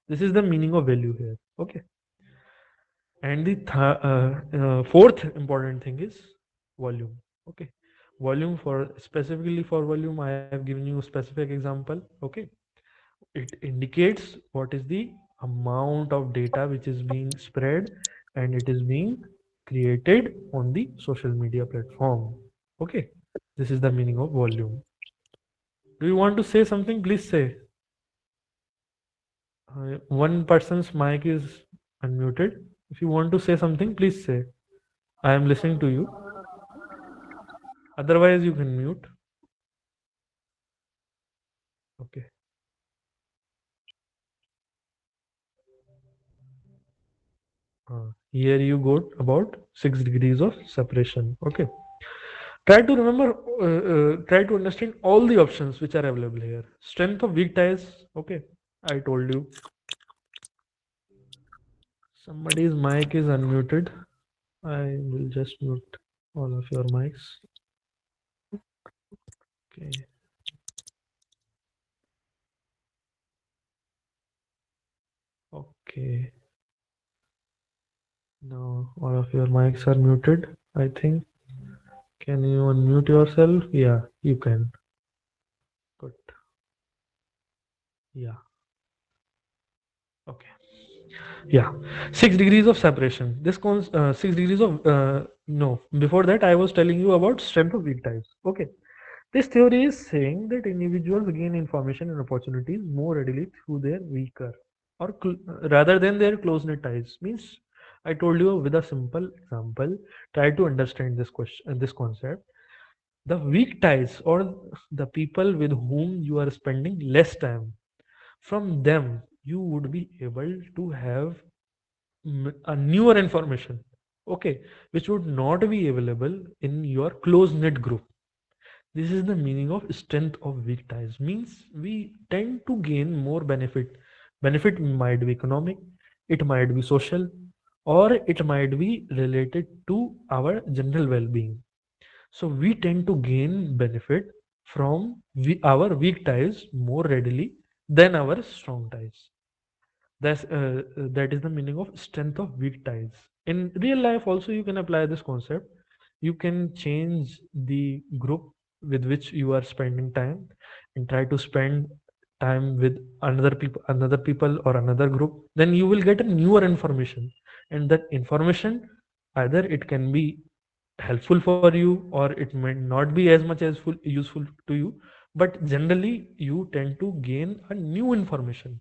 This is the meaning of value here. Okay, and the fourth important thing is volume. Okay, volume. For specifically for volume, I have given you a specific example. Okay, it indicates what is the amount of data which is being spread and it is being created on the social media platform. Okay, this is the meaning of volume. Do you want to say something? Please say. One person's mic is unmuted. If you want to say something, please say. I am listening to you. Otherwise, you can mute. Okay. Here you go about 6 degrees of separation. Okay. Try to remember, try to understand all the options which are available here. Strength of weak ties. Okay. I told you. Somebody's mic is unmuted. I will just mute all of your mics. Okay. Okay. Now all of your mics are muted, I think. Can you unmute yourself? Yeah, you can. Good. Yeah. Okay. Yeah. 6 degrees of separation. 6 degrees of no. Before that, I was telling you about strength of weak ties. Okay. This theory is saying that individuals gain information and opportunities more readily through their weaker or rather than their close knit ties. Means I told you with a simple example. Try to understand this question, this concept. The weak ties or the people with whom you are spending less time, from them you would be able to have a newer information. Okay, which would not be available in your close knit group. This is the meaning of strength of weak ties. Means we tend to gain more benefit. Benefit might be economic, it might be social, or it might be related to our general well-being. So we tend to gain benefit from our weak ties more readily than our strong ties. That is the meaning of strength of weak ties. In real life, also you can apply this concept. You can change the group with which you are spending time, and try to spend time with another people or another group. Then you will get a newer information, and that information, either it can be helpful for you or it may not be as much as useful to you, but generally you tend to gain a new information.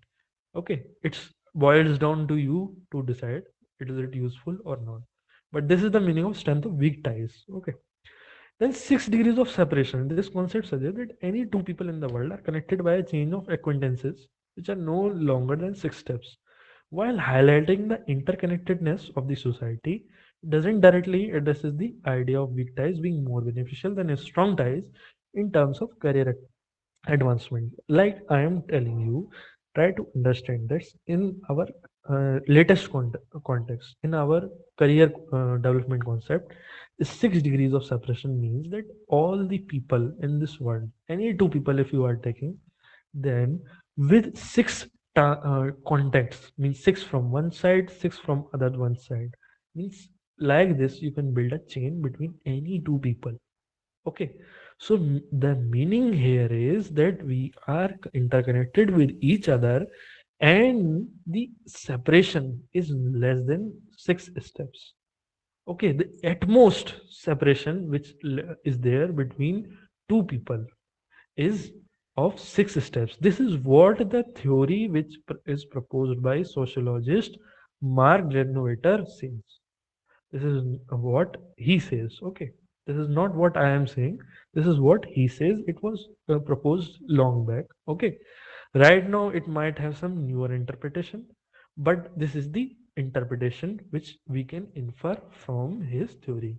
Okay, it's boils down to you to decide is it useful or not. But this is the meaning of strength of weak ties. Okay, then 6 degrees of separation. This concept suggests that any two people in the world are connected by a chain of acquaintances which are no longer than 6 steps. While highlighting the interconnectedness of the society, it doesn't directly addresses the idea of weak ties being more beneficial than strong ties in terms of career advancement. Like I am telling you, try to understand this in our latest context, in our career development concept. 6 degrees of separation means that all the people in this world, any two people, if you are taking, then with six contacts, means six from one side, six from other one side, means like this you can build a chain between any two people. Okay, so the meaning here is that we are interconnected with each other, and the separation is less than 6 steps. Okay, the at most separation which is there between two people is of 6 steps. This is what the theory which is proposed by sociologist Mark Granovetter says. This is what he says. Okay, this is not what I am saying. This is what he says. It was proposed long back. Okay, right now it might have some newer interpretation, but this is the interpretation which we can infer from his theory.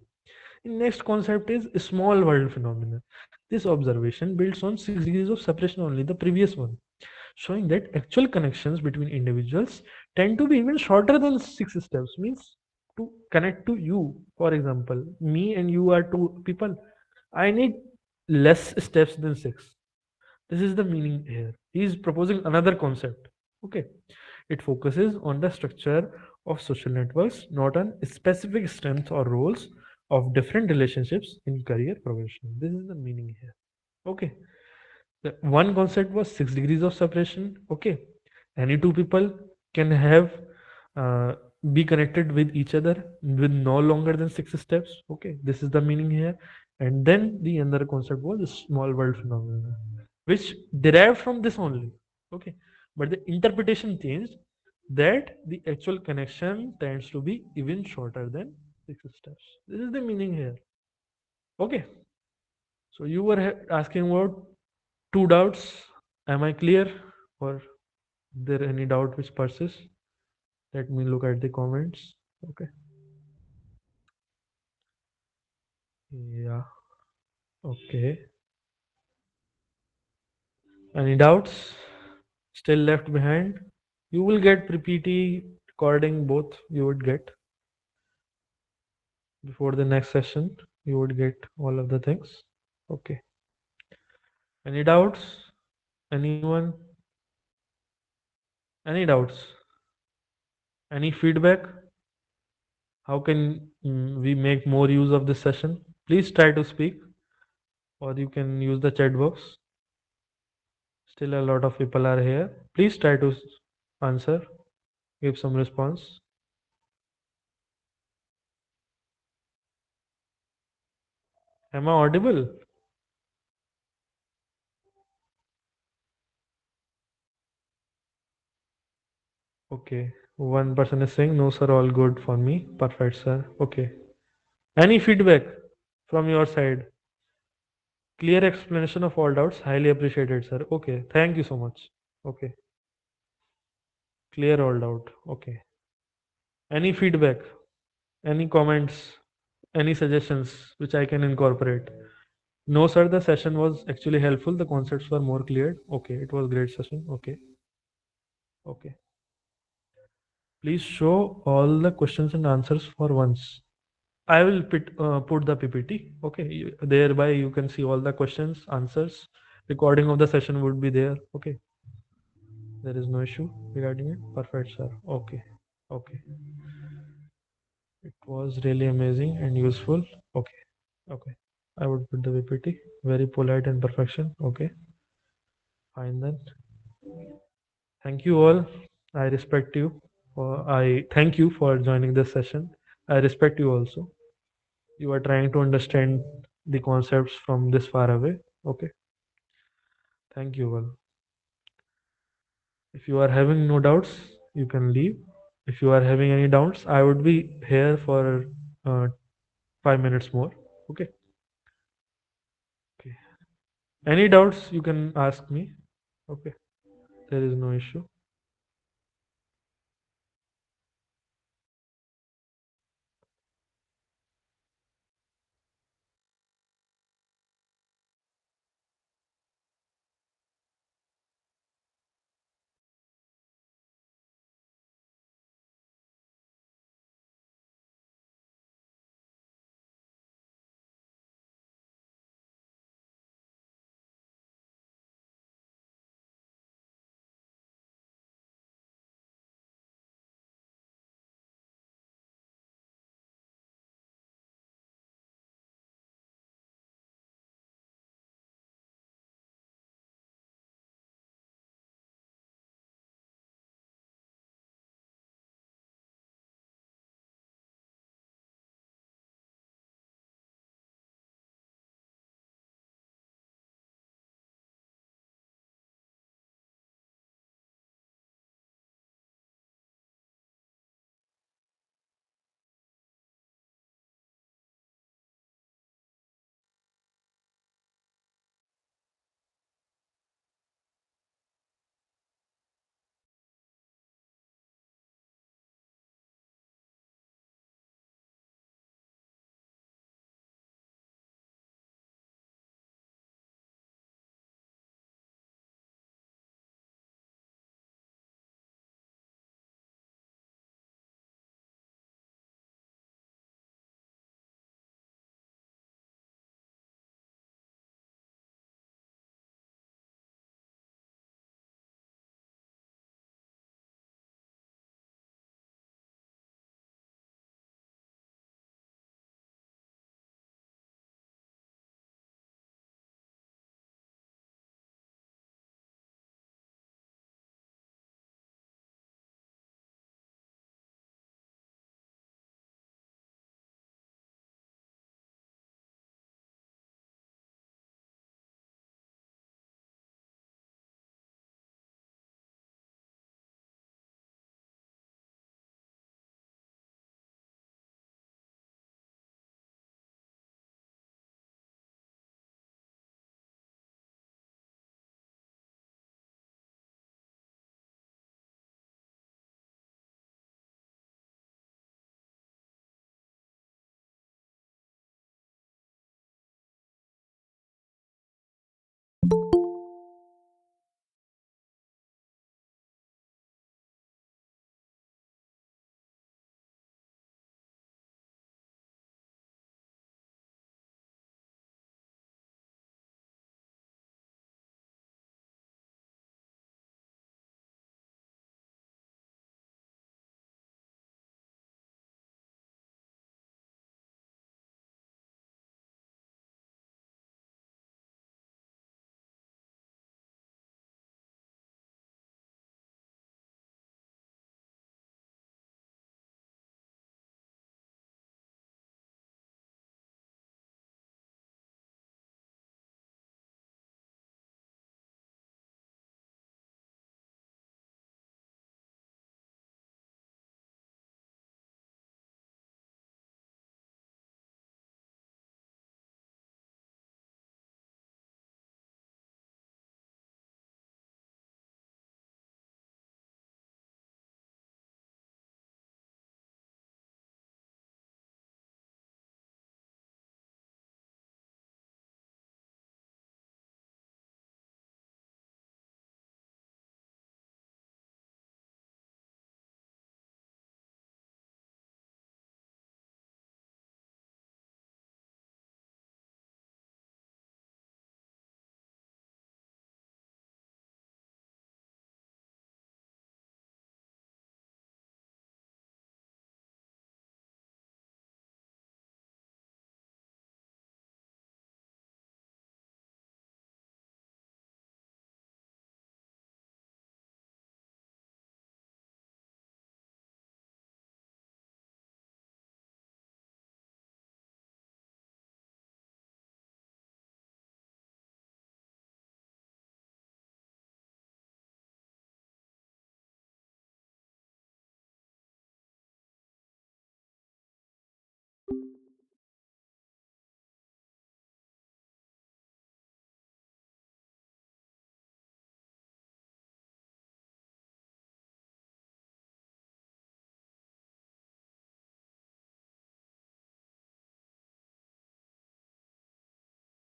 The next concept is small world phenomena. This observation builds on 6 degrees of separation only, the previous one, showing that actual connections between individuals tend to be even shorter than 6 steps. Means to connect to you, for example, me and you are two people. I need less steps than six. This is the meaning here. He is proposing another concept. Okay. It focuses on the structure of social networks, not on specific strengths or roles of different relationships in career progression. This is the meaning here. Okay. The one concept was 6 degrees of separation. Okay. Any two people can have uh, be connected with each other with no longer than 6 steps. Okay. This is the meaning here. And then the another concept was the small world phenomena, which derived from this only. Okay. But the interpretation changed that the actual connection tends to be even shorter than 6 steps. This is the meaning here. Okay. So you were asking about two doubts. Am I clear? Or there any doubt which persists? Let me look at the comments. Okay. Yeah. Okay. Any doubts still left behind? You will get PPT recording both. You would get before the next session. You would get all of the things. Okay. Any doubts? Anyone? Any doubts? Any feedback? How can we make more use of this session? Please try to speak, or you can use the chat box. Still a lot of people are here. Please try to answer, give some response. Am I audible? Okay. One person is saying, no, sir, all good for me. Perfect, sir. Okay. Any feedback from your side? Clear explanation of all doubts. Highly appreciated, sir. Okay. Thank you so much. Okay. Clear all doubt. Okay. Any feedback? Any comments? Any suggestions which I can incorporate? No, sir, the session was actually helpful. The concepts were more clear. Okay, it was great session. Okay. Okay. Please show all the questions and answers for once. I will put the PPT. Okay. Thereby you can see all the questions, answers. Recording of the session would be there. Okay. There is no issue regarding it. Perfect, sir. Okay. Okay. It was really amazing and useful. Okay. Okay. I would put the PPT. Very polite and perfection. Okay. Fine then. Thank you all. I respect you. I thank you for joining this session. I respect you also. You are trying to understand the concepts from this far away. Okay. Thank you all. If you are having no doubts, you can leave. If you are having any doubts, I would be here for 5 minutes more. Okay. Okay. Any doubts, you can ask me. Okay. There is no issue.